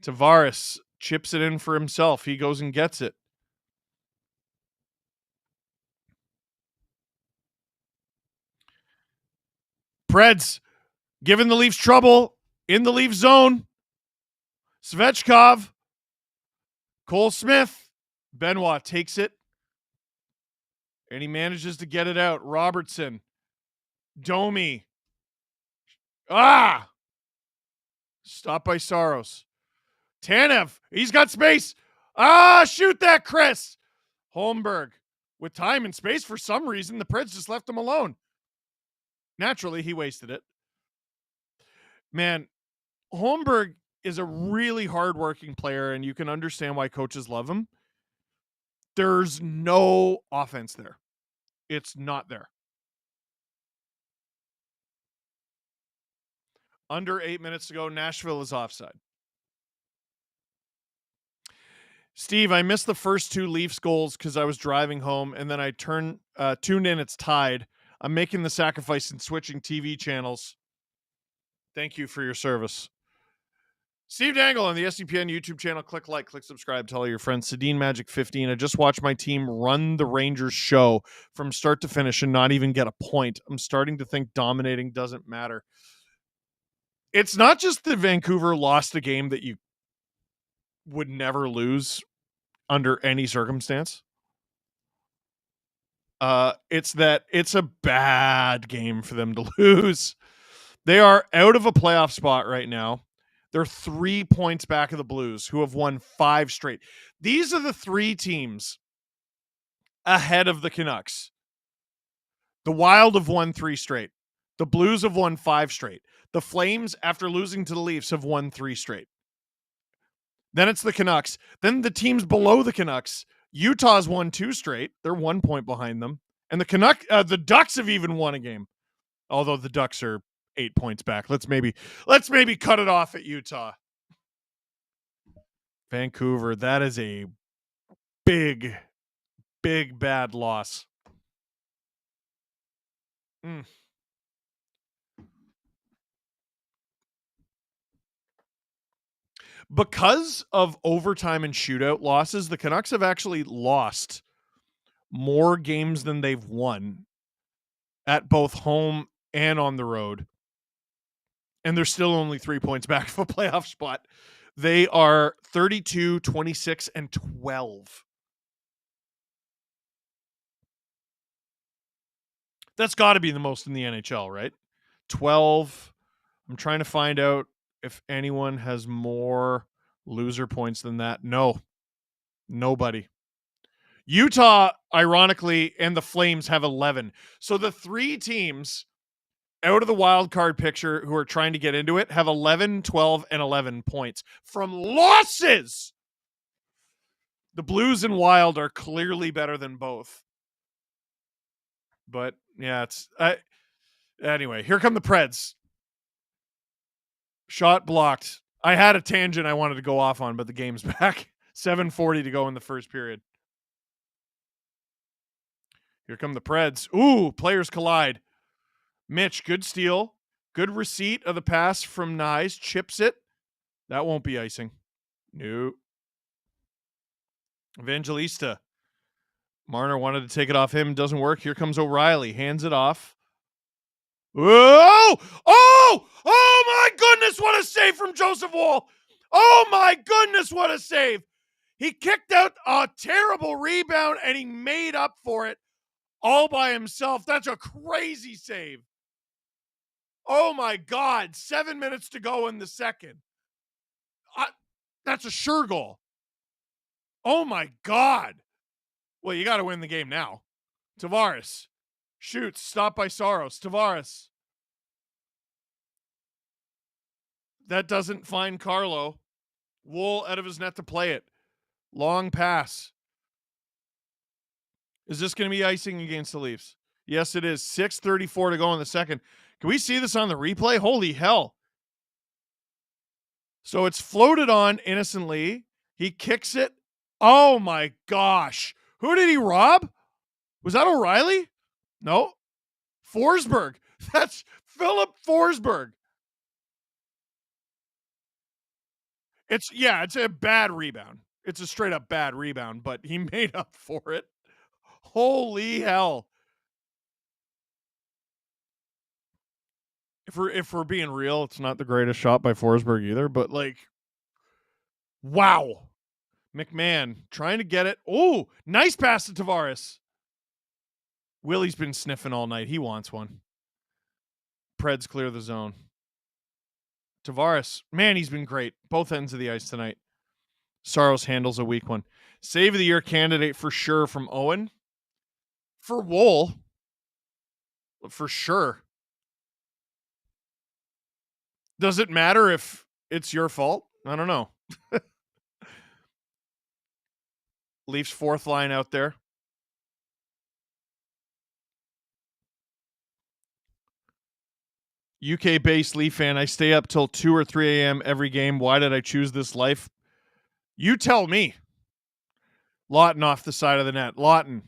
Tavares chips it in for himself. He goes and gets it. Preds giving the Leafs trouble in the Leaf zone. Svechkov. Cole Smith. Benoit takes it. And he manages to get it out. Robertson. Domi. Stopped by Saros. Tanev. He's got space. Shoot that, Chris. Holmberg. With time and space, for some reason, the Preds just left him alone. Naturally, he wasted it. Man, Holmberg is a really hardworking player, and you can understand why coaches love him. There's no offense there. It's not there. Under 8 minutes to go, Nashville is offside. Steve, I missed the first 2 Leafs goals because I was driving home, and then I tuned in. It's tied. I'm making the sacrifice and switching TV channels. Thank you for your service. Steve Dangle on the SDPN YouTube channel. Click like, click subscribe, tell all your friends. Sedin Magic 15. I just watched my team run the Rangers show from start to finish and not even get a point. I'm starting to think dominating doesn't matter. It's not just that Vancouver lost a game that you would never lose under any circumstance. It's that it's a bad game for them to lose. They are out of a playoff spot right now. They're 3 points back of the Blues, who have won 5 straight. These are the 3 teams ahead of the Canucks. The Wild have won 3 straight. The Blues have won 5 straight. The Flames, after losing to the Leafs, have won 3 straight. Then it's the Canucks. Then the teams below the Canucks. Utah's won 2 straight. They're 1 point behind them. And the Ducks have even won a game. Although the Ducks are 8 points back. Let's maybe cut it off at Utah. Vancouver, that is a big bad loss. Because of overtime and shootout losses, the Canucks have actually lost more games than they've won at both home and on the road. And they're still only 3 points back of a playoff spot. They are 32, 26, and 12. That's got to be the most in the NHL, right? 12. I'm trying to find out if anyone has more loser points than that. No. Nobody. Utah, ironically, and the Flames have 11. So the three teams out of the wild card picture who are trying to get into it have 11, 12, and 11 points from losses. The Blues and Wild are clearly better than both. But, yeah, it's... anyway, here come the Preds. Shot blocked. I had a tangent I wanted to go off on, but the game's back. 7:40 to go in the first period. Here come the Preds. Ooh, players collide. Mitch, good steal. Good receipt of the pass from Nyes. Chips it. That won't be icing. No. Evangelista. Marner wanted to take it off him. Doesn't work. Here comes O'Reilly. Hands it off. Whoa! Oh! Oh my goodness, what a save from Joseph Woll! Oh my goodness, what a save! He kicked out a terrible rebound and he made up for it all by himself. That's a crazy save. Oh my God, 7 minutes to go in the second. That's a sure goal. Oh my God. Well, you got to win the game now. Tavares shoots, stopped by Saros. Tavares. That doesn't find Carlo. Woll out of his net to play it. Long pass. Is this going to be icing against the Leafs? Yes, it is. 6:34 to go in the second. Can we see this on the replay? Holy hell. So it's floated on innocently. He kicks it. Oh my gosh. Who did he rob? Was that O'Reilly? No. Forsberg. That's Philip Forsberg. It's a bad rebound. It's a straight up bad rebound, but he made up for it. Holy hell. If we're being real, it's not the greatest shot by Forsberg either, but like, wow. McMahon trying to get it. Oh, nice pass to Tavares. Willie's been sniffing all night. He wants one. Preds clear the zone. Tavares, man, he's been great. Both ends of the ice tonight. Saros handles a weak one. Save of the year candidate for sure from Owen. For Woll, for sure. Does it matter if it's your fault? I don't know. Leafs fourth line out there. UK-based Leaf fan. I stay up till 2 or 3 a.m. every game. Why did I choose this life? You tell me. Lawton off the side of the net. Lawton.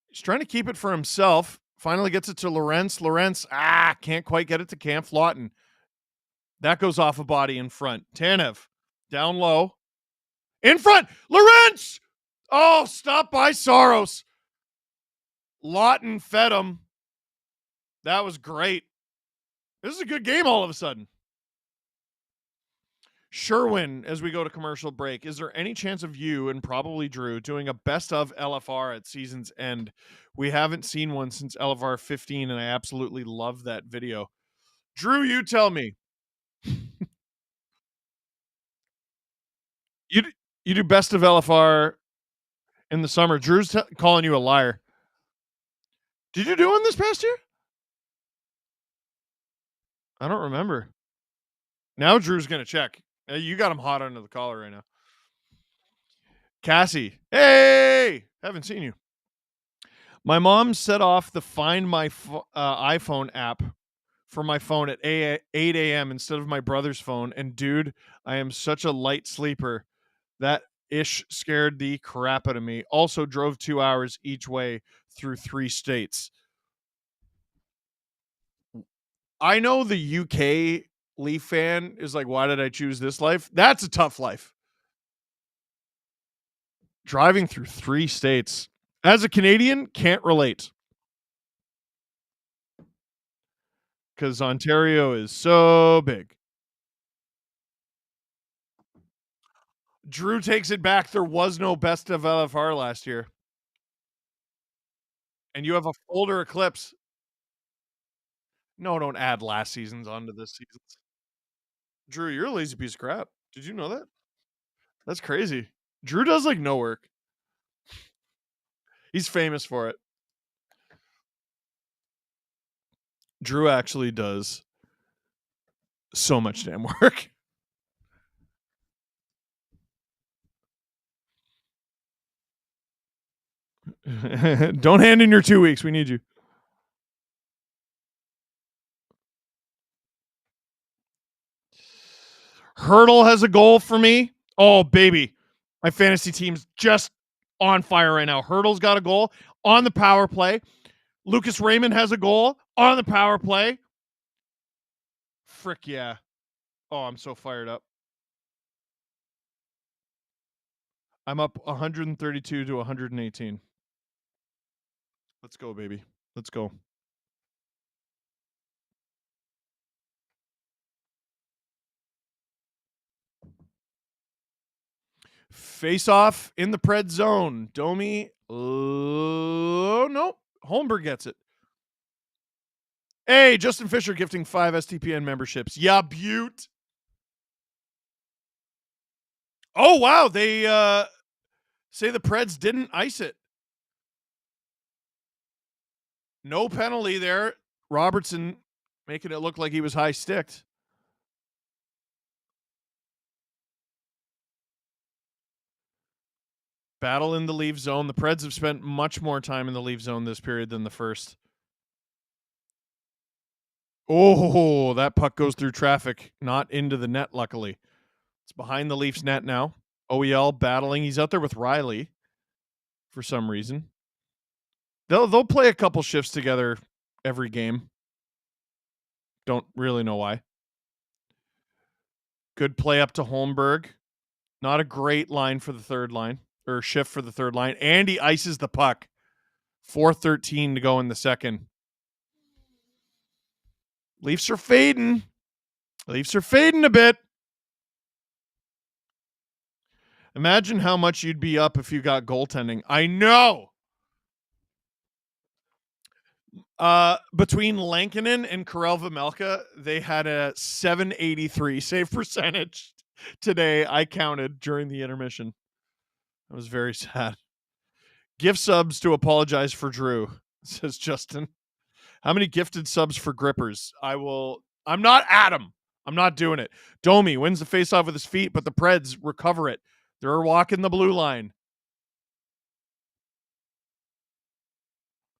He's trying to keep it for himself. Finally gets it to Lorentz. Lorentz, can't quite get it to Kampf. Lawton. That goes off a body in front. Tanev, down low. In front, Lorentz! Oh, stopped by Saros. Lawton fed him. That was great. This is a good game all of a sudden. Sherwin, as we go to commercial break, is there any chance of you and probably Drew doing a best of LFR at season's end? We haven't seen one since LFR 15, and I absolutely love that video. Drew, you tell me. You do best of LFR in the summer. Drew's calling you a liar. Did you do one this past year? I don't remember. Now Drew's going to check. You got him hot under the collar right now. Cassie. Hey! Haven't seen you. My mom set off the Find My iPhone app for my phone at 8 a.m. instead of my brother's phone. And dude, I am such a light sleeper. That Ish scared the crap out of me. Also drove 2 hours each way through 3 states. I know the UK Leaf fan is like, why did I choose this life? That's a tough life. Driving through 3 states. As a Canadian, can't relate. Because Ontario is so big. Drew takes it back. There was no best of LFR last year. And you have a folder eclipse. No, don't add last season's onto this season's. Drew, you're a lazy piece of crap. Did you know that? That's crazy. Drew does like no work. He's famous for it. Drew actually does so much damn work. Don't hand in your 2 weeks. We need you. Hurdle has a goal for me. Oh, baby. My fantasy team's just on fire right now. Hurdle's got a goal on the power play. Lucas Raymond has a goal on the power play. Frick yeah. Oh, I'm so fired up. I'm up 132 to 118. Let's go, baby. Let's go. Face off in the Pred zone. Domi. Oh, no. Holmberg gets it. Hey, Justin Fisher gifting 5 STPN memberships. Yeah, Butte. Oh, wow. They say the Preds didn't ice it. No penalty there. Robertson making it look like he was high-sticked. Battle in the Leaf zone. The Preds have spent much more time in the Leaf zone this period than the first. Oh, that puck goes through traffic, not into the net, luckily. It's behind the Leafs net now. OEL battling. He's out there with Riley for some reason. They'll play a couple shifts together every game. Don't really know why. Good play up to Holmberg. Not a great line for the third line, or shift for the third line. And he ices the puck. 4:13 to go in the second. Leafs are fading. Leafs are fading a bit. Imagine how much you'd be up if you got goaltending. I know. Between Lankinen and Karel Vejmelka, they had a 783 save percentage today. I counted during the intermission. That was very sad. Gift subs to apologize for Drew, says Justin. How many gifted subs for grippers? I'm not Adam. I'm not doing it. Domi wins the faceoff with his feet, but the Preds recover it. They're walking the blue line.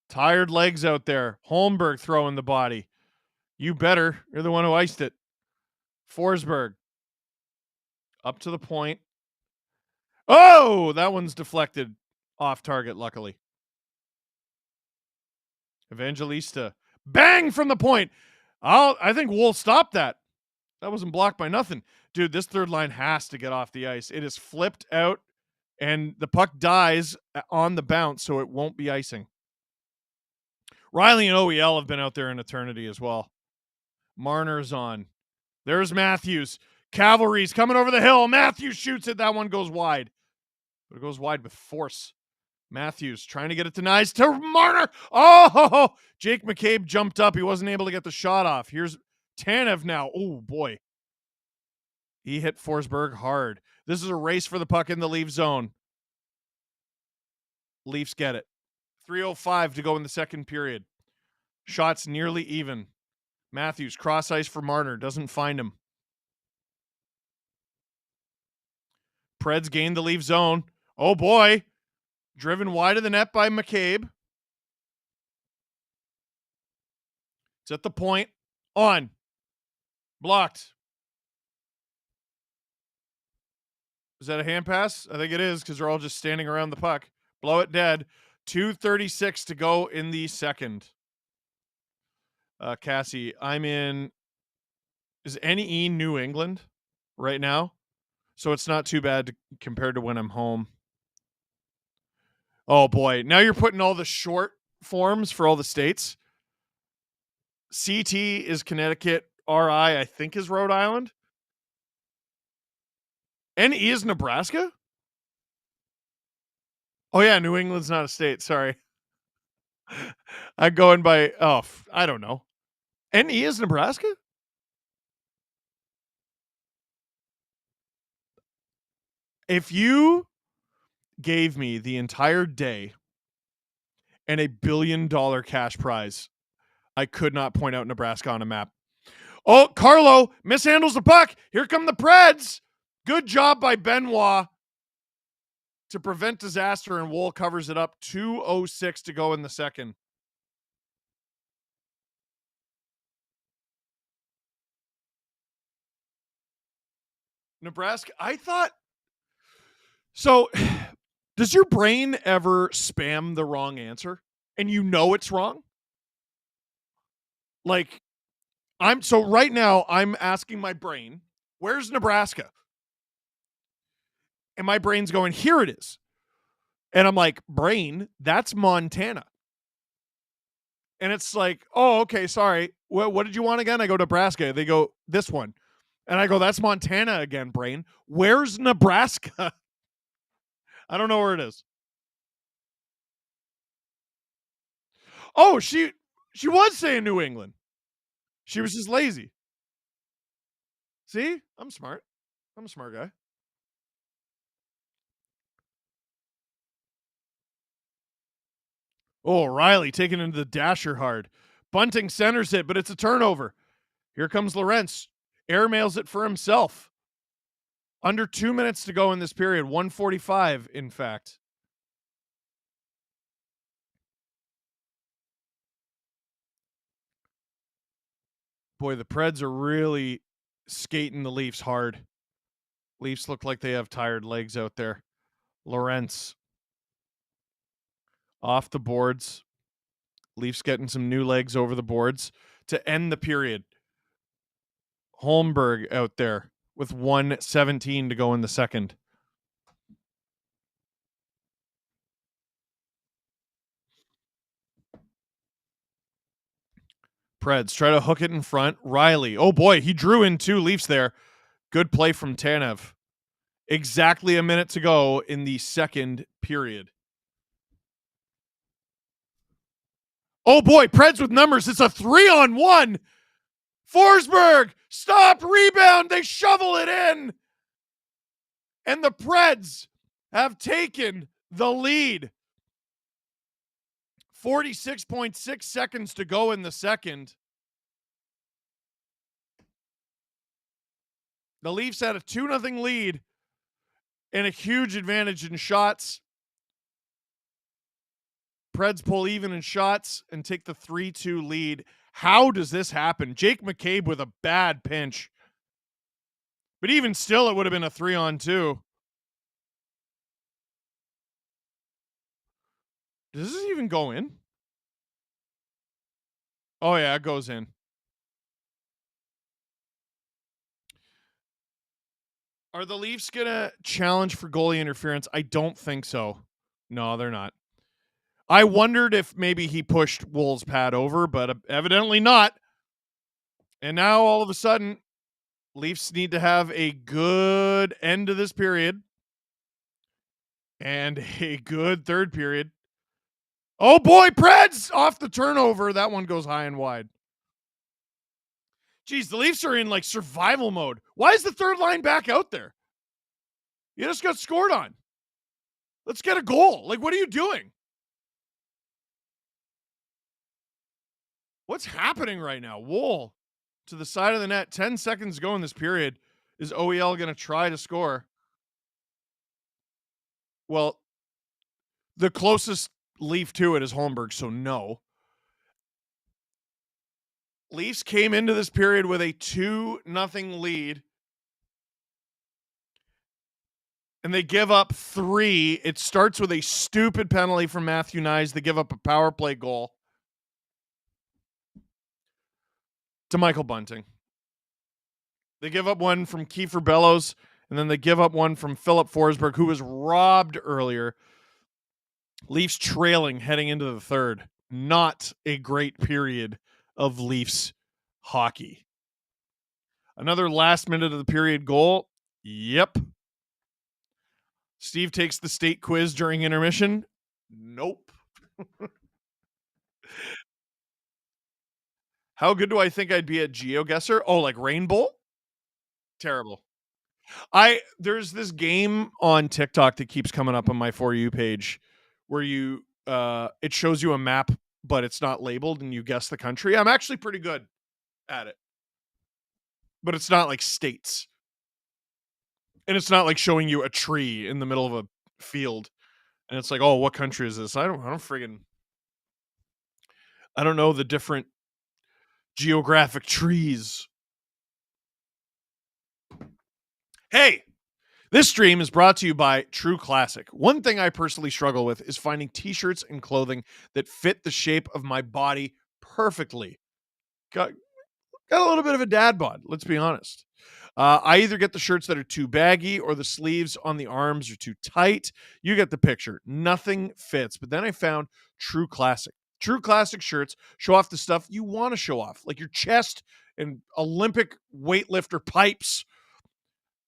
Tired legs out there. Holmberg throwing the body. You better. You're the one who iced it. Forsberg. Up to the point. Oh, that one's deflected. Off target, luckily. Evangelista. Bang from the point. I think we'll stop that. That wasn't blocked by nothing. Dude, this third line has to get off the ice. It is flipped out, and the puck dies on the bounce, so it won't be icing. Riley and OEL have been out there an eternity as well. Marner's on. There's Matthews. Cavalry's coming over the hill. Matthews shoots it. That one goes wide. But it goes wide with force. Matthews trying to get it to Nyes to Marner. Oh, Jake McCabe jumped up. He wasn't able to get the shot off. Here's Tanev now. Oh, boy. He hit Forsberg hard. This is a race for the puck in the Leaf zone. Leafs get it. 3:05 to go in the second period. Shots nearly even. Matthews cross ice for Marner. Doesn't find him. Preds gain the Leaf zone. Oh, boy. Driven wide of the net by McCabe. It's at the point. On. Blocked. Is that a hand pass? I think it is because they're all just standing around the puck. Blow it dead. 2:36 to go in the second. Cassie, I'm in. Is NE New England right now? So it's not too bad compared to when I'm home. Oh boy. Now you're putting all the short forms for all the states. CT is Connecticut. RI, I think, is Rhode Island. NE is Nebraska? Oh, yeah. New England's not a state. Sorry. I'm going by, I don't know. NE is Nebraska? If you gave me the entire day and $1 billion cash prize, I could not point out Nebraska on a map. Oh, Carlo mishandles the puck. Here come the Preds. Good job by Benoit to prevent disaster, and Wool covers it up. 2:06 to go in the second. Nebraska, I thought. So, does your brain ever spam the wrong answer and you know it's wrong? Like, right now I'm asking my brain, where's Nebraska? And my brain's going, here it is. And I'm like, brain, that's Montana. And it's like, oh, okay, sorry. What did you want again? I go, Nebraska. They go, this one. And I go, that's Montana again, brain. Where's Nebraska? I don't know where it is. Oh, she was saying New England. She was just lazy. See? I'm smart. I'm a smart guy. Oh, Riley taken into the dasher hard. Bunting centers it, but it's a turnover. Here comes Lorentz. Airmails it for himself. Under 2 minutes to go in this period. 1:45, in fact. Boy, the Preds are really skating the Leafs hard. Leafs look like they have tired legs out there. Lorentz. Off the boards. Leafs getting some new legs over the boards to end the period. Holmberg out there with 1:17 to go in the second. Preds try to hook it in front. Riley. Oh boy, he drew in 2 Leafs there. Good play from Tanev. Exactly a minute to go in the second period. Oh boy, Preds with numbers. It's a 3-on-1. Forsberg, stop, rebound. They shovel it in. And the Preds have taken the lead. 46.6 seconds to go in the second. The Leafs had a 2-0 lead and a huge advantage in shots. Preds pull even in shots and take the 3-2 lead. How does this happen? Jake McCabe with a bad pinch. But even still, it would have been a 3-on-2. Does this even go in? Oh, yeah, it goes in. Are the Leafs going to challenge for goalie interference? I don't think so. No, they're not. I wondered if maybe he pushed Wool's pad over, but evidently not. And now, all of a sudden, Leafs need to have a good end to this period and a good third period. Oh, boy, Preds off the turnover. That one goes high and wide. Geez, the Leafs are in, like, survival mode. Why is the third line back out there? You just got scored on. Let's get a goal. Like, what are you doing? What's happening right now? Wool to the side of the net. 10 seconds to go in this period. Is OEL going to try to score? Well, the closest Leaf to it is Holmberg, so no. Leafs came into this period with a 2-0 lead. and they give up 3. It starts with a stupid penalty from Matthew Nyes. They give up a power play goal to Michael Bunting. They give up one from Kiefer Bellows, and then they give up one from Philip Forsberg, who was robbed earlier. Leafs trailing heading into the third. Not a great period of Leafs hockey. Another last minute of the period goal. Yep. Steve takes the state quiz during intermission. Nope. How good do I think I'd be at GeoGuessr? Oh, like Rainbow? Terrible. There's this game on TikTok that keeps coming up on my For You page where you it shows you a map, but it's not labeled, and you guess the country. I'm actually pretty good at it. But it's not like states. And it's not like showing you a tree in the middle of a field. And it's like, oh, what country is this? I don't know the different geographic trees. Hey, this stream is brought to you by True Classic. One thing I personally struggle with is finding t-shirts and clothing that fit the shape of my body perfectly. Got a little bit of a dad bod, let's be honest. I either get the shirts that are too baggy or the sleeves on the arms are too tight. You get the picture. Nothing fits. But then I found True Classic. True Classic shirts show off the stuff you want to show off, like your chest and Olympic weightlifter pipes.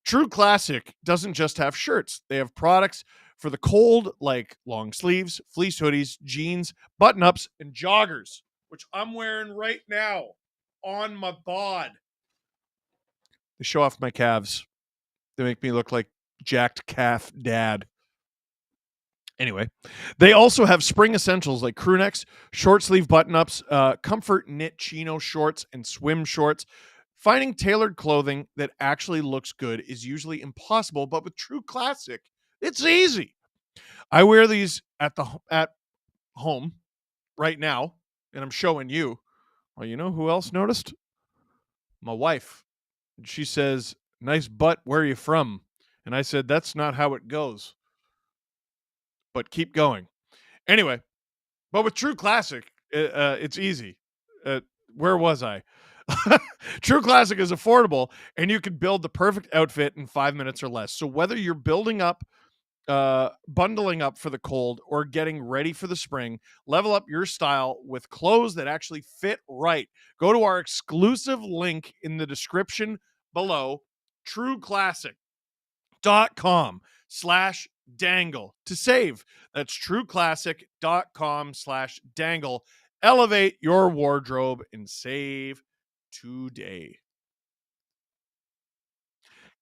True Classic doesn't just have shirts. They have products for the cold, like long sleeves, fleece hoodies, jeans, button-ups, and joggers, which I'm wearing right now on my bod. They show off my calves. They make me look like jacked calf dad. Anyway, they also have spring essentials like crew necks, short sleeve button-ups, comfort knit chino shorts, and swim shorts. Finding tailored clothing that actually looks good is usually impossible, but with True Classic, it's easy. I wear these at home right now, and I'm showing you. Well, you know who else noticed? My wife. She says, "Nice butt, where are you from?" And I said, "That's not how it goes. But keep going." Anyway, but with True Classic, it's easy. Where was I? True Classic is affordable, and you can build the perfect outfit in 5 minutes or less. So whether you're bundling up for the cold or getting ready for the spring, level up your style with clothes that actually fit right. Go to our exclusive link in the description below, trueclassic.com/dangle to save. That's trueclassic.com/dangle. Elevate your wardrobe and save today.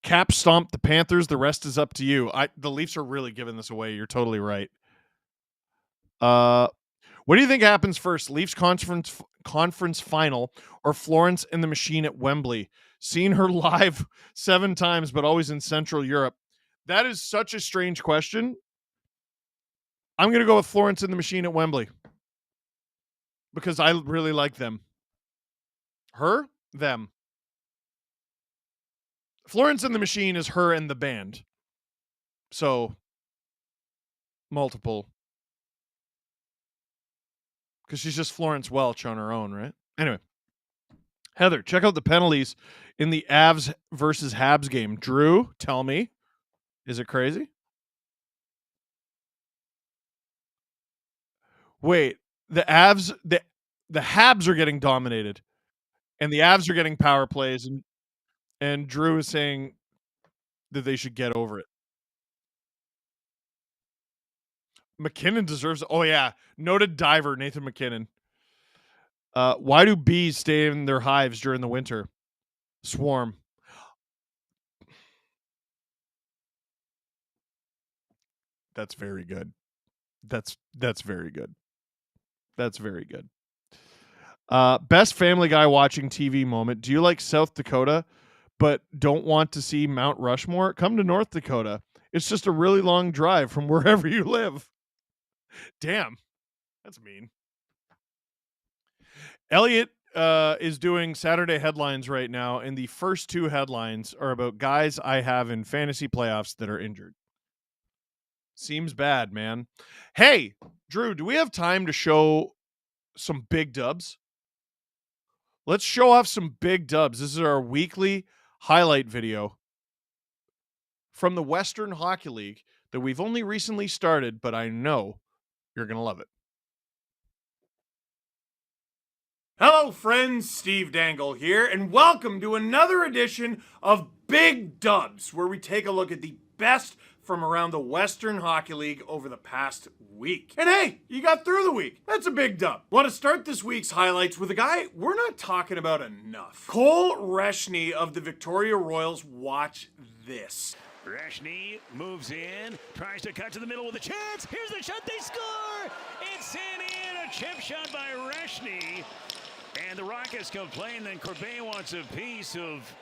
Cap stomped the Panthers. The rest is up to you. The Leafs are really giving this away. You're totally right. What do you think happens first? Leafs conference final or Florence and the Machine at Wembley? Seen her live 7 times, but always in Central Europe. That is such a strange question. I'm going to go with Florence and the Machine at Wembley because I really like them. Her? Them. Florence and the Machine is her and the band. So, multiple. Because she's just Florence Welch on her own, right? Anyway. Heather, check out the penalties in the Avs versus Habs game. Drew, tell me. Is it crazy? Wait, the Habs are getting dominated. And the Avs are getting power plays, and Drew is saying that they should get over it. McKinnon deserves. Oh yeah, noted diver Nathan McKinnon. Why do bees stay in their hives during the winter? Swarm. That's very good. That's very good. That's very good. Best Family Guy watching TV moment. Do you like South Dakota, but don't want to see Mount Rushmore? Come to North Dakota. It's just a really long drive from wherever you live. Damn, that's mean. Elliot is doing Saturday headlines right now, and the first 2 headlines are about guys I have in fantasy playoffs that are injured. Seems bad, man. Hey, Drew, do we have time to show some big dubs? Let's show off some big dubs. This is our weekly highlight video from the Western Hockey League that we've only recently started, but I know you're going to love it. Hello, friends. Steve Dangle here, and welcome to another edition of Big Dubs, where we take a look at the best from around the Western Hockey League over the past week. And hey, you got through the week. That's a big dub. Want to start this week's highlights with a guy we're not talking about enough. Cole Reshney of the Victoria Royals. Watch this. Reshney moves in, tries to cut to the middle with a chance. Here's the shot, they score! It's in, a chip shot by Reshney. And the Rockets complain, then Corbet wants a piece of,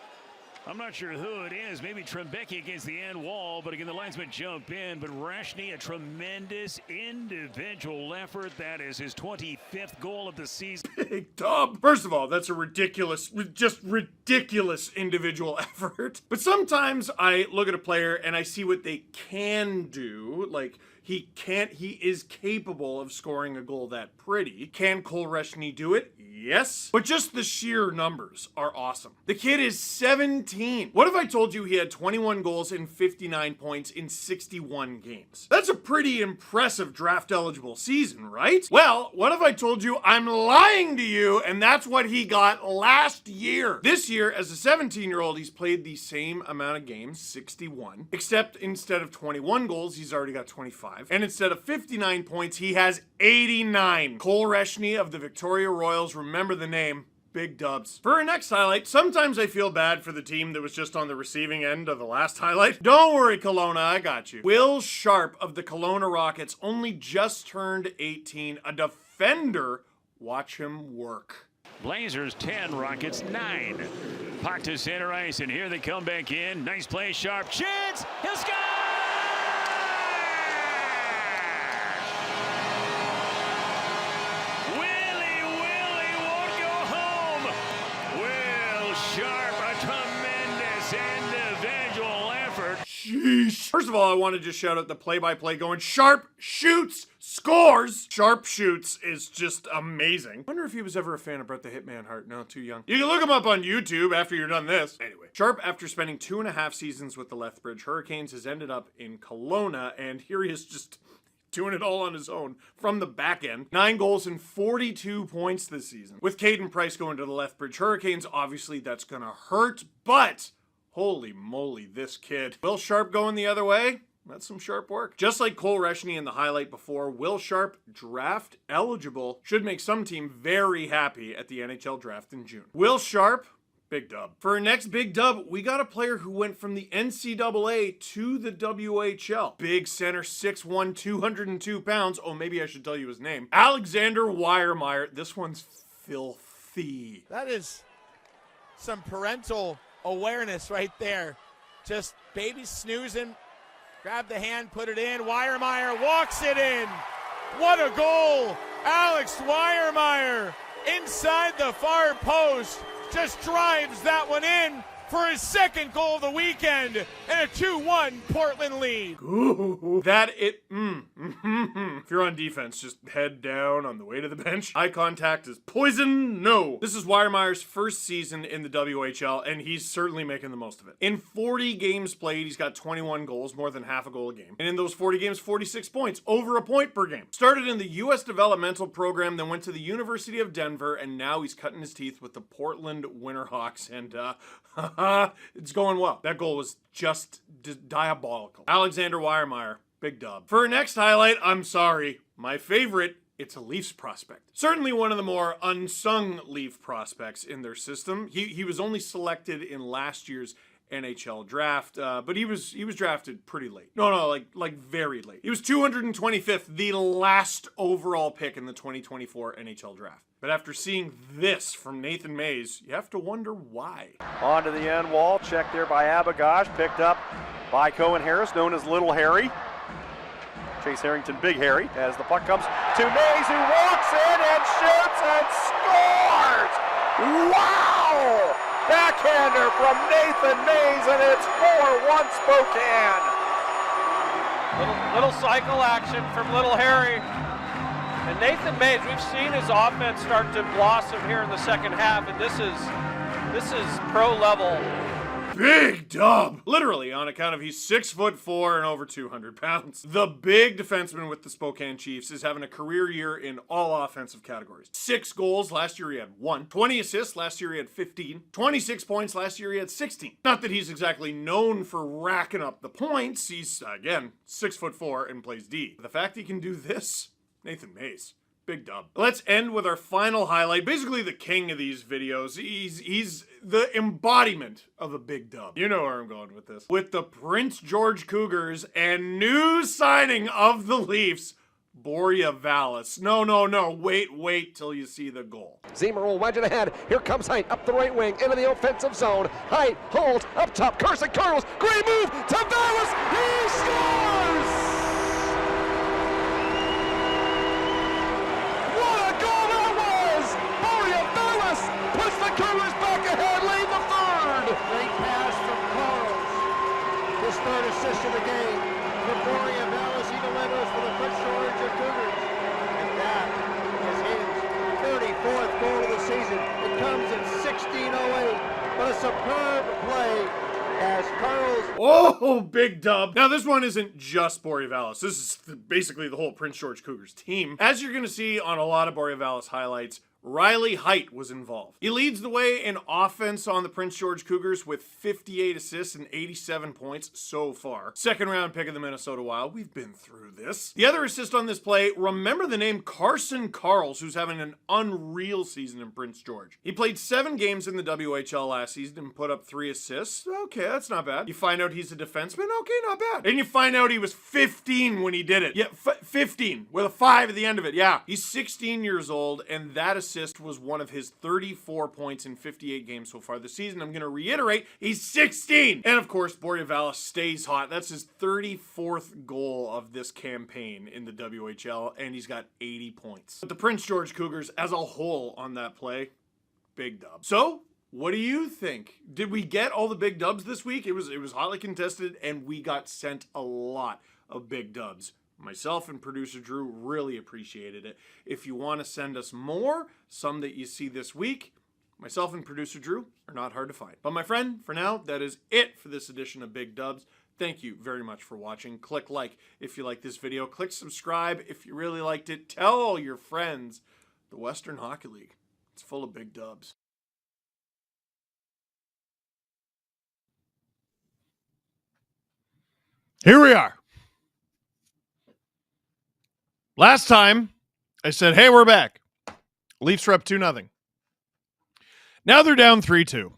I'm not sure who it is, maybe Trembecki against the end wall, but again, the linesman jump in, but Reshney, a tremendous individual effort. That is his 25th goal of the season. Big dub. First of all, that's a ridiculous, just ridiculous individual effort. But sometimes I look at a player and I see what they can do, like, he is capable of scoring a goal that pretty. Can Cole Reshney do it? Yes. But just the sheer numbers are awesome. The kid is 17. What if I told you he had 21 goals and 59 points in 61 games? That's a pretty impressive draft eligible season, right? Well, what if I told you I'm lying to you and that's what he got last year? This year, as a 17-year-old, he's played the same amount of games, 61, except instead of 21 goals, he's already got 25. And instead of 59 points, he has 89. Cole Reshney of the Victoria Royals, remember the name, big dubs. For our next highlight, sometimes I feel bad for the team that was just on the receiving end of the last highlight. Don't worry, Kelowna, I got you. Will Sharp of the Kelowna Rockets only just turned 18, a defender. Watch him work. Blazers 10, Rockets 9. Puck to center ice, and here they come back in. Nice play, Sharp, chance, he'll score! Sheesh. First of all, I want to just shout out the play-by-play going, Sharp shoots, scores. Sharp shoots is just amazing. Wonder if he was ever a fan of Bret the Hitman Hart. No, too young. You can look him up on YouTube after you're done this. Anyway, Sharp, after spending 2.5 seasons with the Lethbridge Hurricanes, has ended up in Kelowna, and here he is just doing it all on his own from the back end. 9 goals and 42 points this season. With Caden Price going to the Lethbridge Hurricanes, obviously that's gonna hurt, but holy moly, this kid. Will Sharp going the other way? That's some sharp work. Just like Cole Reshney in the highlight before, Will Sharp, draft eligible, should make some team very happy at the NHL draft in June. Will Sharp, big dub. For our next big dub, we got a player who went from the NCAA to the WHL. Big center, 6'1", 202 pounds. Oh, maybe I should tell you his name. Alexander Weiermeyer. This one's filthy. That is some parental awareness right there. Just baby snoozing, grab the hand, put it in. Weiermeyer walks it in. What a goal! Alex Weiermeyer inside the far post just drives that one in for his second goal of the weekend and a 2-1 Portland lead. Ooh, that it, If you're on defense, just head down on the way to the bench. Eye contact is poison, no. This is Weiermeyer's first season in the WHL, and he's certainly making the most of it. In 40 games played, he's got 21 goals, more than half a goal a game. And in those 40 games, 46 points, over a point per game. Started in the U.S. developmental program, then went to the University of Denver, and now he's cutting his teeth with the Portland Winterhawks, and it's going well. That goal was just diabolical. Alexander Weiermeyer, big dub. For our next highlight, I'm sorry, my favorite, it's a Leafs prospect. Certainly one of the more unsung Leaf prospects in their system. He was only selected in last year's NHL draft, but he was drafted pretty late. No, like very late. He was 225th, the last overall pick in the 2024 NHL draft. But after seeing this from Nathan Mays, you have to wonder why. On to the end wall, checked there by Abagosh, picked up by Cohen Harris, known as Little Harry. Chase Harrington, Big Harry, as the puck comes to Mays, who walks in and shoots and scores! Wow! Backhander from Nathan Mays, and it's 4-1 Spokane. Little cycle action from Little Harry. And Nathan Mays, we've seen his offense start to blossom here in the second half, and this is pro level. Big dub! Literally, on account of he's 6'4" and over 200 pounds. The big defenseman with the Spokane Chiefs is having a career year in all offensive categories. 6 goals, last year he had 1. 20 assists, last year he had 15. 26 points, last year he had 16. Not that he's exactly known for racking up the points. He's, again, 6'4" and plays D. The fact he can do this, Nathan Mays. Big dub. Let's end with our final highlight. Basically the king of these videos. He's the embodiment of a big dub. You know where I'm going with this. With the Prince George Cougars and new signing of the Leafs, Boreavalis. No. Wait till you see the goal. Zemer will wedge it ahead. Here comes Height up the right wing into the offensive zone. Height holds up top. Carson Carlos. Great move. Tavares. He scores! Puts the Cougars back ahead, lead the third. Great pass from Carls. His third assist of the game. For Boreavalis, he delivers for the Prince George Cougars. And that is his 34th goal of the season. It comes in 16:08. But a superb play as Carls. Oh, big dub. Now, this one isn't just Boreavalis. This is basically the whole Prince George Cougars team. As you're going to see on a lot of Boreavalis highlights, Riley Height was involved. He leads the way in offense on the Prince George Cougars with 58 assists and 87 points so far. Second round pick of the Minnesota Wild. We've been through this. The other assist on this play, remember the name Carson Carls, who's having an unreal season in Prince George. He played 7 games in the WHL last season and put up 3 assists. Okay, that's not bad. You find out he's a defenseman. Okay, not bad. And you find out he was 15 when he did it. Yeah, 15 with a 5 at the end of it. Yeah, he's 16 years old, and that assist was one of his 34 points in 58 games so far this season. I'm going to reiterate, he's 16! And of course, Boreavalis stays hot. That's his 34th goal of this campaign in the WHL, and he's got 80 points. But the Prince George Cougars as a whole on that play, big dub. So, what do you think? Did we get all the big dubs this week? It was hotly contested, and we got sent a lot of big dubs. Myself and producer Drew really appreciated it. If you want to send us more, some that you see this week, myself and producer Drew are not hard to find. But my friend, for now, that is it for this edition of Big Dubs. Thank you very much for watching. Click like if you like this video. Click subscribe if you really liked it. Tell all your friends. The Western Hockey League, it's full of big dubs. Here we are. Last time, I said, hey, we're back. Leafs are up 2-0. Now they're down 3-2.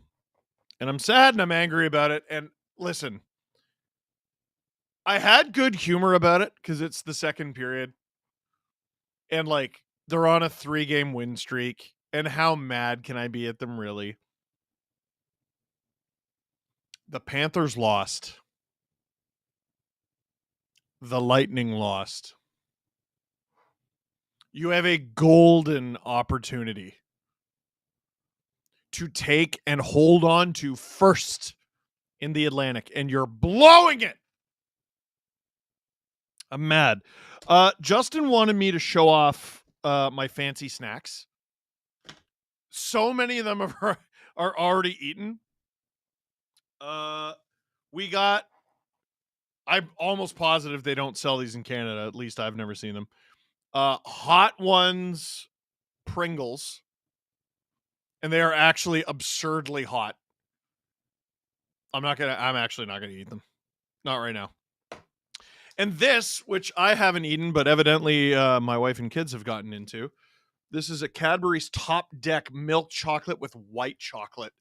And I'm sad and I'm angry about it. And listen, I had good humor about it because it's the second period. And, like, they're on a 3-game win streak. And how mad can I be at them, really? The Panthers lost. The Lightning lost. You have a golden opportunity to take and hold on to first in the Atlantic, and you're blowing it. I'm mad. Justin wanted me to show off my fancy snacks. So many of them are already eaten. I'm almost positive they don't sell these in Canada. At least I've never seen them. Hot Ones Pringles, and they are actually absurdly hot. I'm actually not gonna eat them. Not right now. And this, which I haven't eaten, but evidently my wife and kids have gotten into. This is a Cadbury's Top Deck milk chocolate with white chocolate.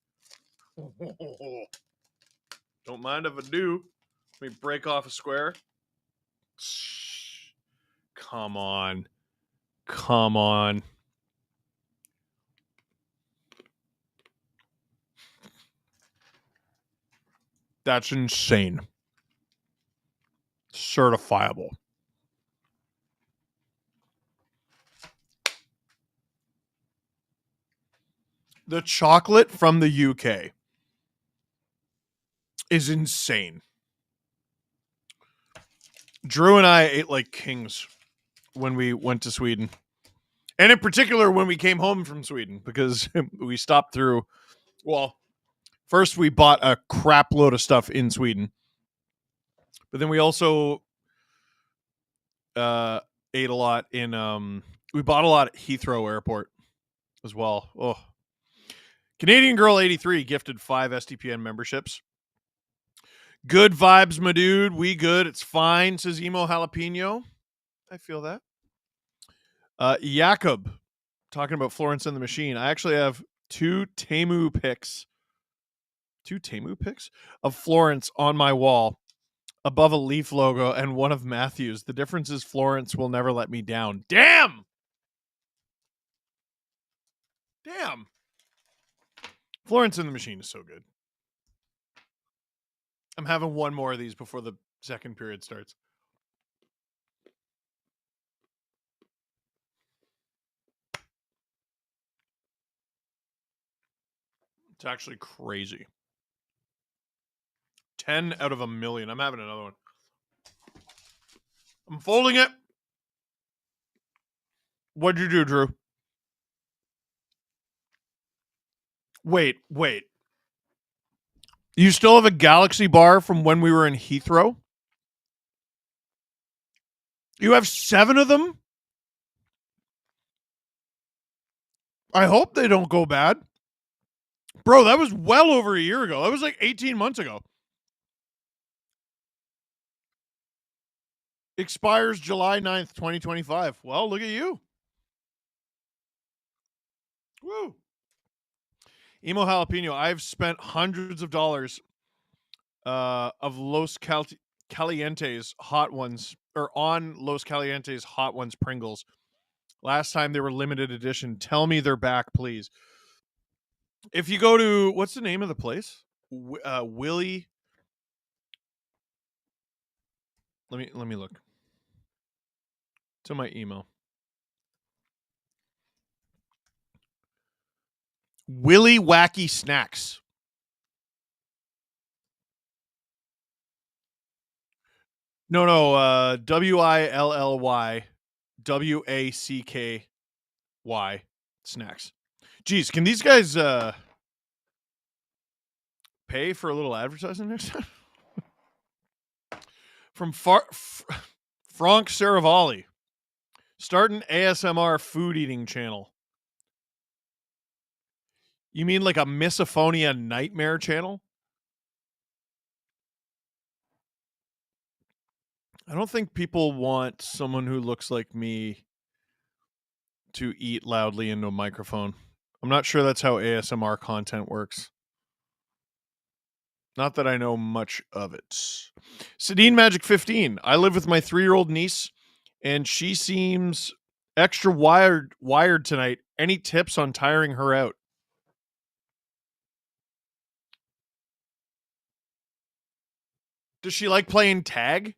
Don't mind if I do. Let me break off a square. Come on. Come on. That's insane. Certifiable. The chocolate from the UK is insane. Drew and I ate like kings when we went to Sweden. And in particular, when we came home from Sweden, because we stopped through, well, first we bought a crap load of stuff in Sweden. But then we also ate a lot in, we bought a lot at Heathrow Airport as well. Oh, Canadian Girl 83 gifted 5 STPN memberships. Good vibes, my dude. We good. It's fine, says Emo Jalapeno. I feel that. Jakob, talking about Florence and the Machine. I actually have 2 Temu pics of Florence on my wall above a Leaf logo and one of Matthews. The difference is Florence will never let me down. Damn! Florence and the Machine is so good. I'm having one more of these before the second period starts. It's actually crazy. 10 out of a million. I'm having another one. I'm folding it. What'd you do, Drew? Wait. You still have a Galaxy bar from when we were in Heathrow? You have 7 of them? I hope they don't go bad. Bro, that was well over a year ago. That was like 18 months ago. Expires July 9th, 2025. Well, look at you. Woo. Emo Jalapeno, I've spent hundreds of dollars of Los Calientes hot ones, or on Los Calientes hot ones Pringles. Last time they were limited edition. Tell me they're back, please. If you go to, what's the name of the place? Willie. Let me look. To my email. Willy Wacky Snacks. No, WILLY WACKY Snacks. Geez, can these guys pay for a little advertising next time? From Frank Saravalli. Start an ASMR food eating channel. You mean like a misophonia nightmare channel? I don't think people want someone who looks like me to eat loudly into a microphone. I'm not sure that's how ASMR content works. Not that I know much of it. Sedine Magic 15. I live with my 3-year-old niece, and she seems extra wired tonight. Any tips on tiring her out? Does she like playing tag?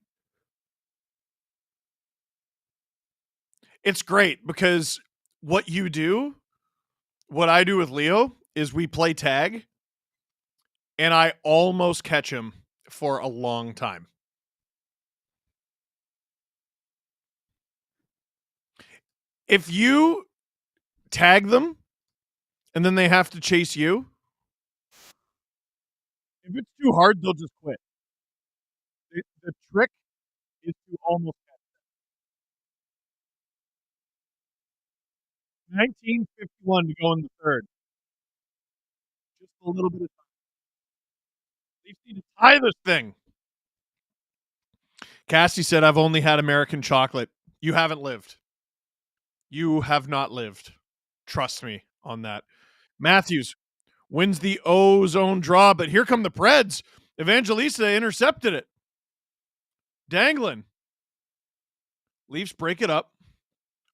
It's great because what I do with Leo is we play tag, and I almost catch him for a long time. If you tag them and then they have to chase you, if it's too hard, they'll just quit. The trick is to almost catch them. 1951 to go in the third. Just a little bit of time. They need to tie this thing. Cassie said, I've only had American chocolate. You haven't lived. You have not lived. Trust me on that. Matthews wins the O-zone draw, but here come the Preds. Evangelista intercepted it. Dangling. Leafs break it up.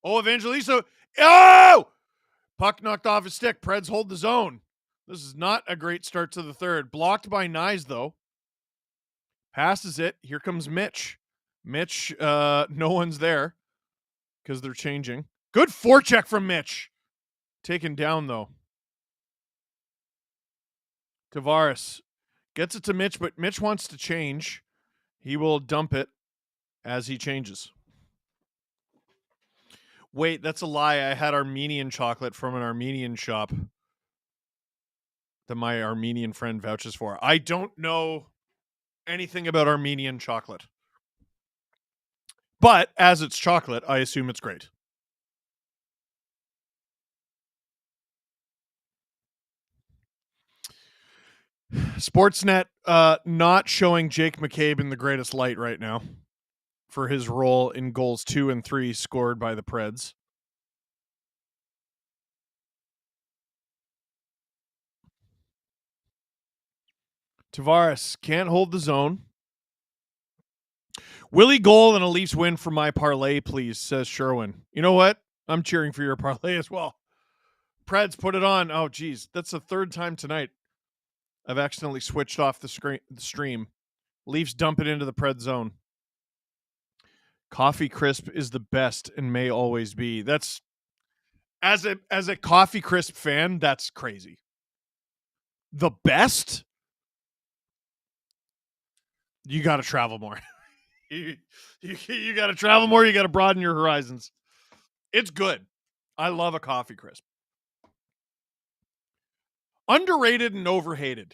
Oh, Evangelista. Oh! Puck knocked off his stick. Preds hold the zone. This is not a great start to the third. Blocked by Nyes, though. Passes it. Here comes Mitch. Mitch, no one's there because they're changing. Good forecheck from Mitch. Taken down, though. Tavares gets it to Mitch, but Mitch wants to change. He will dump it as he changes. Wait, that's a lie. I had Armenian chocolate from an Armenian shop that my Armenian friend vouches for. I don't know anything about Armenian chocolate. But as it's chocolate, I assume it's great. Sportsnet not showing Jake McCabe in the greatest light right now for his role in goals 2 and 3 scored by the Preds. Tavares can't hold the zone. Willie goal and a Leafs win for my parlay, please, says Sherwin. You know what? I'm cheering for your parlay as well. Preds, put it on. Oh, geez. That's the third time tonight I've accidentally switched off the stream. Leafs dump it into the Pred zone. Coffee Crisp is the best and may always be. That's as a Coffee Crisp fan, that's crazy. The best? You got to travel more. you got to travel more. You got to broaden your horizons. It's good. I love a Coffee Crisp. Underrated and overhated,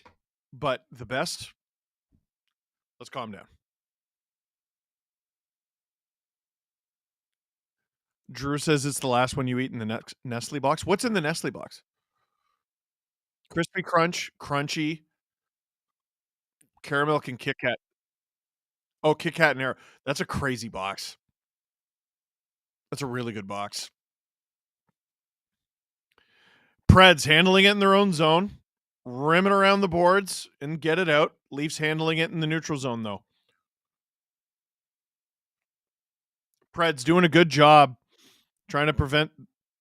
but the best. Let's calm down. Drew says it's the last one you eat in the Nestle box. What's in the Nestle box? Crispy Crunch, Crunchy, Caramel and Kit Kat. Oh, Kit Kat and Air. That's a crazy box. That's a really good box. Preds handling it in their own zone, rimming around the boards and get it out. Leafs handling it in the neutral zone, though. Preds doing a good job trying to prevent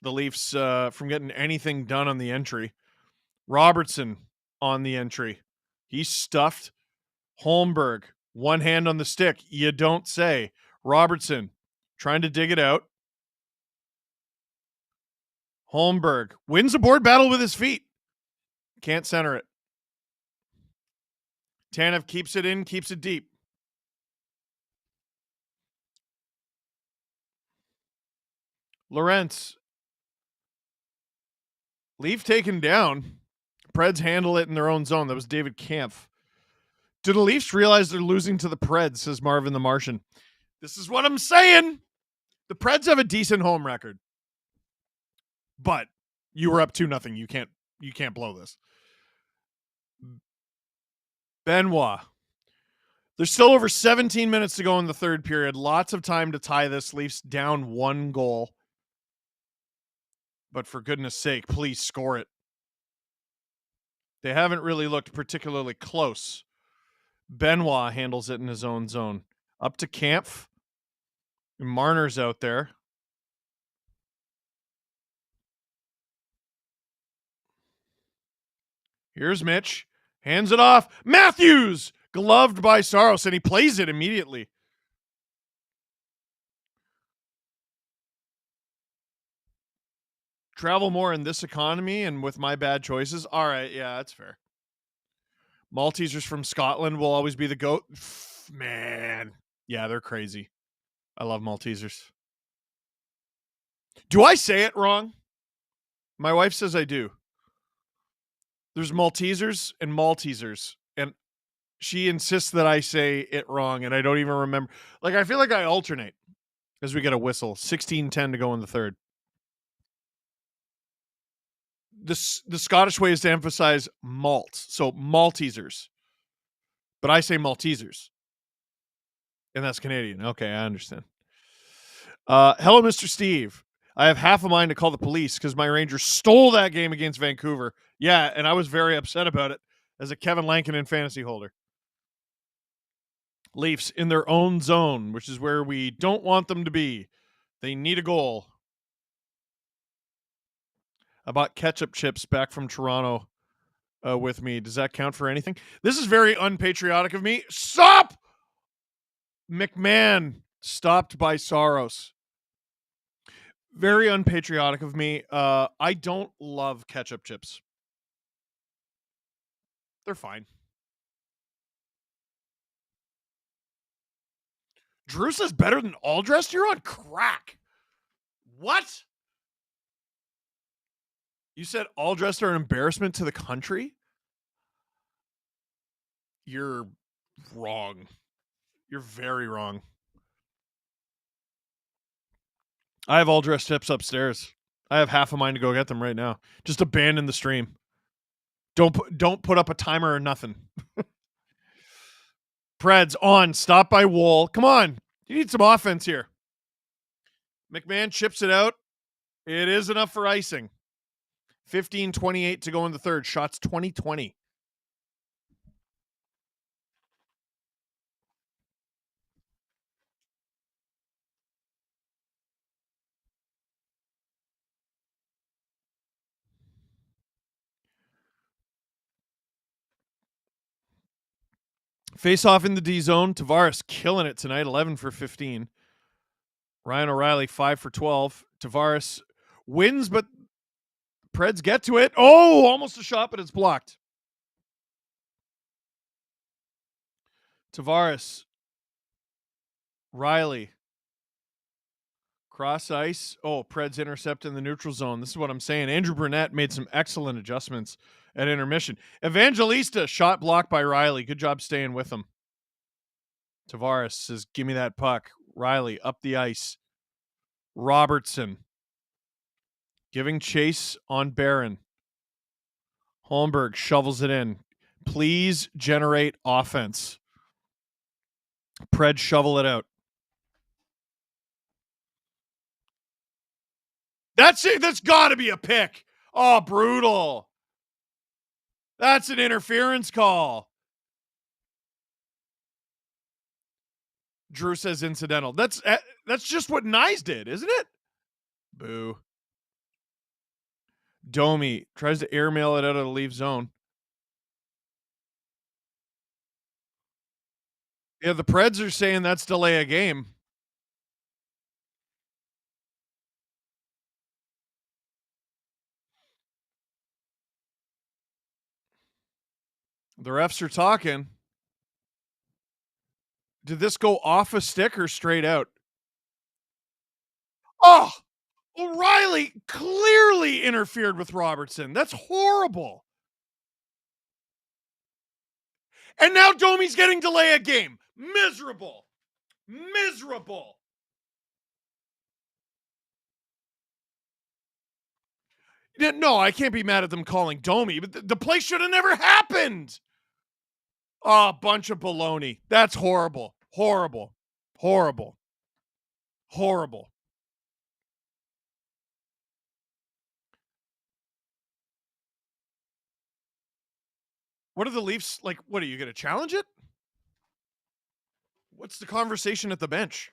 the Leafs from getting anything done on the entry. Robertson on the entry. He's stuffed. Holmberg, one hand on the stick. You don't say. Robertson trying to dig it out. Holmberg wins a board battle with his feet. Can't center it. Tanev keeps it in, keeps it deep. Lorentz. Leaf taken down. Preds handle it in their own zone. That was David Kampf. Do the Leafs realize they're losing to the Preds, says Marvin the Martian. This is what I'm saying. The Preds have a decent home record. But you were up 2-0. You can't blow this. Benoit. There's still over 17 minutes to go in the third period. Lots of time to tie this. Leafs down 1 goal. But for goodness sake, please score it. They haven't really looked particularly close. Benoit handles it in his own zone. Up to Kampf. Marner's out there. Here's Mitch. Hands it off. Matthews! Gloved by Saros, and he plays it immediately. Travel more in this economy and with my bad choices. All right, yeah, that's fair. Maltesers from Scotland will always be the GOAT. Man. Yeah, they're crazy. I love Maltesers. Do I say it wrong? My wife says I do. There's Maltesers and Maltesers. And she insists that I say it wrong, and I don't even remember. Like, I feel like I alternate as we get a whistle. 16-10 to go in the third. The Scottish way is to emphasize malt. So Maltesers. But I say Maltesers. And that's Canadian. Okay, I understand. Hello, Mr. Steve. I have half a mind to call the police because my Rangers stole that game against Vancouver. Yeah, and I was very upset about it as a Kevin Lankinen fantasy holder. Leafs in their own zone, which is where we don't want them to be. They need a goal. I bought ketchup chips back from Toronto with me. Does that count for anything? This is very unpatriotic of me. Stop! McMahon stopped by Saros. Very unpatriotic of me. I don't love ketchup chips. They're fine. Drew says better than all dressed? You're on crack. What? You said all dressed are an embarrassment to the country? You're wrong. You're very wrong. I have all dressed tips upstairs. I have half of mine to go get them right now. Just abandon the stream. Don't put up a timer or nothing. Preds on. Stop by Wool. Come on. You need some offense here. McMahon chips it out. It is enough for icing. 15:28 to go in the third. Shots 20-20. Face off in the D zone. Tavares killing it tonight. 11 for 15. Ryan O'Reilly 5 for 12. Tavares wins, but Preds get to it. Oh, almost a shot, but it's blocked. Tavares. Riley. Cross ice. Oh, Preds intercept in the neutral zone. This is what I'm saying. Andrew Burnett made some excellent adjustments at intermission. Evangelista shot blocked by Riley. Good job staying with him. Tavares says, give me that puck. Riley up the ice. Robertson giving chase on Barron. Holmberg shovels it in. Please generate offense. Pred shovel it out. That's it. That's got to be a pick. Oh, brutal. That's an interference call. Drew says incidental. That's just what Nyes did, isn't it? Boo. Domi tries to airmail it out of the leave zone. Yeah, the Preds are saying that's delay a game. The refs are talking. Did this go off a stick or straight out? Oh, O'Reilly clearly interfered with Robertson. That's horrible. And now Domi's getting delay a game. Miserable. Miserable. No, I can't be mad at them calling Domi, but the play should have never happened. Oh, a bunch of baloney. That's horrible. Horrible. Horrible. Horrible. What are the Leafs like? What are you going to challenge it? What's the conversation at the bench?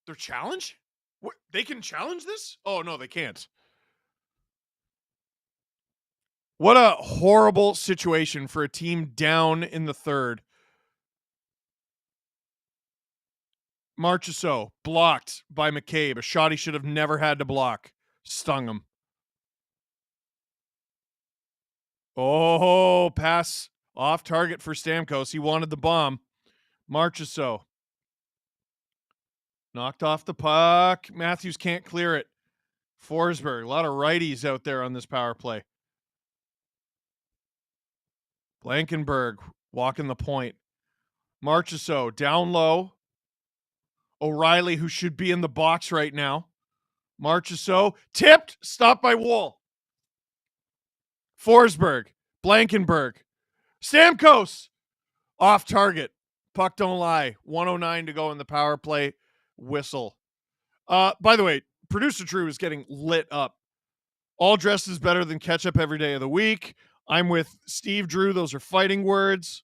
Their challenge? What, they can challenge this? Oh, no, they can't. What a horrible situation for a team down in the third. Marchessault blocked by McCabe. A shot he should have never had to block. Stung him. Oh, pass off target for Stamkos. He wanted the bomb. Marchessault. Knocked off the puck. Matthews can't clear it. Forsberg. A lot of righties out there on this power play. Blankenberg walking the point. Marchessault down low. O'Reilly, who should be in the box right now. Marchessault tipped. Stopped by Wool. Forsberg. Blankenberg. Stamkos. Off target. Puck don't lie. 1:09 to go in the power play. Whistle. By the way, producer Drew is getting lit up. All dressed is better than ketchup every day of the week. I'm with Steve Drew. Those are fighting words.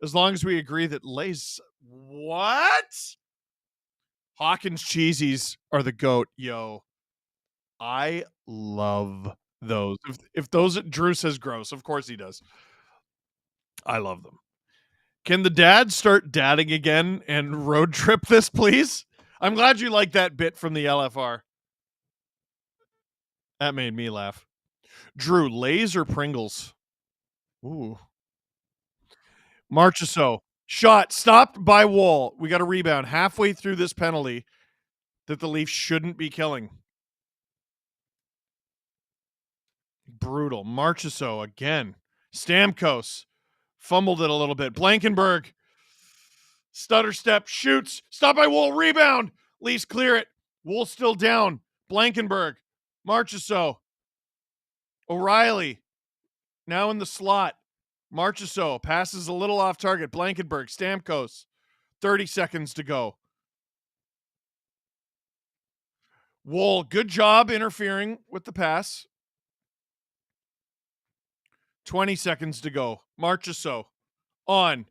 As long as we agree that Lay's... What? Hawkins cheesies are the GOAT. Yo. I love those. If those... Drew says gross. Of course he does. I love them. Can the dad start dadding again and road trip this, please? I'm glad you like that bit from the LFR. That made me laugh. Drew, Lay's or Pringles? Ooh. Marchessault. Shot stopped by Wall. We got a rebound halfway through this penalty that the Leafs shouldn't be killing. Brutal. Marchessault again. Stamkos fumbled it a little bit. Blankenberg. Stutter step. Shoots. Stop by Wool. Rebound. Leafs clear it. Wool still down. Blankenberg. Marchessault. O'Reilly. Now in the slot. Marchessault passes a little off target. Blankenberg. Stamkos. 30 seconds to go. Wool, good job interfering with the pass. 20 seconds to go. Marchessault on.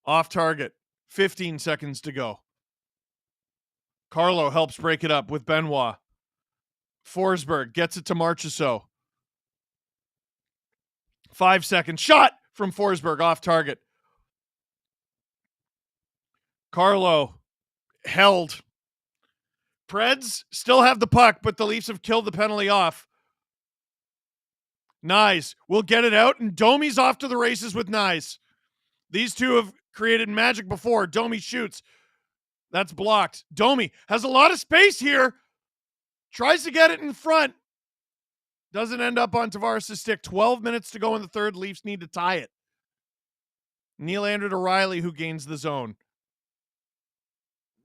Off target. 15 seconds to go. Carlo helps break it up with Benoit. Forsberg gets it to Marchessault. 5 seconds. Shot from Forsberg off target. Carlo held. Preds still have the puck, but the Leafs have killed the penalty off. Nyes will get it out, and Domi's off to the races with Nyes. These two have created magic before. Domi shoots. That's blocked. Domi has a lot of space here. Tries to get it in front. Doesn't end up on Tavares' stick. 12 minutes to go in the third. Leafs need to tie it. Nylander to Riley, who gains the zone.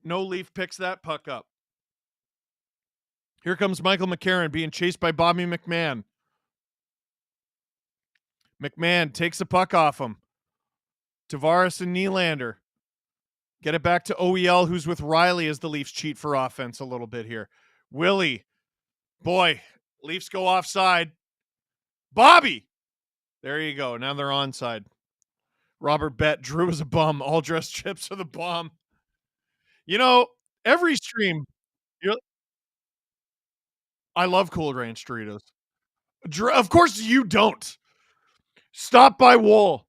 No Leaf picks that puck up. Here comes Michael McCarron being chased by Bobby McMahon. McMahon takes the puck off him. Tavares and Nylander. Get it back to OEL, who's with Riley as the Leafs cheat for offense a little bit here. Willie. Boy, Leafs go offside. Bobby. There you go. Now they're onside. Robert Bet. Drew is a bum. All dressed chips are the bomb. You know, every stream. I love Cool Ranch Doritos. Of course you don't. Stop by Wool.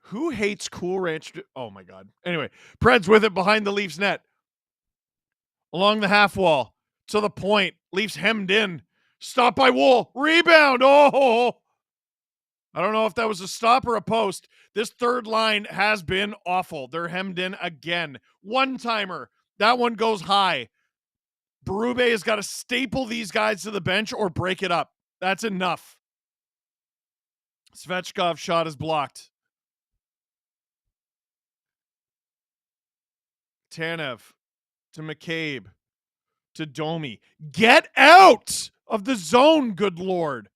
Who hates Cool Ranch? Oh, my God. Anyway, Preds with it behind the Leafs net. Along the half wall. To the point. Leafs hemmed in. Stop by Wool. Rebound. Oh! I don't know if that was a stop or a post. This third line has been awful. They're hemmed in again. One-timer. That one goes high. Berube has got to staple these guys to the bench or break it up. That's enough. Svechkov's shot is blocked. Tanev to McCabe to Domi. Get out of the zone, good Lord.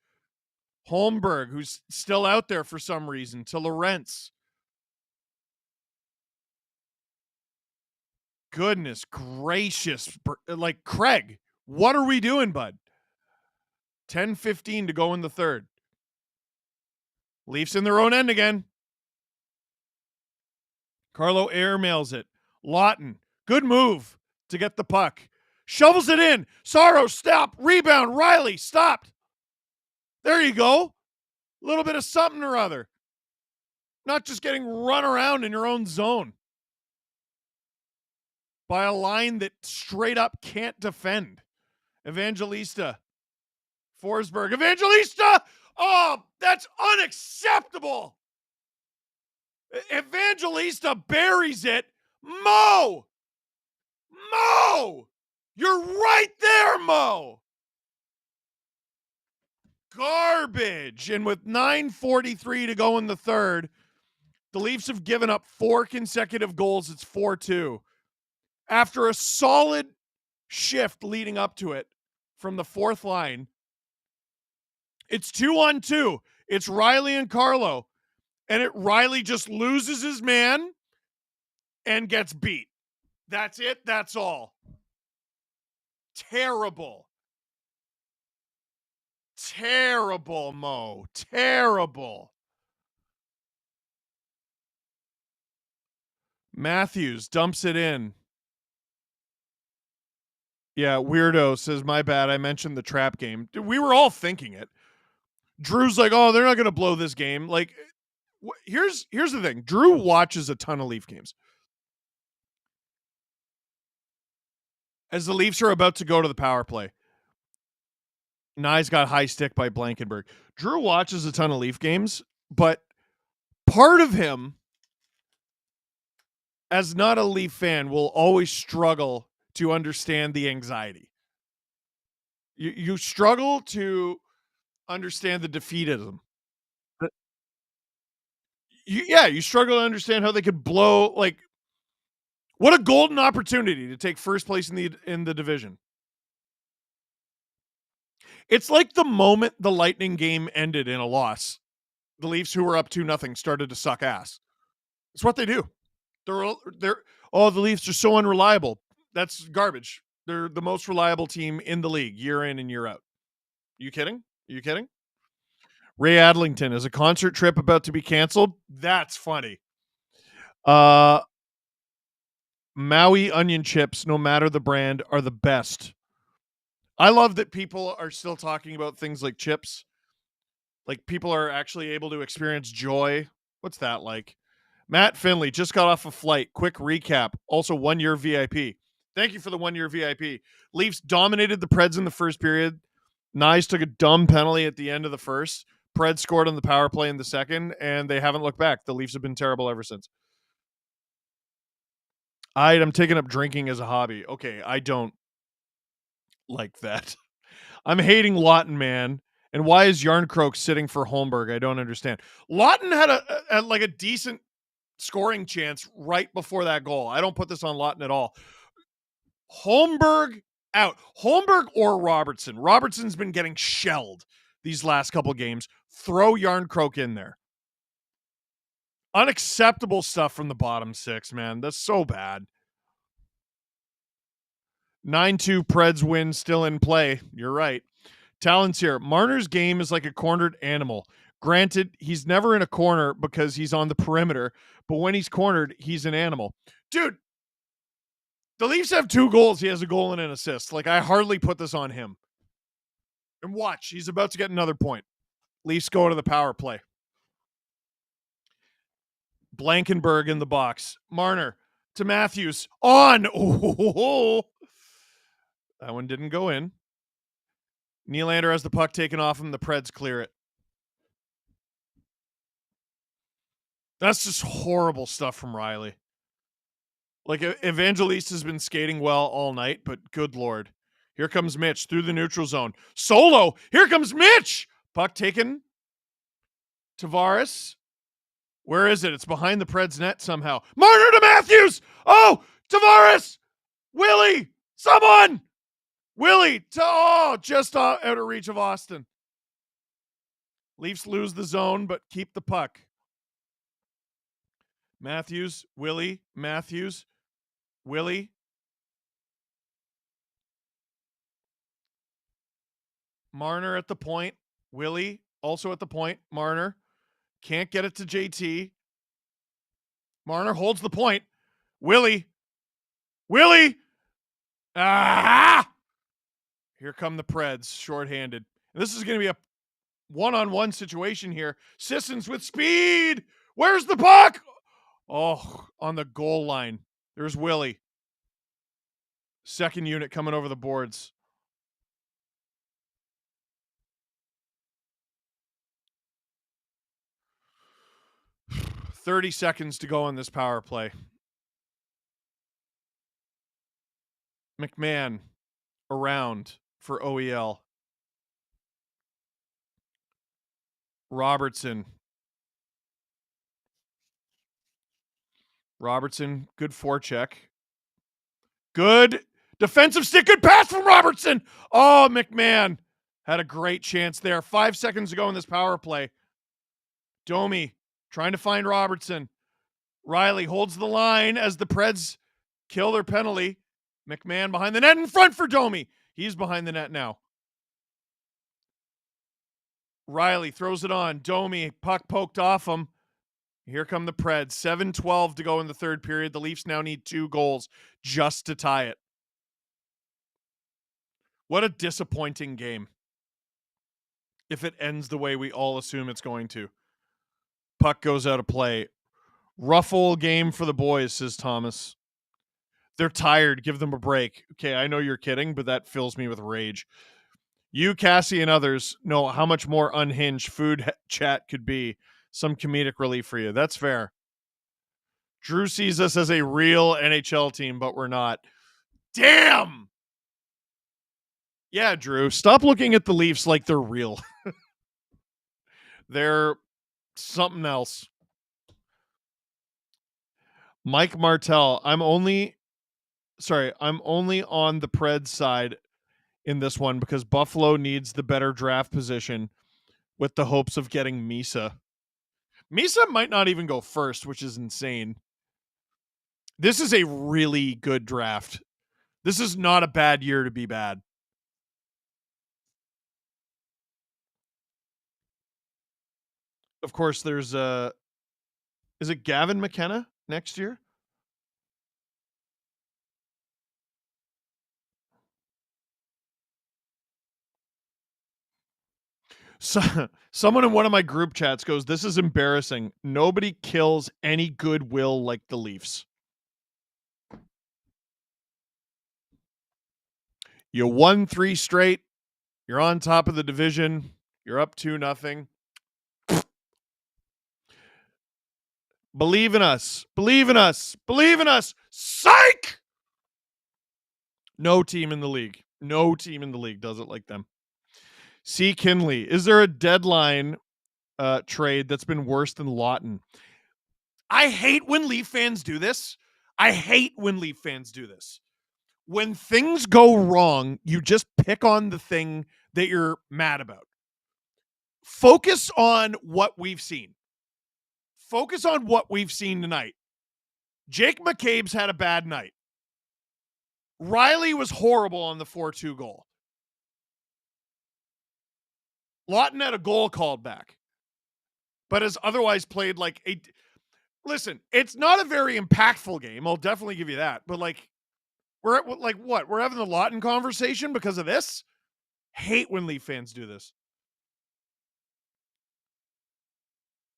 Holmberg, who's still out there for some reason, to Lorentz. Goodness gracious. Like, Craig, what are we doing, bud? 10:15 to go in the third. Leafs in their own end again. Carlo airmails it. Lawton, good move to get the puck. Shovels it in. Saros, stop. Rebound. Riley, stopped. There you go. A little bit of something or other. Not just getting run around in your own zone by a line that straight up can't defend. Evangelista. Forsberg. Evangelista! Oh, that's unacceptable. Evangelista buries it. Mo! Mo! You're right there, Mo! Garbage. And with 9:43 to go in the third, the Leafs have given up 4 consecutive goals. It's 4-2. After a solid shift leading up to it from the fourth line, it's 2-on-2. It's Riley and Carlo. And Riley just loses his man and gets beat. That's it. That's all. Terrible. Terrible, Mo. Terrible. Matthews dumps it in. Yeah, Weirdo says, my bad, I mentioned the trap game. We were all thinking it. Drew's like, oh, they're not going to blow this game. Like, here's the thing. Drew watches a ton of Leaf games. As the Leafs are about to go to the power play, Nyes got high stick by Blankenberg. Drew watches a ton of Leaf games, but part of him, as not a Leaf fan, will always struggle to understand the anxiety. You struggle to understand the defeatism. You struggle to understand how they could blow, like, what a golden opportunity to take first place in the division. It's like the moment the Lightning game ended in a loss, the Leafs, who were up 2-0, started to suck ass. It's what they do. The Leafs are so unreliable. That's garbage. They're the most reliable team in the league, year in and year out. You kidding? Ray Adlington, is a concert trip about to be canceled? That's funny. Maui onion chips, no matter the brand, are the best. I love that people are still talking about things like chips. Like, people are actually able to experience joy. What's that like? Matt Finley just got off a flight. Quick recap. Also, 1 year VIP. Thank you for the 1 year VIP. Leafs dominated the Preds in the first period. Nyes took a dumb penalty at the end of the first. Preds scored on the power play in the second, and they haven't looked back. The Leafs have been terrible ever since. I'm taking up drinking as a hobby. Okay, I don't like that. I'm hating Lawton, man. And why is Yarncroke sitting for Holmberg? I don't understand. Lawton had a decent scoring chance right before that goal. I don't put this on Lawton at all. Holmberg out. Holmberg or Robertson. Robertson's been getting shelled these last couple games. Throw Yarncroke in there. Unacceptable stuff from the bottom six, man. That's so bad. 9-2 Preds win still in play. You're right. Talon's here. Marner's game is like a cornered animal. Granted, he's never in a corner because he's on the perimeter, but when he's cornered, he's an animal. Dude, the Leafs have 2 goals. He has a goal and an assist. Like, I hardly put this on him. And watch, he's about to get another point. Leafs go to the power play. Blankenberg in the box. Marner to Matthews. On! Oh, that one didn't go in. Nylander has the puck taken off him. The Preds clear it. That's just horrible stuff from Riley. Like, Evangelista has been skating well all night, but good Lord. Here comes Mitch through the neutral zone. Solo! Here comes Mitch! Puck taken. Tavares. Where is it? It's behind the Preds net somehow. Marner to Matthews! Oh! Tavares! Willie! Someone! Willie to, just out of reach of Austin. Leafs lose the zone, but keep the puck. Matthews, Willie, Matthews, Willie. Marner at the point. Willie also at the point. Marner can't get it to JT. Marner holds the point. Willie. Ah! Here come the Preds, shorthanded. And this is going to be a one-on-one situation here. Sissons with speed. Where's the puck? Oh, on the goal line. There's Willie. Second unit coming over the boards. "30 seconds to go on this power play. McMahon around for OEL. Robertson, good forecheck. Good defensive stick. Good pass from Robertson. Oh, McMahon had a great chance there. 5 seconds to go in this power play. Domi trying to find Robertson. Riley holds the line as the Preds kill their penalty. McMahon behind the net in front for Domi. He's behind the net now. Riley throws it on. Domi, puck poked off him. Here come the Preds. 7:12 to go in the third period. The Leafs now need 2 goals just to tie it. What a disappointing game. If it ends the way we all assume it's going to. Puck goes out of play. Rough old game for the boys, says Thomas. They're tired. Give them a break. Okay, I know you're kidding, but that fills me with rage. You, Cassie, and others know how much more unhinged food chat could be, some comedic relief for you. That's fair. Drew sees us as a real NHL team, but we're not. Damn! Yeah, Drew, stop looking at the Leafs like they're real. They're something else. Mike Martell, I'm only on the Preds side in this one because Buffalo needs the better draft position with the hopes of getting Misa. Misa might not even go first, which is insane. This is a really good draft. This is not a bad year to be bad. Of course, there's is it Gavin McKenna next year? So, someone in one of my group chats goes, "This is embarrassing. Nobody kills any goodwill like the Leafs." You won 3 straight. You're on top of the division. You're up 2-0. Believe in us. Believe in us. Believe in us. Psych! No team in the league. No team in the league does it like them. C. Kinley. Is there a deadline trade that's been worse than Lawton? I hate when Leaf fans do this. When things go wrong, you just pick on the thing that you're mad about. Focus on what we've seen. Focus on what we've seen tonight. Jake McCabe's had a bad night. Riley was horrible on the 4-2 goal. Lawton had a goal called back, but has otherwise played like a... Listen, it's not a very impactful game. I'll definitely give you that. But we're like what? We're having the Lawton conversation because of this? Hate when Leaf fans do this.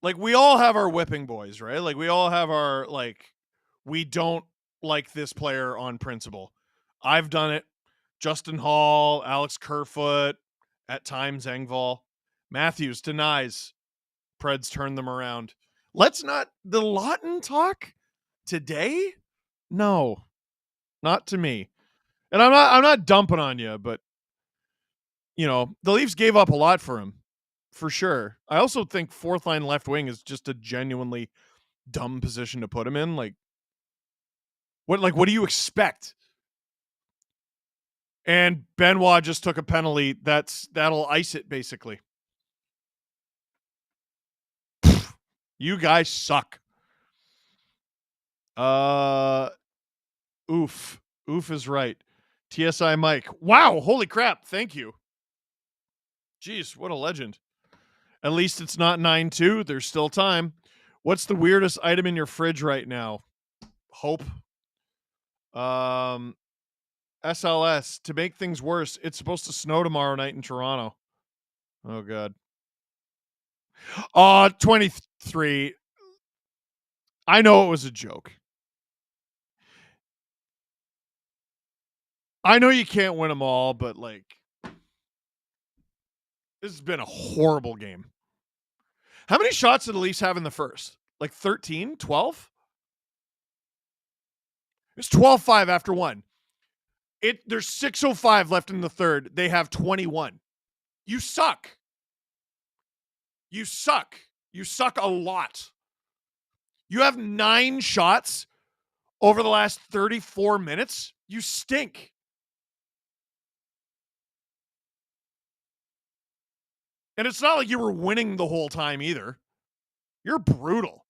Like, we all have our whipping boys, right? Like, we all have our, we don't like this player on principle. I've done it. Justin Hall, Alex Kerfoot, at times Engvall. Matthews denies Preds turn them around. Let's not... The Lawton talk today? No. Not to me. And I'm not dumping on you, but, the Leafs gave up a lot for him. For sure. I also think fourth line left wing is just a genuinely dumb position to put him in. What do you expect? And Benoit just took a penalty. That'll ice it, basically. You guys suck. Oof. Oof is right. TSI Mike. Wow, holy crap. Thank you. Jeez, what a legend. At least it's not 9-2. There's still time. What's the weirdest item in your fridge right now? Hope. SLS. To make things worse, it's supposed to snow tomorrow night in Toronto. Oh, God. 23. I know it was a joke. I know you can't win them all, but, this has been a horrible game. How many shots did the Leafs have in the first? 13? 12? It's 12-5 after one. There's 6:05 left in the third. They have 21. You suck. You suck. You suck a lot. You have 9 shots over the last 34 minutes. You stink. And it's not like you were winning the whole time either. You're brutal.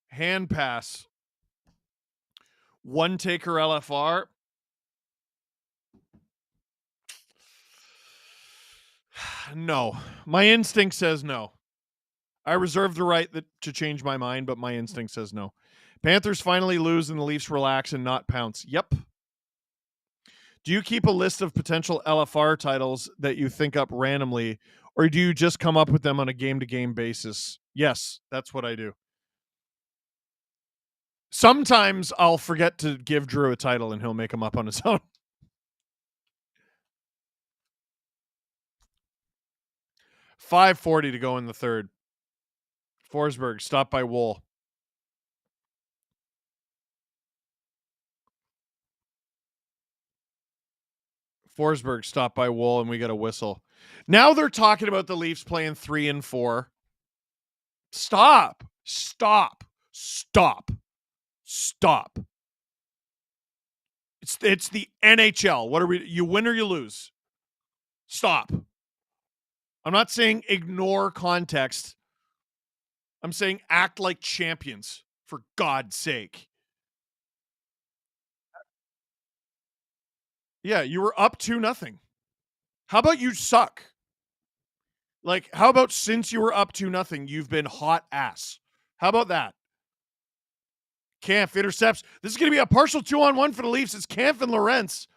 Hand pass. One taker LFR. No. My instinct says no. I reserve the right to change my mind, but my instinct says no. Panthers finally lose and the Leafs relax and not pounce. Yep. Do you keep a list of potential LFR titles that you think up randomly, or do you just come up with them on a game-to-game basis? Yes, that's what I do. Sometimes I'll forget to give Drew a title and he'll make them up on his own. $5:40 to go in the third. Forsberg, stopped by Wool. Forsberg stopped by Wool, and we got a whistle. Now they're talking about the Leafs playing 3 and 4. Stop. Stop. Stop. Stop. It's the NHL. What are we? You win or you lose. Stop. I'm not saying ignore context. I'm saying act like champions, for God's sake. Yeah, you were up 2-0. How about you suck? Like, how about since you were up 2-0, you've been hot ass? How about that? Kampf intercepts. This is going to be a partial 2-on-1 for the Leafs. It's Kampf and Lorentz.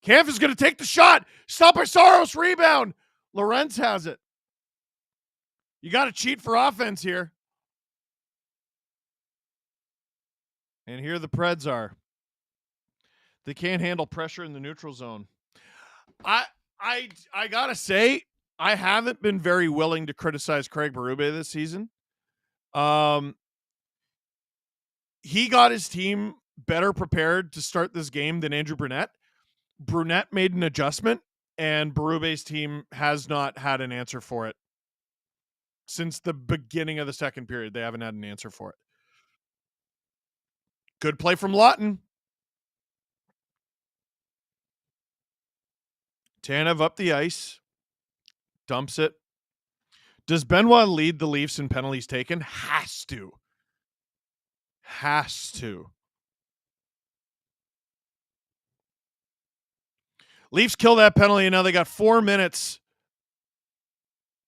Kampf is going to take the shot. Stop by Saros. Rebound. Lorentz has it. You got to cheat for offense here. And here the Preds are. They can't handle pressure in the neutral zone. I gotta say, I haven't been very willing to criticize Craig Berube this season. He got his team better prepared to start this game than Andrew Brunette. Brunette made an adjustment, and Berube's team has not had an answer for it. Since the beginning of the second period, they haven't had an answer for it. Good play from Lawton. Tanev up the ice. Dumps it. Does Benoit lead the Leafs in penalties taken? Has to. Has to. Leafs kill that penalty, and now they got 4 minutes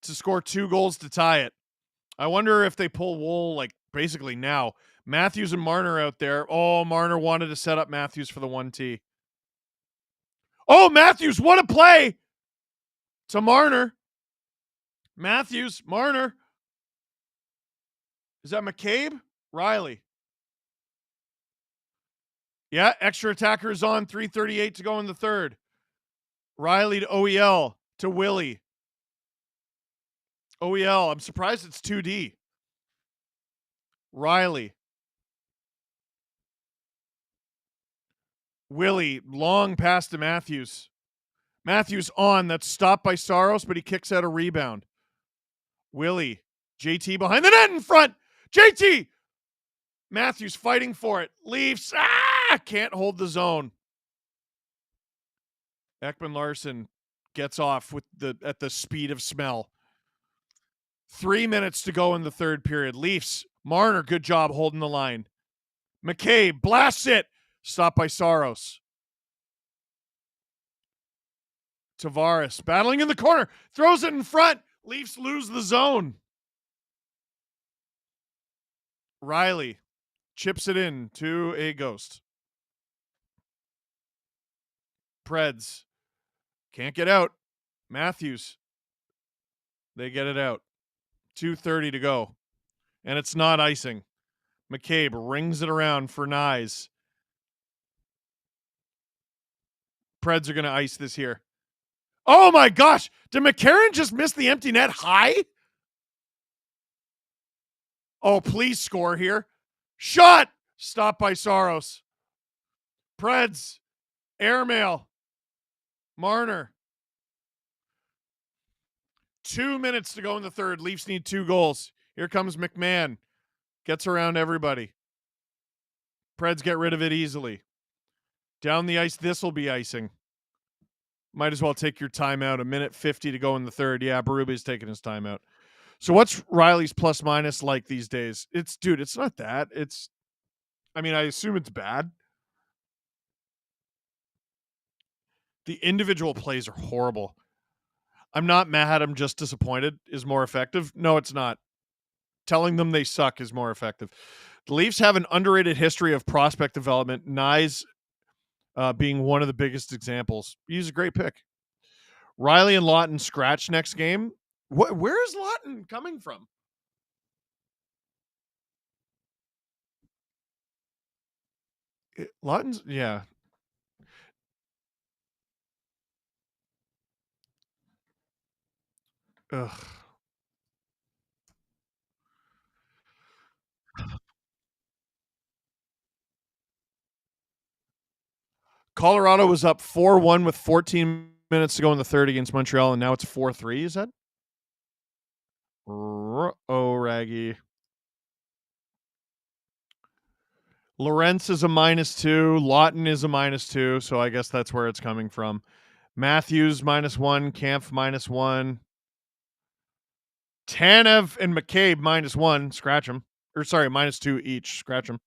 to score 2 goals to tie it. I wonder if they pull Wool, like, basically now. Matthews and Marner out there. Oh, Marner wanted to set up Matthews for the 1T. Oh, Matthews, what a play to Marner. Matthews, Marner. Is that McCabe? Riley. Yeah, extra attacker is on. 3:38 to go in the third. Riley to OEL to Willie. OEL, I'm surprised it's 2D. Riley. Willie, long pass to Matthews. Matthews on. That's stopped by Saros, but he kicks out a rebound. Willie. JT behind the net in front. JT. Matthews fighting for it. Leafs. Can't hold the zone. Ekman Larson gets off at the speed of smell. 3 minutes to go in the third period. Leafs. Marner, good job holding the line. McCabe blasts it. Stopped by Saros. Tavares battling in the corner. Throws it in front. Leafs lose the zone. Riley chips it in to a ghost. Preds can't get out. Matthews. They get it out. 2:30 to go. And it's not icing. McCabe rings it around for Nyes. Preds are going to ice this here. Oh my gosh. Did McCarron just miss the empty net high? Oh, please score here. Shot. Stopped by Saros. Preds. Airmail. Marner. 2 minutes to go in the third. Leafs need 2 goals. Here comes McMahon. Gets around everybody. Preds get rid of it easily. Down the ice, this will be icing. Might as well take your timeout. 1:50 to go in the third. Yeah, Berube's taking his timeout. So what's Riley's plus minus like these days? It's not that. I assume it's bad. The individual plays are horrible. I'm not mad. I'm just disappointed is more effective. No, it's not. Telling them they suck is more effective. The Leafs have an underrated history of prospect development. Nyes being one of the biggest examples. He's a great pick. Riley and Lawton scratch next game. Where is Lawton coming from? Lawton's, yeah. Ugh. Colorado was up 4-1 with 14 minutes to go in the third against Montreal, and now it's 4-3, you said? Oh, Raggy. Lorentz is a -2. Lawton is a -2, so I guess that's where it's coming from. Matthews -1. Kampf -1. Tanev and McCabe -1. Scratch them. Or sorry, -2 each. Scratch them.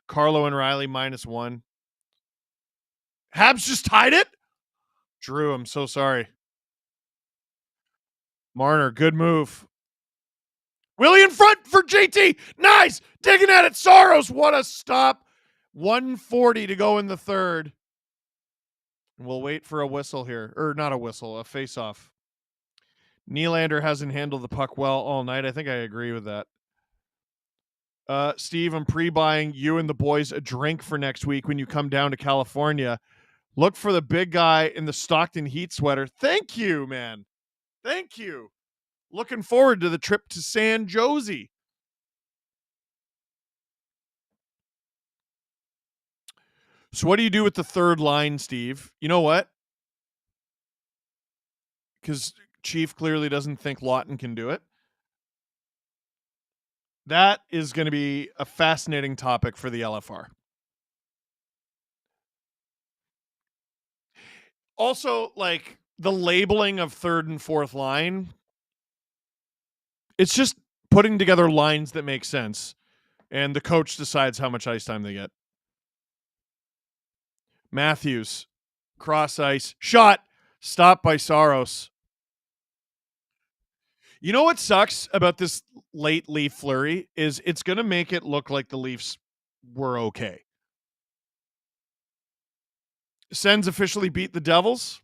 Carlo and Riley -1. Habs just tied it? Drew, I'm so sorry. Marner, good move. Willie in front for JT. Nice. Digging at it. Saros, what a stop. 1:40 to go in the third. We'll wait for a whistle here. Or not a whistle, a face-off. Nylander hasn't handled the puck well all night. I think I agree with that. Steve, I'm pre-buying you and the boys a drink for next week when you come down to California. Look for the big guy in the Stockton Heat sweater. Thank you, man. Thank you. Looking forward to the trip to San Jose. So what do you do with the third line, Steve? You know what? Because Chief clearly doesn't think Lawton can do it. That is going to be a fascinating topic for the LFR. Also, like, the labeling of third and fourth line, it's just putting together lines that make sense, and the coach decides how much ice time they get. Matthews, cross ice, shot, stopped by Saros. You know what sucks about this late Leaf flurry is it's going to make it look like the Leafs were okay. Sens officially beat the Devils.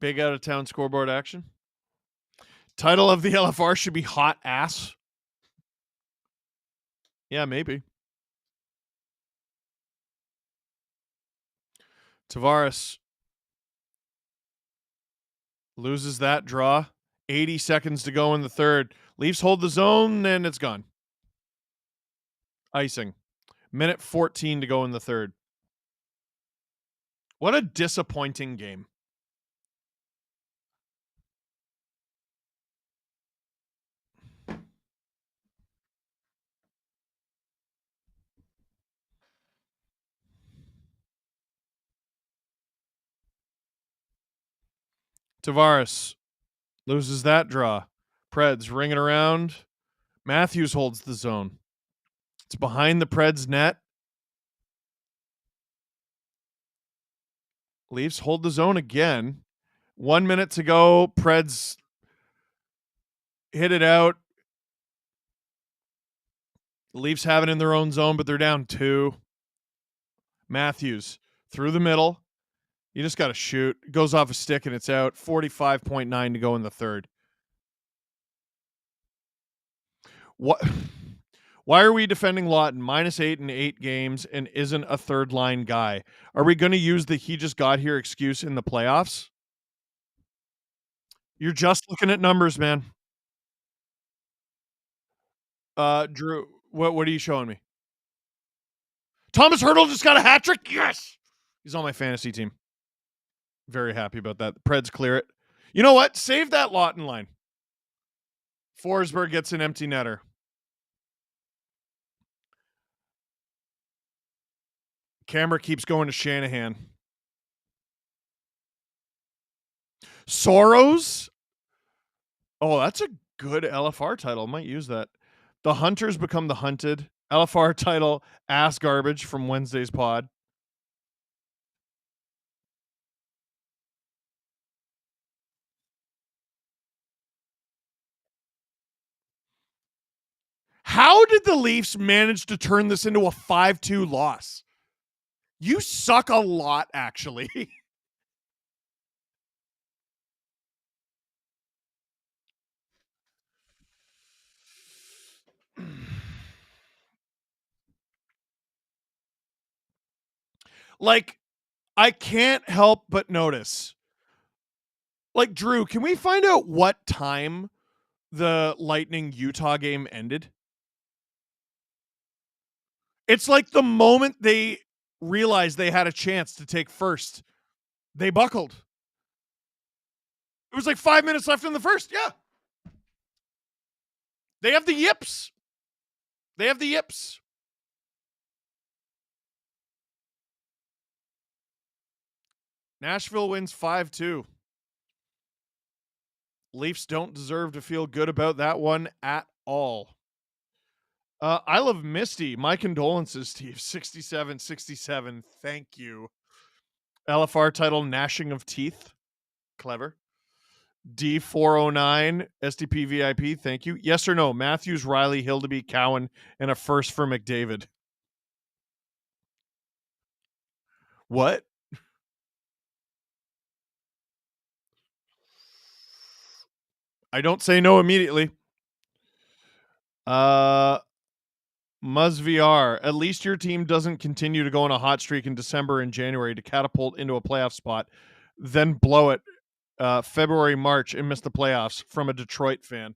Big out-of-town scoreboard action. Title of the LFR should be Hot Ass. Yeah, maybe. Tavares loses that draw. 80 seconds to go in the third. Leafs hold the zone, and it's gone. Icing. Minute 14 to go in the third. What a disappointing game. Tavares loses that draw. Preds ringing around. Matthews holds the zone. It's behind the Preds net. Leafs hold the zone again. 1 minute to go. Preds hit it out. The Leafs have it in their own zone, but they're down 2. Matthews through the middle. You just got to shoot. It goes off a stick and it's out. 45.9 to go in the third. What? Why are we defending Lawton? -8 in 8 games and isn't a third line guy. Are we going to use the he just got here excuse in the playoffs? You're just looking at numbers, man. Drew, what are you showing me? Thomas Hertl just got a hat trick. Yes. He's on my fantasy team. Very happy about that. The Preds clear it. You know what? Save that Lawton line. Forsberg gets an empty netter. Camera keeps going to Shanahan. Soros? Oh, that's a good LFR title. Might use that. The Hunters become the hunted. LFR title, ass garbage from Wednesday's pod. How did the Leafs manage to turn this into a 5-2 loss? You suck a lot, actually. Like, I can't help but notice. Like, Drew, can we find out what time the Lightning Utah game ended? It's like the moment they realized they had a chance to take first. They buckled. It was like 5 minutes left in the first. Yeah. They have the yips. They have the yips. Nashville wins 5-2. Leafs don't deserve to feel good about that one at all. I love Misty. My condolences, Steve. 67-67. Thank you. LFR title, Gnashing of Teeth. Clever. D409, SDP VIP. Thank you. Yes or no? Matthews, Riley, Hildeby, Cowan, and a first for McDavid. What? I don't say no immediately. Muzz VR. At least your team doesn't continue to go on a hot streak in December and January to catapult into a playoff spot, then blow it February, March, and miss the playoffs. From a Detroit fan.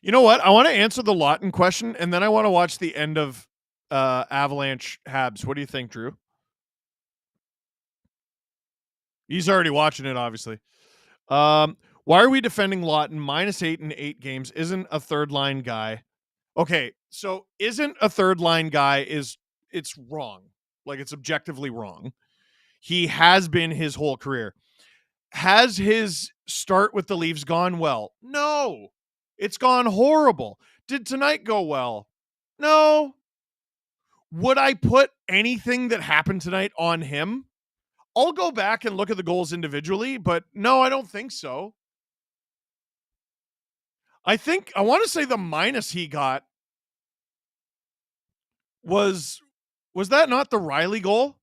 You know what? I want to answer the Lawton question, and then I want to watch the end of Avalanche Habs. What do you think, Drew? He's already watching it, obviously. Why are we defending Lawton? -8 in 8 games. Isn't a third line guy. Okay, so isn't a third line guy it's wrong. Like, it's objectively wrong. He has been his whole career. Has his start with the Leafs gone well? No. It's gone horrible. Did tonight go well? No. Would I put anything that happened tonight on him? I'll go back and look at the goals individually, but no, I don't think so. I want to say the minus he got was that not the Riley goal?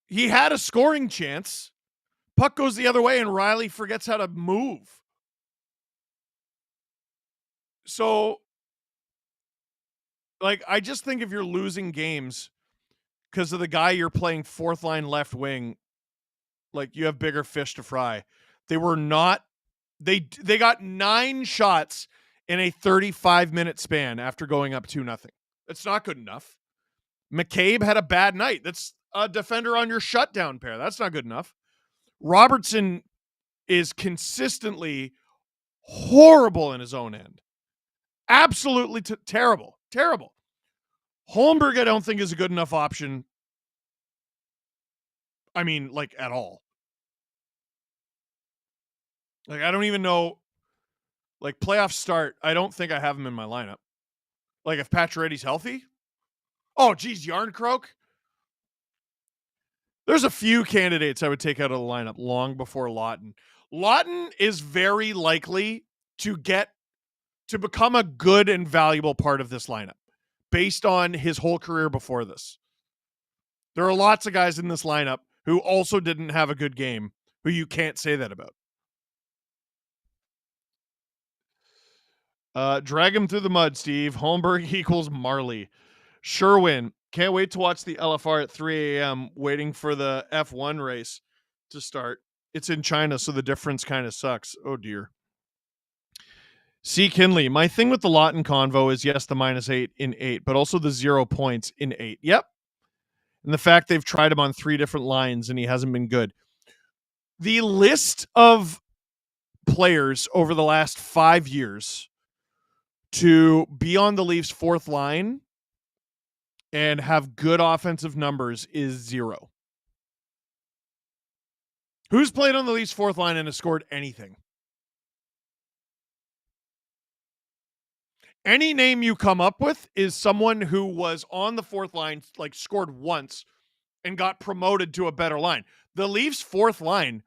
He had a scoring chance. Puck goes the other way and Riley forgets how to move. So, like, I just think if you're losing games because of the guy you're playing fourth line left wing, like, you have bigger fish to fry. They were not. They got 9 shots in a 35-minute span after going up 2-0. That's not good enough. McCabe had a bad night. That's a defender on your shutdown pair. That's not good enough. Robertson is consistently horrible in his own end. Absolutely terrible. Terrible. Holmberg, I don't think, is a good enough option. I mean, like, at all. Like, I don't even know. Like, playoff start, I don't think I have him in my lineup. Like, if Pacioretty's healthy? Oh, geez, Yarncroke? There's a few candidates I would take out of the lineup long before Lawton. Lawton is very likely to become a good and valuable part of this lineup based on his whole career before this. There are lots of guys in this lineup who also didn't have a good game who you can't say that about. Drag him through the mud, Steve. Holmberg equals Marley. Sherwin, can't wait to watch the LFR at 3 a.m. waiting for the F1 race to start. It's in China, so the difference kind of sucks. Oh, dear. C. Kinley, my thing with the Lawton convo is, yes, the -8 in 8, but also the 0 points in 8. Yep. And the fact they've tried him on 3 different lines and he hasn't been good. The list of players over the last 5 years to be on the Leafs' fourth line and have good offensive numbers is 0. Who's played on the Leafs' fourth line and has scored anything? Any name you come up with is someone who was on the fourth line, like, scored once and got promoted to a better line. The Leafs' fourth line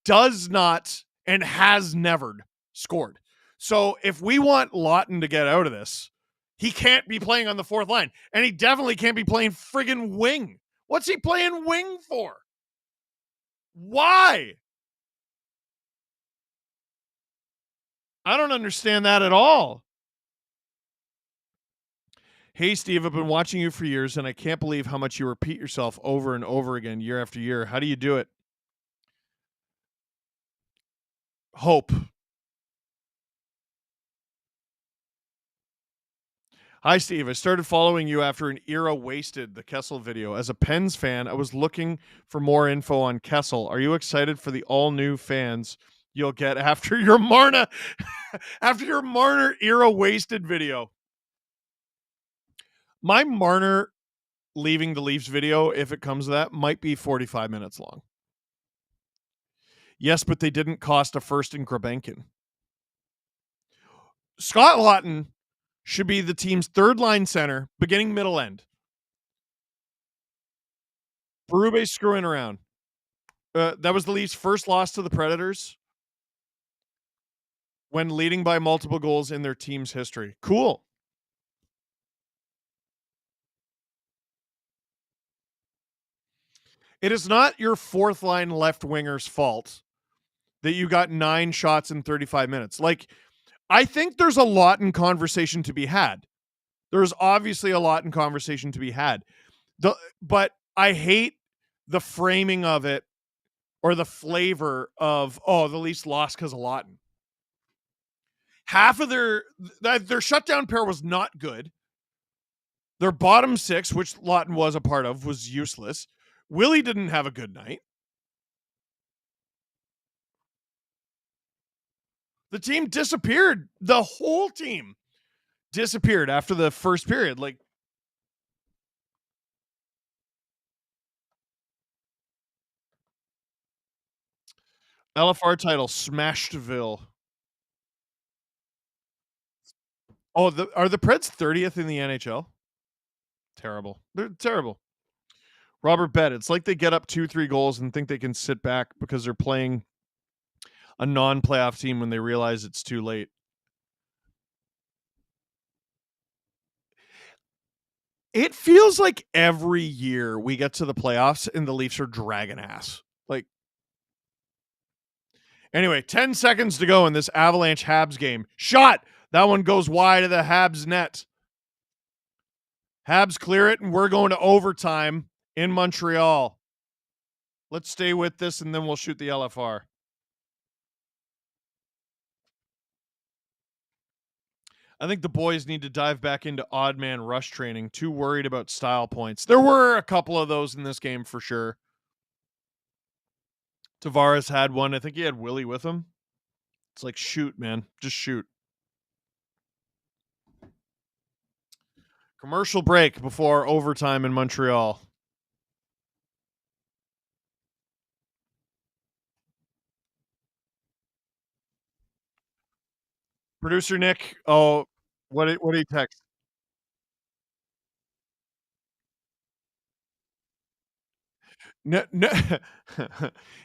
does not and has never scored. So if we want Lawton to get out of this, he can't be playing on the fourth line. And he definitely can't be playing friggin' wing. What's he playing wing for? Why? I don't understand that at all. Hey, Steve, I've been watching you for years, and I can't believe how much you repeat yourself over and over again year after year. How do you do it? Hope. Hi, Steve. I started following you after an era wasted, the Kessel video. As a Pens fan, I was looking for more info on Kessel. Are you excited for the all-new fans you'll get after your Marner era wasted video? My Marner leaving the Leafs video, if it comes to that, might be 45 minutes long. Yes, but they didn't cost a first in Grabenkin. Scott Laughton should be the team's third line center, beginning middle end. Berube screwing around. That was the Leafs' first loss to the Predators when leading by multiple goals in their team's history. Cool. It is not your fourth line left winger's fault that you got 9 shots in 35 minutes. Like, I think there's a lot in conversation to be had. There's obviously a lot in conversation to be had. But I hate the framing of it or the flavor of, oh, the Leafs lost because of Laughton. Half of their shutdown pair was not good. Their bottom 6, which Laughton was a part of, was useless. Willie didn't have a good night. The team disappeared. The whole team disappeared after the first period. Like, LFR title, Smashville. Oh, are the Preds 30th in the NHL? Terrible. They're terrible. Robert Bett, it's like they get up 2-3 goals and think they can sit back because they're playing a non-playoff team when they realize it's too late. It feels like every year we get to the playoffs and the Leafs are dragging ass. Like, anyway, 10 seconds to go in this Avalanche Habs game. Shot! That one goes wide of the Habs net. Habs clear it, and we're going to overtime in Montreal. Let's stay with this, and then we'll shoot the LFR. I think the boys need to dive back into odd man rush training. Too worried about style points. There were a couple of those in this game for sure. Tavares had one. I think he had Willie with him. It's like, shoot, man. Just shoot. Commercial break before overtime in Montreal. Producer Nick, oh, what did he text? No,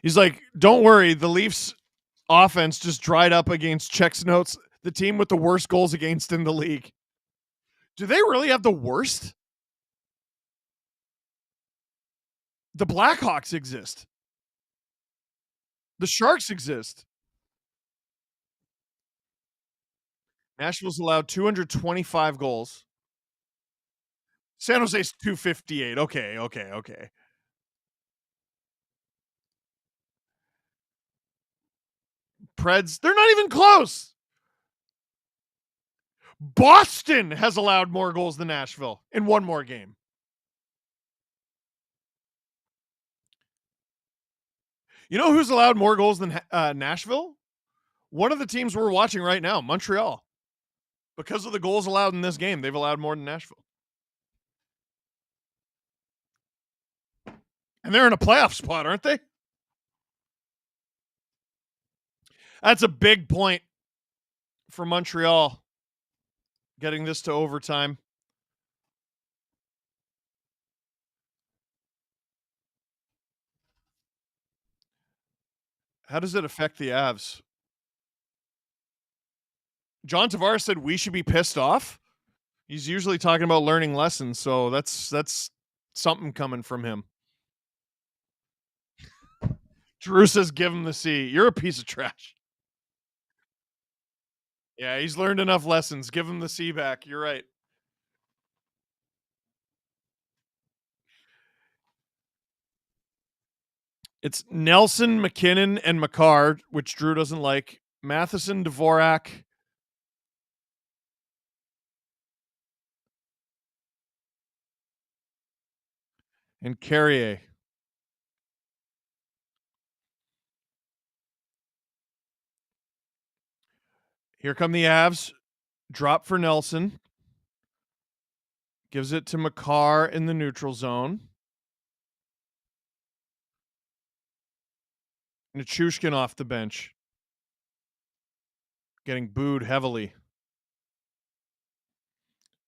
he's like, don't worry, the Leafs offense just dried up against Czech's Notes, the team with the worst goals against in the league. Do they really have the worst? The Blackhawks exist. The Sharks exist. Nashville's allowed 225 goals. San Jose's 258. Okay. Preds, they're not even close. Boston has allowed more goals than Nashville in one more game. You know who's allowed more goals than Nashville? One of the teams we're watching right now, Montreal. Because of the goals allowed in this game, they've allowed more than Nashville. And they're in a playoff spot, aren't they? That's a big point for Montreal, getting this to overtime. How does it affect the Avs? John Tavares said we should be pissed off. He's usually talking about learning lessons, so that's something coming from him. Drew says give him the C. You're a piece of trash. Yeah, he's learned enough lessons. Give him the C back. You're right. It's Nelson, McKinnon, and McCarr, which Drew doesn't like. Matheson, Dvorak. and Carrier. Here come the Avs. Drop for Nelson. Gives it to Makar in the neutral zone. Nichushkin off the bench. Getting booed heavily.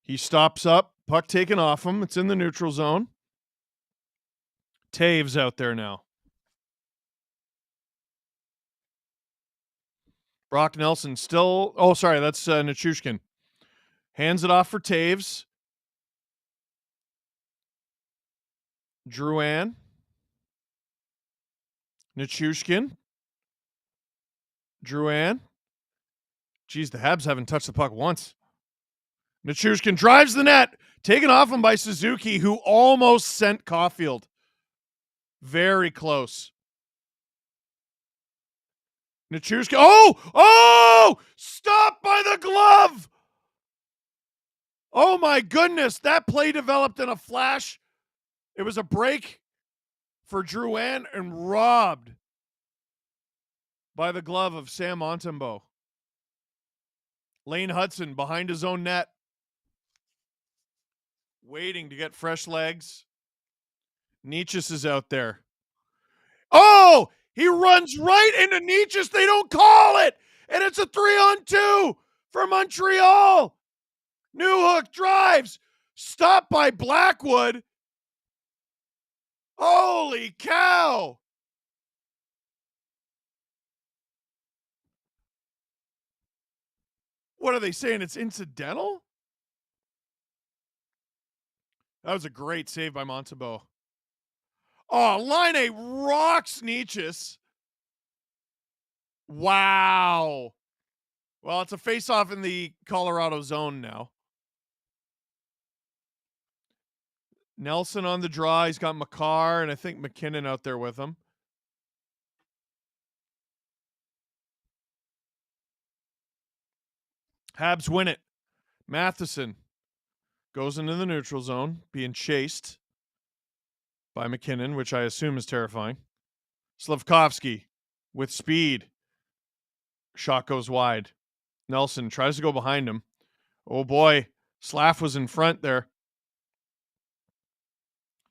He stops up. Puck taken off him. It's in the neutral zone. Taves out there now. Brock Nelson still... Oh, sorry. That's Nichushkin. Hands it off for Taves. Drouin. Nichushkin. Drouin. Geez, the Habs haven't touched the puck once. Nichushkin drives the net. Taken off him by Suzuki, who almost sent Caulfield. Very close. Nichushkin. Oh! Stopped by the glove! Oh my goodness. That play developed in a flash. It was a break for Drouin and robbed by the glove of Sam Montembeault. Lane Hudson behind his own net. Waiting to get fresh legs. Nietzsche is out there. Oh! He runs right into Nietzsche. They don't call it. And it's a 3-on-2 for Montreal. Newhook drives. Stopped by Blackwood. Holy cow. What are they saying? It's incidental? That was a great save by Montembeault. Oh, Laine rocks Nietzsche. Wow. Well, it's a face-off in the Colorado zone now. Nelson on the draw. He's got Makar and I think McKinnon out there with him. Habs win it. Matheson goes into the neutral zone, being chased by McKinnon, which I assume is terrifying. Slavkovsky with speed. Shot goes wide. Nelson tries to go behind him. Oh boy, Slav was in front there.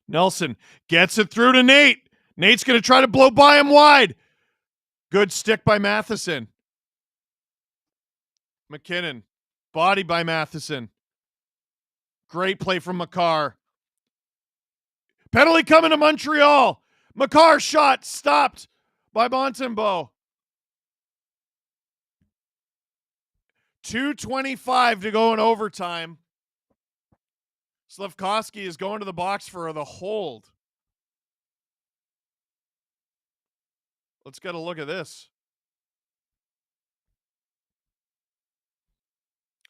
Nelson gets it through to Nate. Nate's going to try to blow by him wide. Good stick by Matheson. McKinnon, body by Matheson. Great play from Makar. Penalty coming to Montreal. Makar shot stopped by Montembeault. 2:25 to go in overtime. Slavkovsky is going to the box for the hold. Let's get a look at this.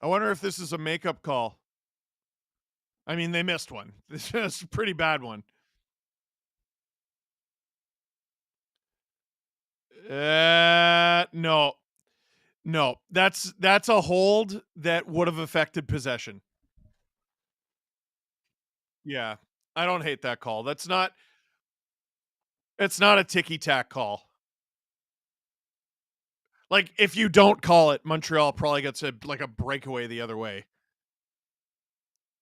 I wonder if this is a makeup call. I mean, they missed one. This is a pretty bad one. No. No, that's a hold that would have affected possession. Yeah, I don't hate that call. It's not a ticky-tack call. Like, if you don't call it, Montreal probably gets a breakaway the other way.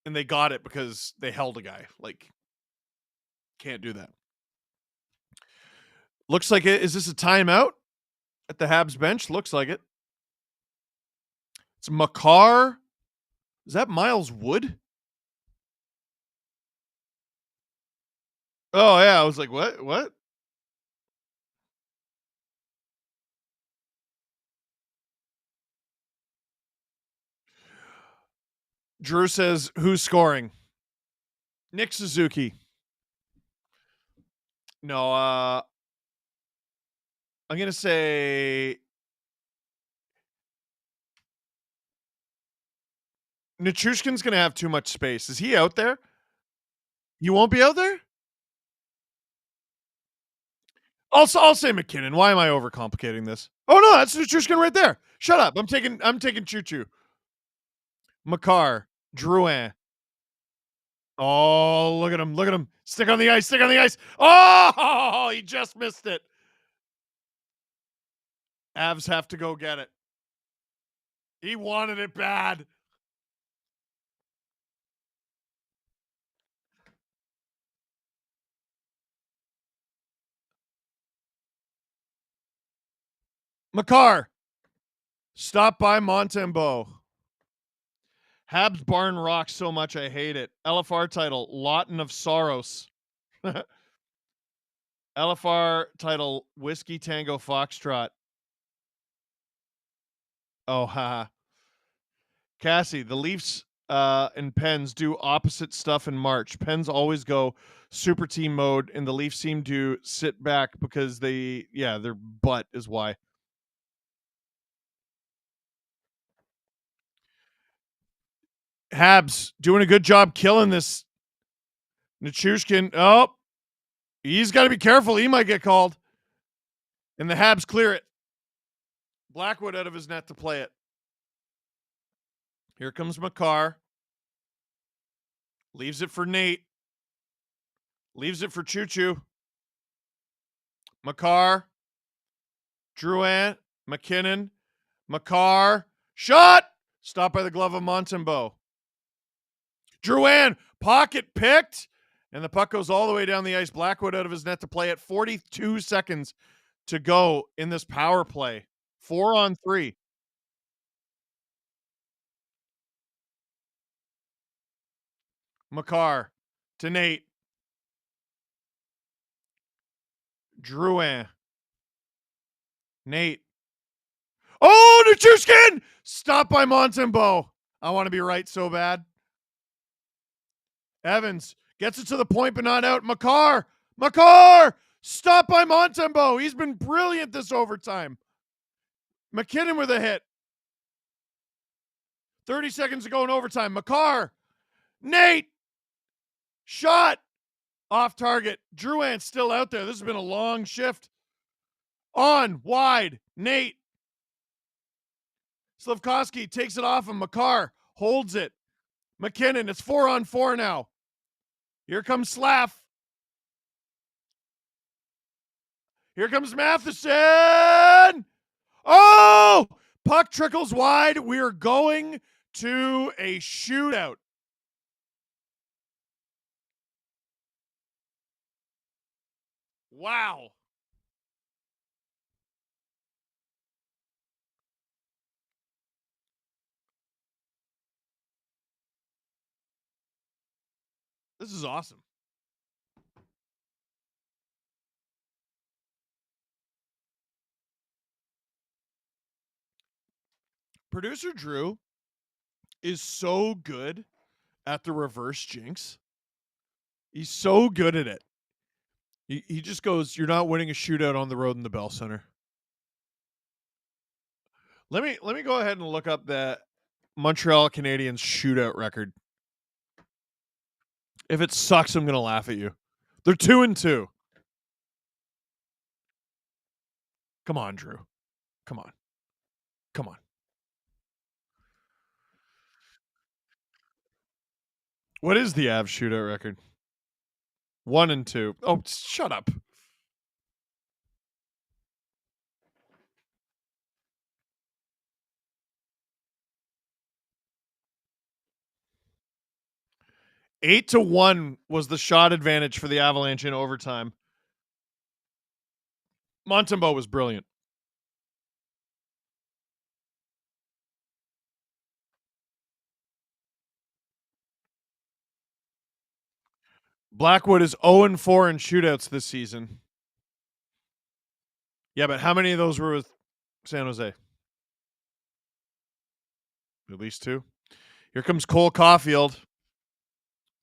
And they got it because they held a guy. Like, can't do that. Looks like it. Is this a timeout at the Habs bench? Looks like it. It's Makar. Is that Miles Wood? Oh, yeah. I was like, what? What? Drew says, who's scoring? Nick Suzuki. No, I'm going to say Nichushkin's going to have too much space. Is he out there? You won't be out there? I'll say McKinnon. Why am I overcomplicating this? Oh no, that's Nichushkin right there. Shut up. I'm taking Choo Choo. Makar, Drouin. Oh, look at him. Look at him. Stick on the ice. Stick on the ice. Oh, he just missed it. Avs have to go get it. He wanted it bad. Makar. Stop by Montembeault. Habs barn rocks so much I hate it. LFR title, Lawton of Soros. LFR title, Whiskey Tango Foxtrot. Oh, haha. Cassie, the Leafs and Pens do opposite stuff in March. Pens always go super team mode, and the Leafs seem to sit back because their butt is why. Habs doing a good job killing this. Nichushkin. Oh, he's got to be careful. He might get called. And the Habs clear it. Blackwood out of his net to play it. Here comes Makar. Leaves it for Nate. Leaves it for Choo Choo. Makar. Drouin. McKinnon. Makar. Shot! Stopped by the glove of Montembeault. Drouin. Pocket picked. And the puck goes all the way down the ice. Blackwood out of his net to play it. 42 seconds to go in this power play. 4-on-3. Makar to Nate. Drouin. Nate. Oh, Nichushkin! Stopped by Montembeault. I want to be right so bad. Evans gets it to the point, but not out. Makar! Stopped by Montembeault. He's been brilliant this overtime. McKinnon with a hit. 30 seconds to go in overtime. Makar. Nate. Shot. Off target. Drouin's still out there. This has been a long shift. On. Wide. Nate. Slavkovsky takes it off him. Makar holds it. McKinnon. It's 4-on-4 now. Here comes Slav. Here comes Matheson. Oh! Puck trickles wide. We are going to a shootout. Wow. This is awesome. Producer Drew is so good at the reverse jinx. He's so good at it. He just goes, you're not winning a shootout on the road in the Bell Center. Let me go ahead and look up the Montreal Canadiens shootout record. If it sucks, I'm going to laugh at you. They're 2-2. Come on, Drew. Come on. Come on. What is the Avs shootout record? 1-2. Oh, shut up. Eight to 1 was the shot advantage for the Avalanche in overtime. Montembeault was brilliant. Blackwood is 0-4 in shootouts this season. Yeah, but how many of those were with San Jose? At least 2. Here comes Cole Caulfield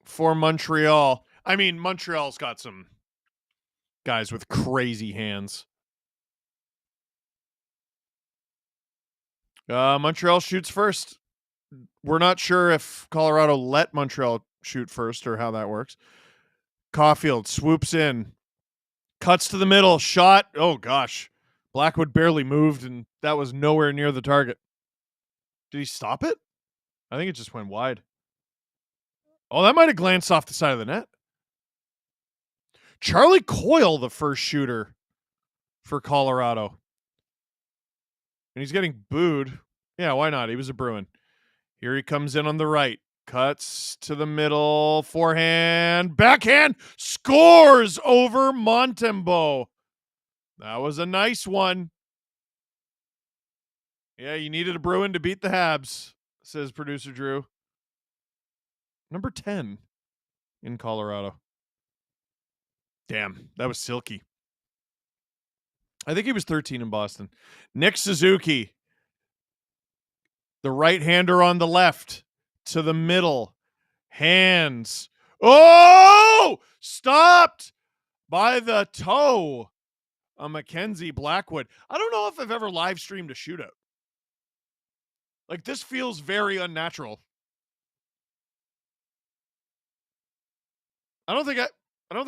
for Montreal. I mean, Montreal's got some guys with crazy hands. Montreal shoots first. We're not sure if Colorado let Montreal shoot first or how that works. Caulfield swoops in, cuts to the middle, shot. Oh, gosh. Blackwood barely moved, and that was nowhere near the target. Did he stop it? I think it just went wide. Oh, that might have glanced off the side of the net. Charlie Coyle, the first shooter for Colorado. And he's getting booed. Yeah, why not? He was a Bruin. Here he comes in on the right. Cuts to the middle. Forehand. Backhand. Scores over Montembeault. That was a nice one. Yeah, you needed a Bruin to beat the Habs, says producer Drew. Number 10 in Colorado. Damn, that was silky. I think he was 13 in Boston. Nick Suzuki, the right-hander on the left, to the middle. Hands. Oh! Stopped by the toe of Mackenzie Blackwood. I don't know if I've ever live streamed a shootout. Like, this feels very unnatural. I don't think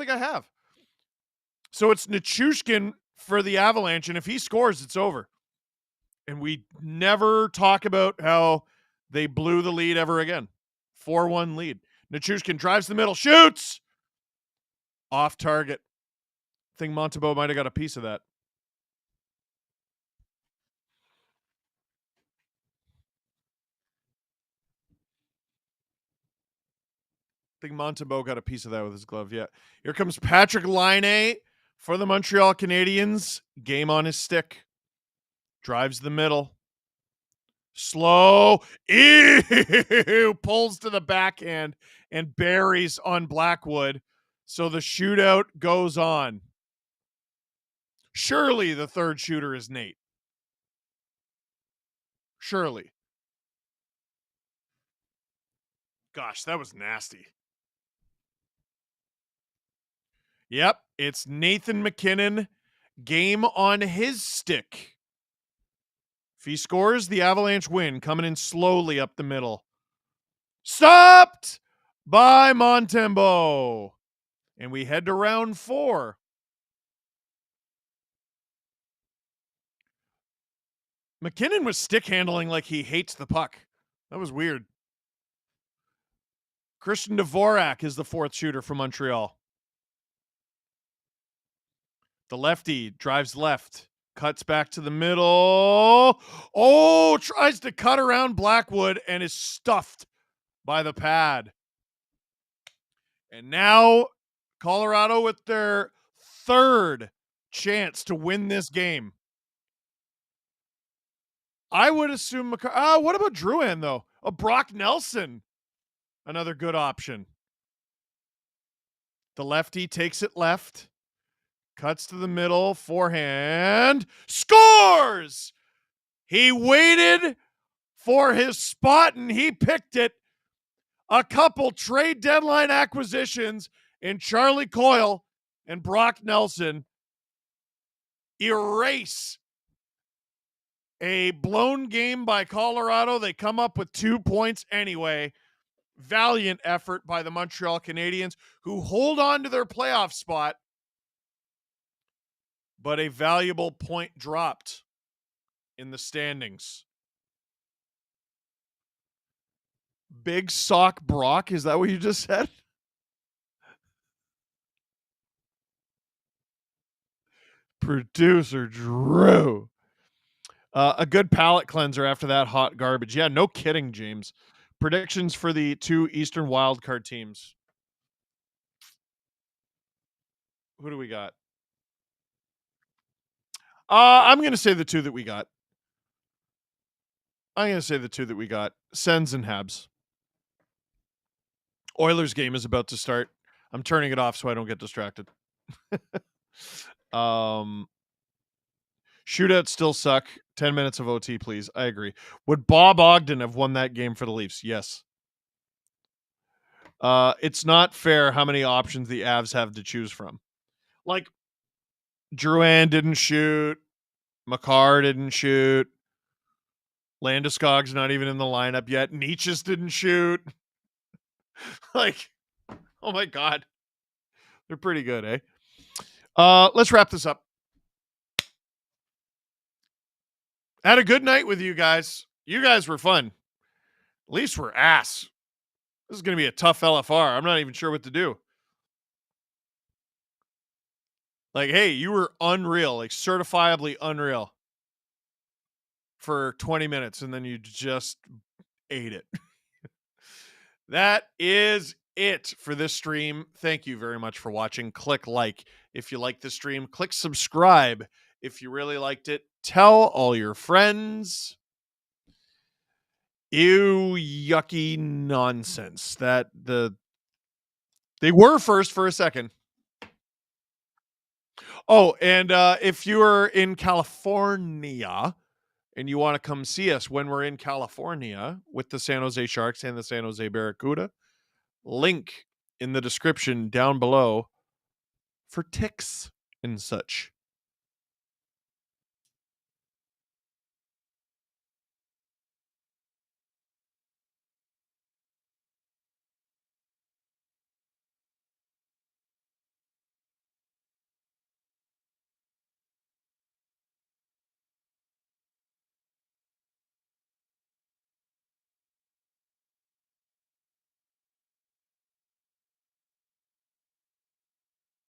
I have. So it's Nichushkin for the Avalanche, and if he scores, it's over. And we never talk about how they blew the lead ever again. 4-1 lead. Nichushkin drives the middle, shoots! Off target. I think Montembeault might have got a piece of that. I think Montembeault got a piece of that with his glove, yeah. Here comes Patrick Laine for the Montreal Canadiens. Game on his stick. Drives the middle. Slow. Ew. Pulls to the backhand and buries on Blackwood. So the shootout goes on. Surely the third shooter is Nate. Surely. Gosh, that was nasty. Yep, it's Nathan MacKinnon. Game on his stick. If he scores, the Avalanche win. Coming in slowly up the middle. Stopped by Montembeault. And we head to round 4. MacKinnon was stick handling like he hates the puck. That was weird. Christian Dvorak is the fourth shooter for Montreal. The lefty drives left. Cuts back to the middle. Oh, tries to cut around Blackwood and is stuffed by the pad. And now Colorado with their third chance to win this game. I would assume what about Drouin, though? Brock Nelson. Another good option. The lefty takes it left. Cuts to the middle. Forehand. Scores! He waited for his spot and he picked it. A couple trade deadline acquisitions in Charlie Coyle and Brock Nelson erase a blown game by Colorado. They come up with 2 points anyway. Valiant effort by the Montreal Canadiens, who hold on to their playoff spot, but a valuable point dropped in the standings. Big Sock Brock, is that what you just said? Producer Drew. A good palate cleanser after that hot garbage. Yeah, no kidding, James. Predictions for the 2 Eastern wildcard teams. Who do we got? I'm going to say the 2 that we got. Sens and Habs. Oilers game is about to start. I'm turning it off so I don't get distracted. Shootouts still suck. 10 minutes of OT, please. I agree. Would Bob Ogden have won that game for the Leafs? Yes. It's not fair how many options the Avs have to choose from. Like, Drouin didn't shoot. Makar didn't shoot. Landeskog's not even in the lineup yet. Nietzsche's didn't shoot. Like, oh my God. They're pretty good, eh? Let's wrap this up. Had a good night with you guys. You guys were fun. Leafs were ass. This is going to be a tough LFR. I'm not even sure what to do. Like, hey, you were unreal, like certifiably unreal for 20 minutes, and then you just ate it. That is it for this stream. Thank you very much for watching. Click like if you like the stream. Click subscribe if you really liked it. Tell all your friends. Ew, yucky nonsense. They were first for a second. Oh, and if you are in California and you want to come see us when we're in California with the San Jose Sharks and the San Jose Barracuda, link in the description down below for tickets and such.